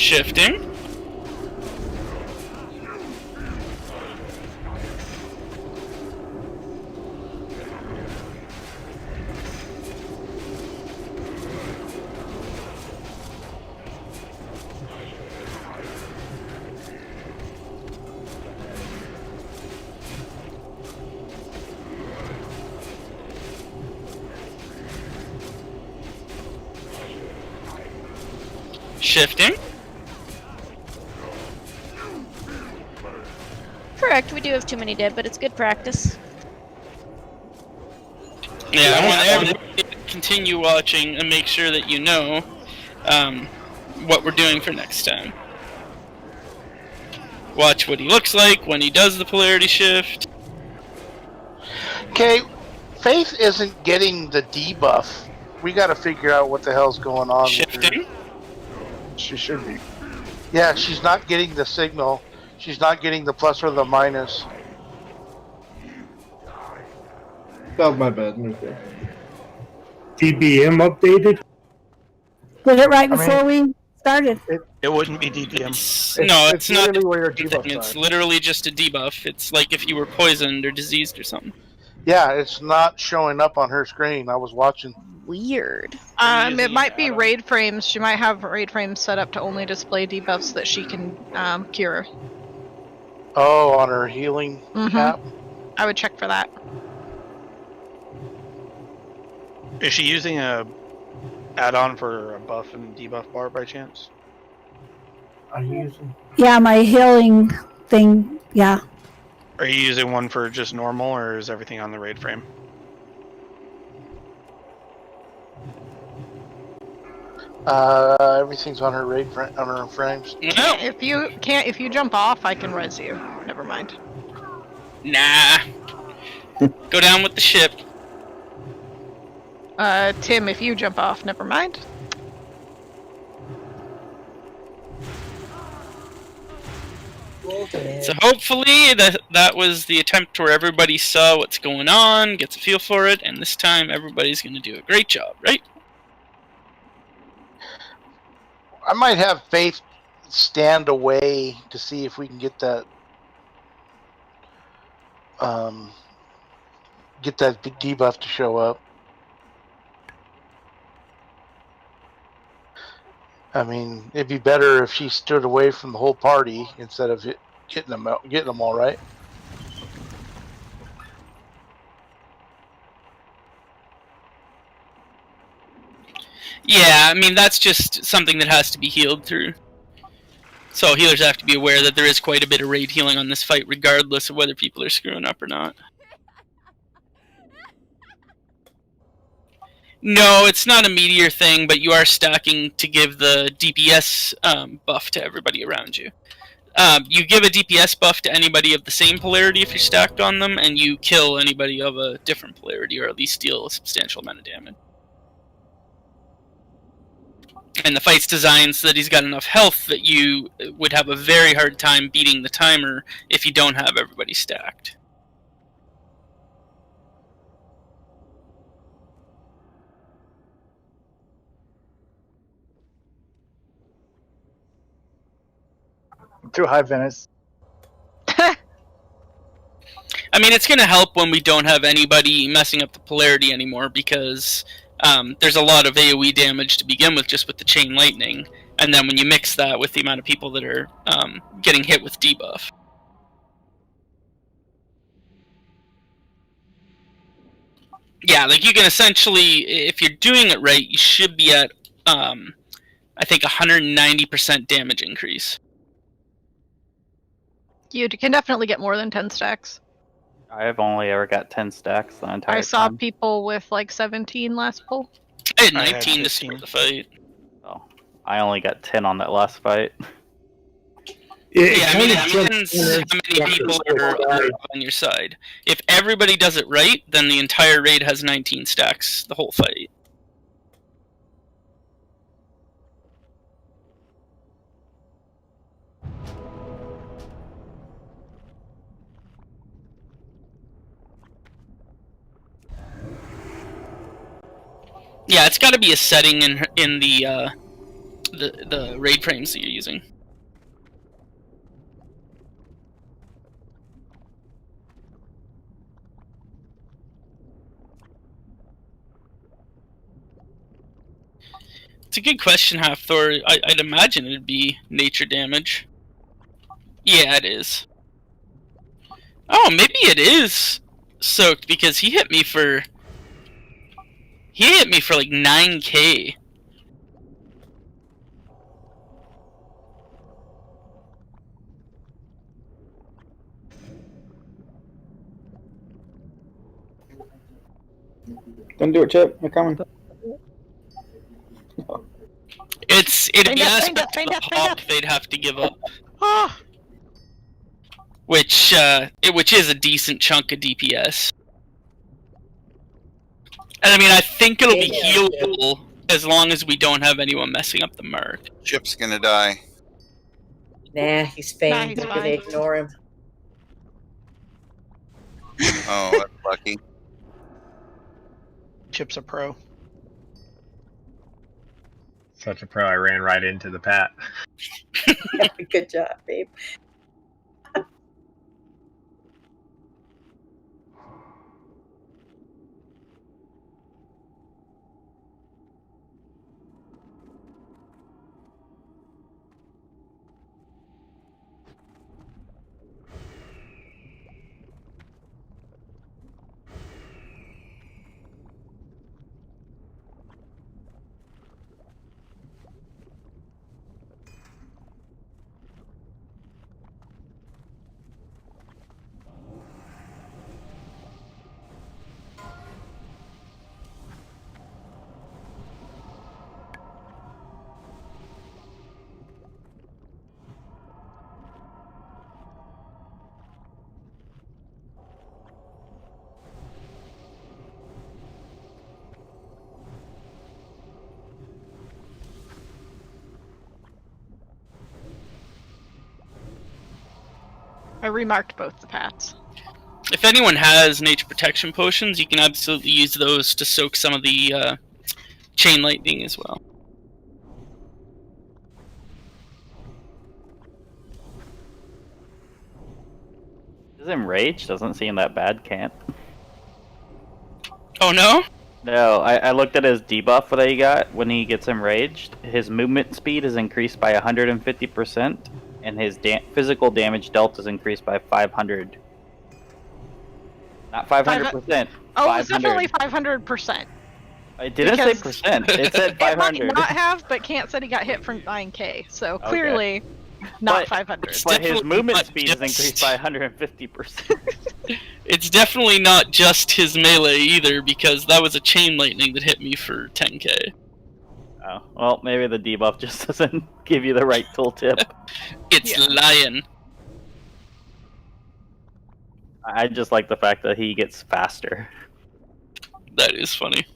Shifting. Shifting. Correct, we do have too many dead, but it's good practice. Yeah, I want everybody to continue watching and make sure that you know. what we're doing for next time. Watch what he looks like when he does the polarity shift. Okay, Faith isn't getting the debuff. We got to figure out what the hell's going on with her. Shifting? She should be. Yeah, she's not getting the signal. She's not getting the plus or the minus. That was my bad. Okay. DBM updated? Did it right I mean, before we started. It wouldn't be DPM. It's not literally where your anything. debuffs It's are. literally just a debuff. It's like if you were poisoned or diseased or something. Yeah, it's not showing up on her screen. I was watching. Weird. It might be raid frames. She might have raid frames set up to only display debuffs that she can cure. Oh, on her healing app? I would check for that. Is she using a add-on for a buff and debuff bar by chance? Are you using? Yeah, my healing thing. Yeah. Are you using one for just normal, or is everything on the raid frame? Everything's on her on her frames. No. If you jump off, I can res you. Never mind. Nah. Go down with the ship. Tim, if you jump off, never mind. So hopefully that was the attempt where everybody saw what's going on, gets a feel for it, and this time everybody's going to do a great job, right? I might have Faith stand away to see if we can get that debuff to show up. I mean, it'd be better if she stood away from the whole party instead of getting them all right. Yeah, I mean, that's just something that has to be healed through. So healers have to be aware that there is quite a bit of raid healing on this fight, regardless of whether people are screwing up or not. No, it's not a meteor thing, but you are stacking to give the DPS buff to everybody around you. You give a DPS buff to anybody of the same polarity if you're stacked on them, and you kill anybody of a different polarity, or at least deal a substantial amount of damage. And the fight's designed so that he's got enough health that you would have a very hard time beating the timer if you don't have everybody stacked. Too high, Venice. I mean, it's going to help when we don't have anybody messing up the polarity anymore, because there's a lot of AoE damage to begin with just with the chain lightning, and then when you mix that with the amount of people that are getting hit with debuff. Yeah, like you can essentially, if you're doing it right, you should be at, I think, 190% damage increase. You can definitely get more than 10 stacks. I've only ever got 10 stacks the entire I saw time. people with like 17 last pull. I had 19 to start the fight. Oh, I only got 10 on that last fight. Yeah, I mean, it depends how many people are on your side. If everybody does it right, then the entire raid has 19 stacks the whole fight. Yeah, it's got to be a setting in the raid frames that you're using. It's a good question, Half-Thor. I'd imagine it'd be nature damage. Yeah, it is. Oh, maybe it is soaked because he hit me for like 9k. Don't do it, Chip. They're coming. It's it'd be aspect of the hawk they'd have to give up. Which is a decent chunk of DPS. And I mean, I think it'll be healable as long as we don't have anyone messing up the mark. Chip's gonna die. Nah, he's famed. he's I'm gonna fine. ignore him. Oh, that's lucky. Chip's a pro. Such a pro, I ran right into the Pat. Good job, babe. I remarked both the Pats. If anyone has nature protection potions, you can absolutely use those to soak some of the chain lightning as well. His enrage doesn't seem that bad, can't. Oh no? No, I looked at his debuff that he got when he gets enraged. His movement speed is increased by 150%, and his physical damage dealt is increased by 500. Not 500%. Oh, it's definitely 500%. It didn't say percent. It said 500. It might not have, but Kant said he got hit from 9k, so clearly not 500. But his movement speed is increased by 150%. It's definitely not just his melee either, because that was a chain lightning that hit me for 10k. Oh, well, maybe the debuff just doesn't give you the right tooltip. It's lying. I just like the fact that he gets faster. That is funny.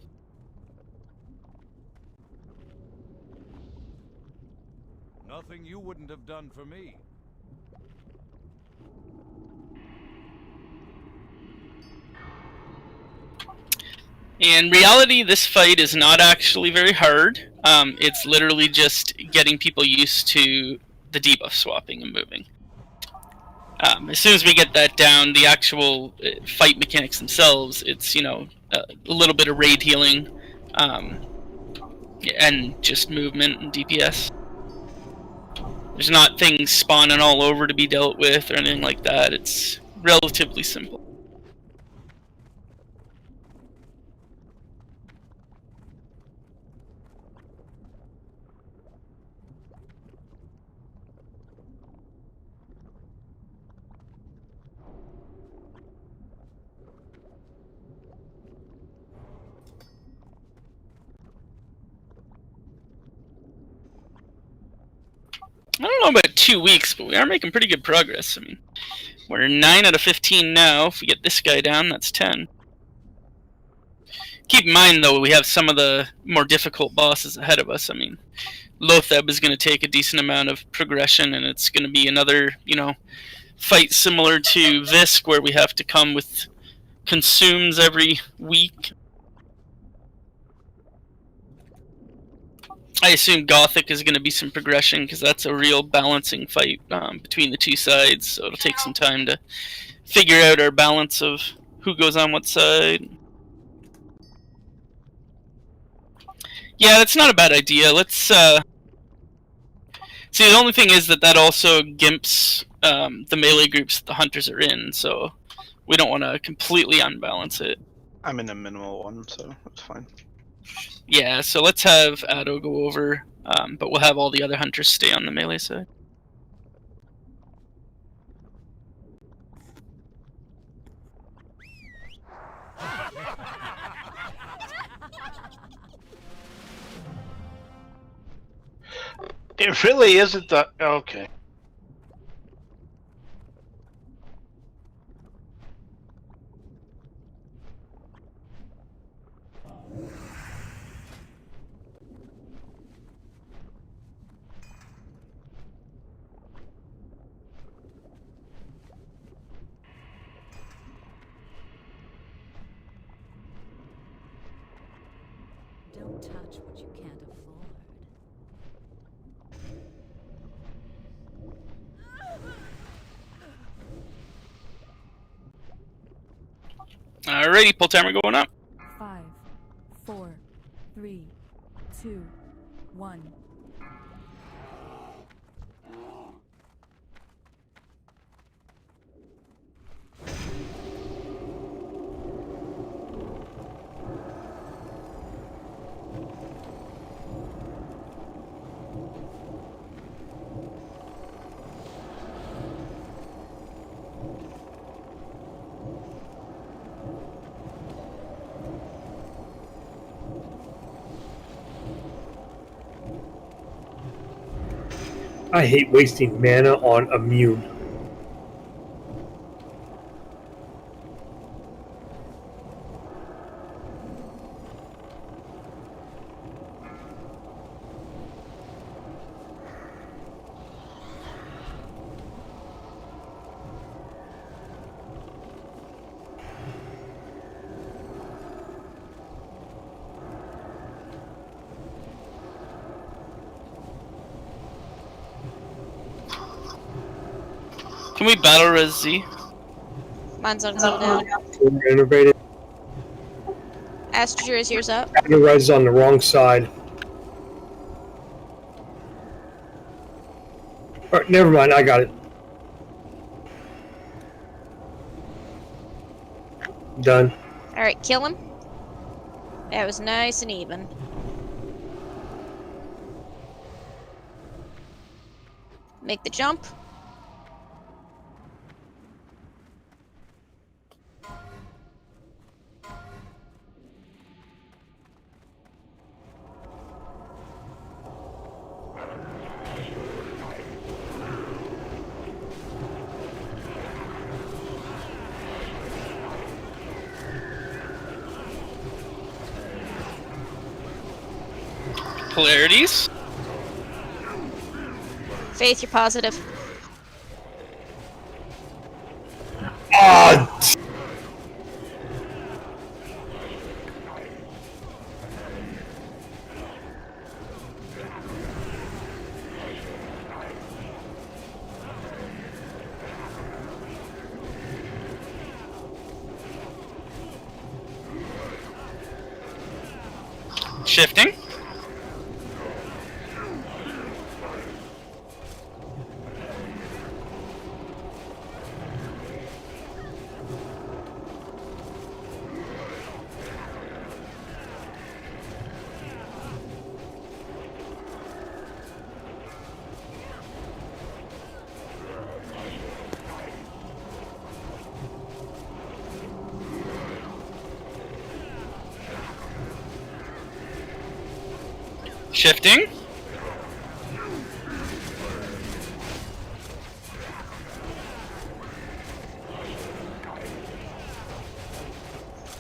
Nothing you wouldn't have done for me. In reality, this fight is not actually very hard. It's literally just getting people used to the debuff swapping and moving. As soon as we get that down, the actual fight mechanics themselves, it's, you know, a little bit of raid healing, and just movement and DPS. There's not things spawning all over to be dealt with or anything like that. It's relatively simple. I don't know about 2 weeks, but we are making pretty good progress. I mean, we're 9 out of 15 now. If we get this guy down, that's 10. Keep in mind, though, we have some of the more difficult bosses ahead of us. I mean, Lotheb is going to take a decent amount of progression, and it's going to be another, you know, fight similar to Visk, where we have to come with consumes every week. I assume Gothic is going to be some progression, because that's a real balancing fight between the two sides, so it'll take some time to figure out our balance of who goes on what side. Yeah, that's not a bad idea. Let's see, the only thing is that also gimps the melee groups that the hunters are in, so we don't want to completely unbalance it. I'm in a minimal one, so that's fine. Yeah, so let's have Addo go over, but we'll have all the other hunters stay on the melee side. It really isn't the okay. Don't touch what you can't afford. Alrighty, pull timer going up. 5, 4, 3, 2, 1. I hate wasting mana on immune. Can we battle res Z? Mine's on cooldown. Innovated. Astrager, is yours up? Rise on the wrong side. Alright, never mind, I got it. Done. Alright, kill him. That was nice and even. Make the jump. Polarities. Faith, you're positive. Ah! Shifting. Shifting.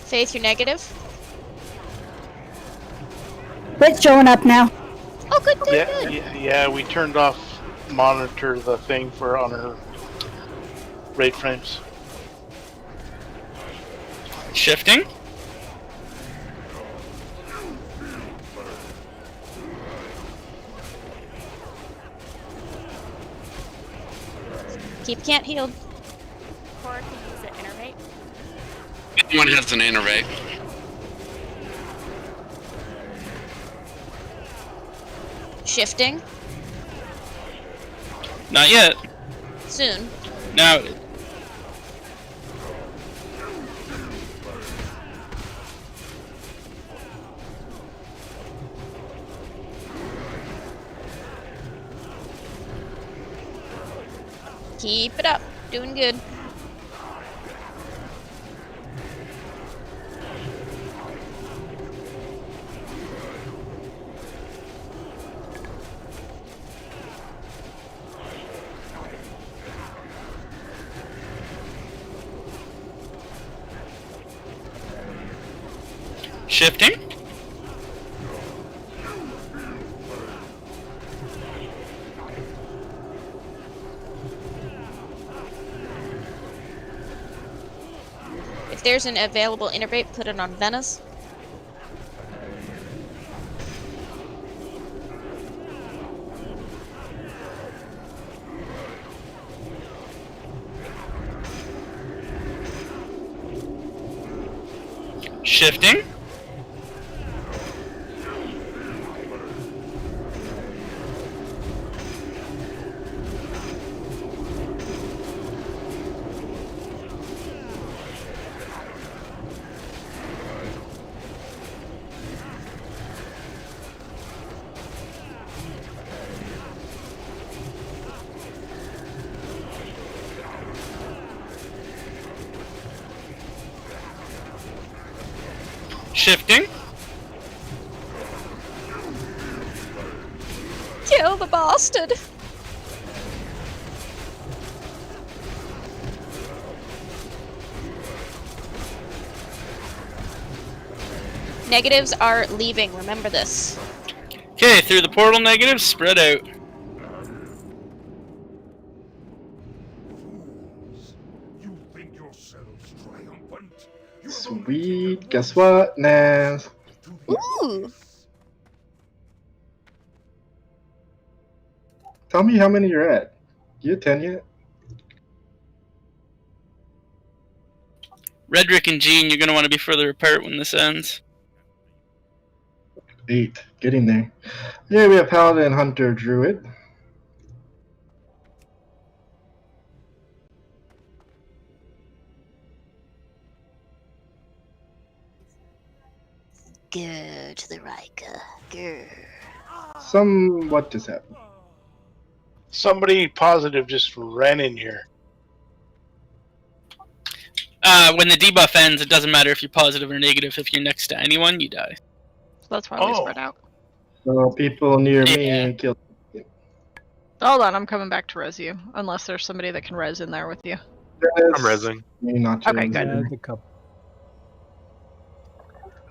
Faith, you're negative. It's showing up now. Oh, good, good, good. Yeah, we turned off monitor the thing for on her raid frames. Shifting. Keep can't heal. Core can use an innervate. Anyone has an innervate. Shifting. Not yet. Soon. Now. Keep it up. Doing good. Shifting. If there's an available innervate, put it on Venice. Shifting. Shifting. Kill the bastard! Negatives are leaving, remember this. Okay, through the portal negatives, spread out. Sweet. Guess what, Naz? Ooh! Tell me how many you're at. You at 10 yet? Redrick and Jean, you're going to want to be further apart when this ends. 8. Getting there. Yeah, we have Paladin, Hunter, Druid. Go to the Rika. Go. What just happened? Somebody positive just ran in here. When the debuff ends, it doesn't matter if you're positive or negative. If you're next to anyone, you die. So that's why we spread out. So people near me killed. Hold on, I'm coming back to res you. Unless there's somebody that can res in there with you. I'm rezzing. Not Okay, good. Yeah, the couple.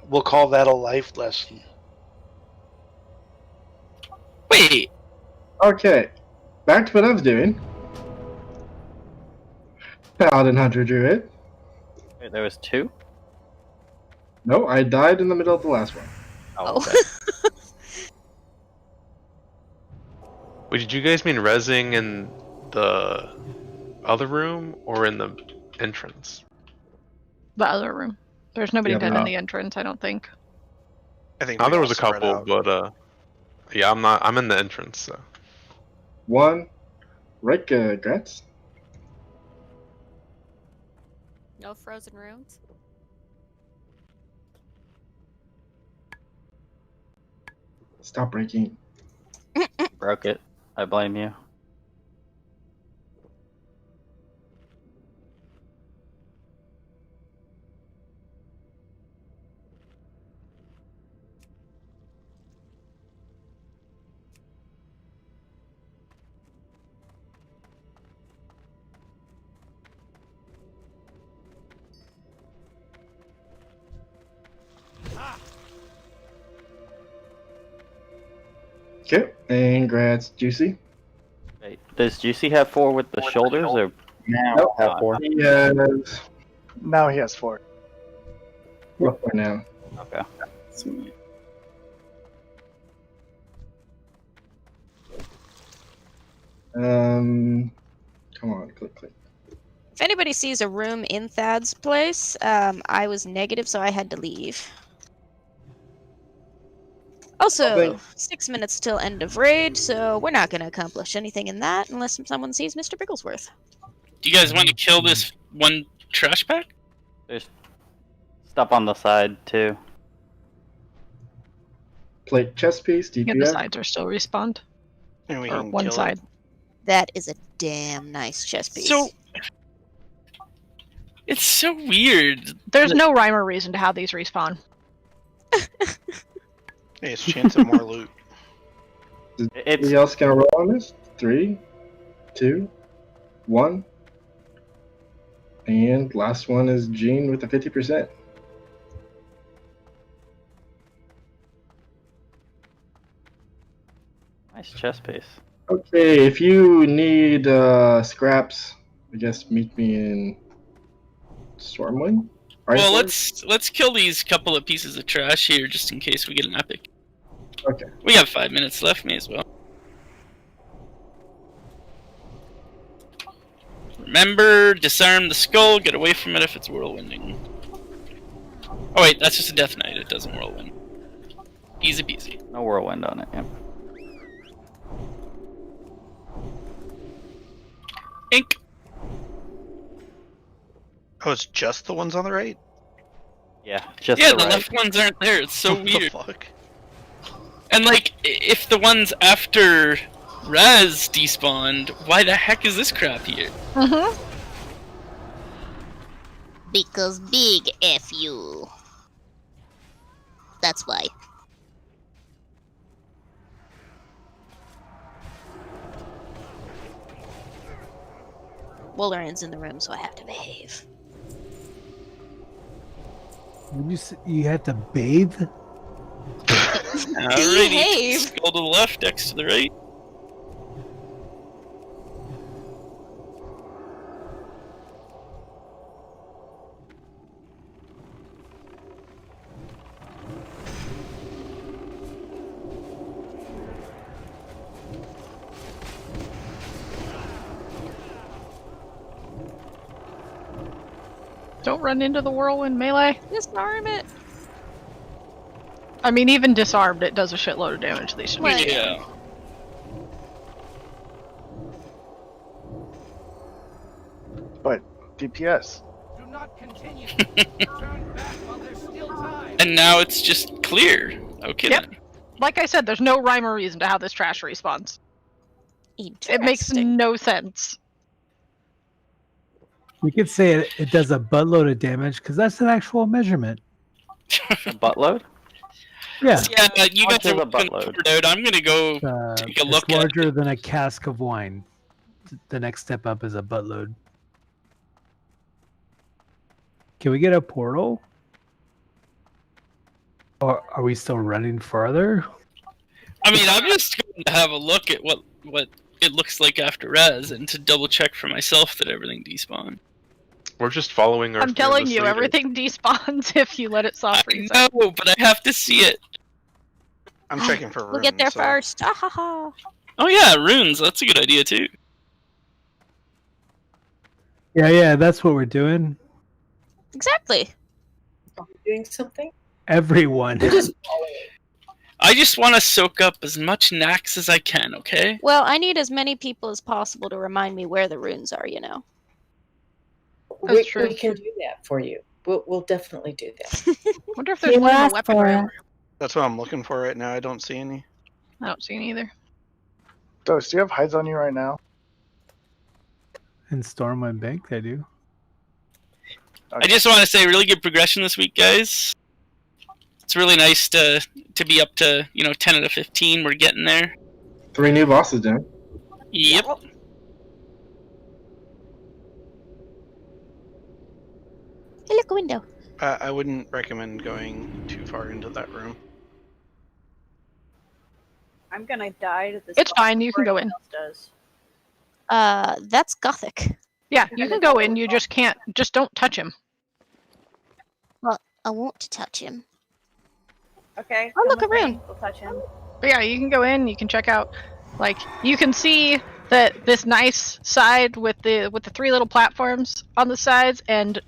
We'll call that a life lesson. Wait. Okay, back to what I was doing. Paladin, Hunter, Druid. Wait, there was 2? No, I died in the middle of the last one. Oh, okay. Wait, did you guys mean rezzing in the other room or in the entrance? The other room. There's nobody Yeah, dead no. in the entrance, I don't think. I think Oh, we there all was a spread couple, out. but yeah, I'm in the entrance. So. 1. Rika, Gratz. No frozen rooms. Stop breaking. Broke it. I blame you. Okay, and Gratz, Juicy. Wait, does Juicy have 4 with the shoulders or? Now I have 4. He has Now he has 4. what for now? Okay. Sweet. Come on, click. If anybody sees a room in Thad's place, I was negative, so I had to leave. Also, 6 minutes till end of raid, so we're not going to accomplish anything in that unless someone sees Mr. Bigglesworth. Do you guys want to kill this one trash pack? There's stuff on the side too. Plate chest piece, DPS. Yeah, the sides are still respawned. And we Or can one kill side. it. That is a damn nice chest piece. So it's so weird. There's no rhyme or reason to how these respawn. Hey, it's a chance of more loot. Anybody else gonna roll on this? 3, 2, 1. And last one is Gene with the 50%. Nice chest piece. Okay, if you need scraps, I guess meet me in Stormwind. Well, Iceland? let's kill these couple of pieces of trash here just in case we get an epic. Okay. We have 5 minutes left, may as well. Remember, disarm the skull, get away from it if it's whirlwinding. Oh wait, that's just a death knight, it doesn't whirlwind. Easy peasy. No whirlwind on it, yeah. Ink. Oh, it's just the ones on the right? Yeah, just yeah, the the right. left ones aren't there, it's so What the weird. fuck? And like, if the ones after Raz despawned, why the heck is this crap here? Mm-hmm. Because big F you. That's why. Wolverine's in the room, so I have to behave. You have to bathe? Alrighty, Behave. skull to the left, X to the right. Don't run into the whirlwind melee. Disarm it. I mean, even disarmed, it does a shitload of damage to these Well, things. Yeah. But DPS. Do not continue. Turn back while there's still time. And now it's just clear. Okay Yep. then. Like I said, there's no rhyme or reason to how this trash respawns. It makes Interesting. no sense. We could say it does a buttload of damage because that's an actual measurement. Buttload? Yeah. Yeah, you Much guys are of a looking buttload. forward out. I'm gonna go take a look it's at larger than a cask of wine. The next step up is a buttload. Can we get a portal? Or are we still running farther? I mean, I'm just going to have a look at what it looks like after Res and to double check for myself that everything despawned. We're just following our. I'm telling fearless you, leader. everything despawns if you let it soft reset. No, but I have to see it. I'm checking for runes. We'll get there so- first. Ah, ha, ha. Oh yeah, runes. That's a good idea too. Yeah, that's what we're doing. Exactly. Are we doing something? Everyone. I just want to soak up as much NAXX as I can, okay? Well, I need as many people as possible to remind me where the runes are, you know. We true. can do that for you. We'll definitely do that. Wonder if there's one in the weapon room. That's what I'm looking for right now. I don't see any. I don't see any either. Dose, do you have hides on you right now? In Stormwind Bank, I do. I just want to say, really good progression this week, guys. It's really nice to be up to 10 out of 15. We're getting there. 3 new bosses down. Yep. Hey, look, a window. I wouldn't recommend going too far into that room. I'm gonna die to this. It's fine, you can go in. Does. That's gothic. Yeah, you can go in, you just can't, just don't touch him. Well, I want to touch him. Okay. Oh, look, come a with me. rune. We'll touch him. But yeah, you can go in, you can check out, like, you can see that this nice side with the 3 little platforms on the sides and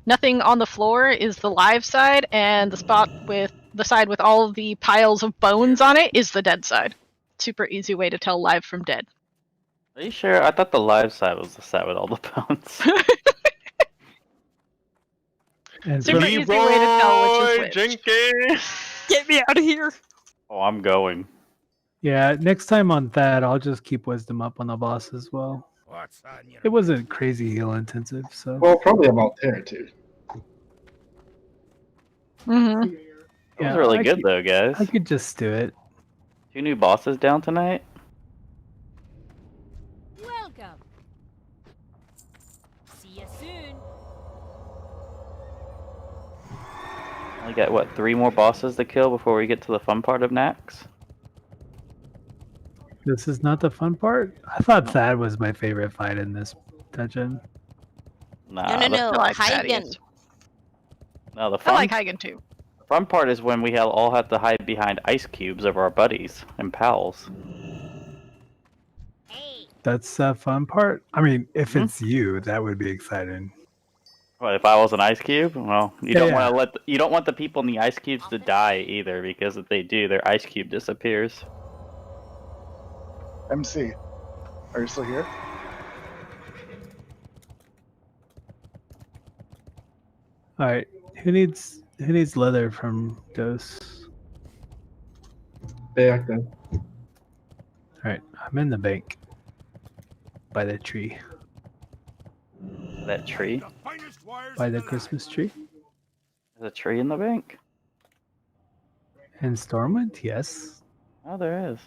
nothing on the floor is the live side, and the side with all of the piles of bones on it is the dead side. Super easy way to tell live from dead. Are you sure? I thought the live side was the side with all the bones. And Super easy way to tell which is which. Jenkins! Get me out of here. Oh, I'm going. Yeah, next time on that, I'll just keep wisdom up on the boss as well. It wasn't crazy heal intensive, so. Well, probably a Voltaire too. Mm-hmm. That was really good though, guys. I could just do it. 2 new bosses down tonight. Welcome. See you soon. We got what, 3 more bosses to kill before we get to the fun part of NAXX? This is not the fun part. I thought Thad was my favorite fight in this dungeon. Nah, No. I like Hagen. Thaddeus. No, the I fun, like Hagen too. fun part is when we all have to hide behind ice cubes of our buddies and pals. That's the fun part. I mean, if it's you, that would be exciting. What if I was an ice cube? Well, you Yeah, don't yeah. want to you don't want the people in the ice cubes to die either, because if they do, their ice cube disappears. MC, are you still here? All right, who needs leather from Dose? Back then. All right, I'm in the bank by the tree. That tree? By the Christmas tree? There's a tree in the bank. In Stormwind, yes. Oh, there is.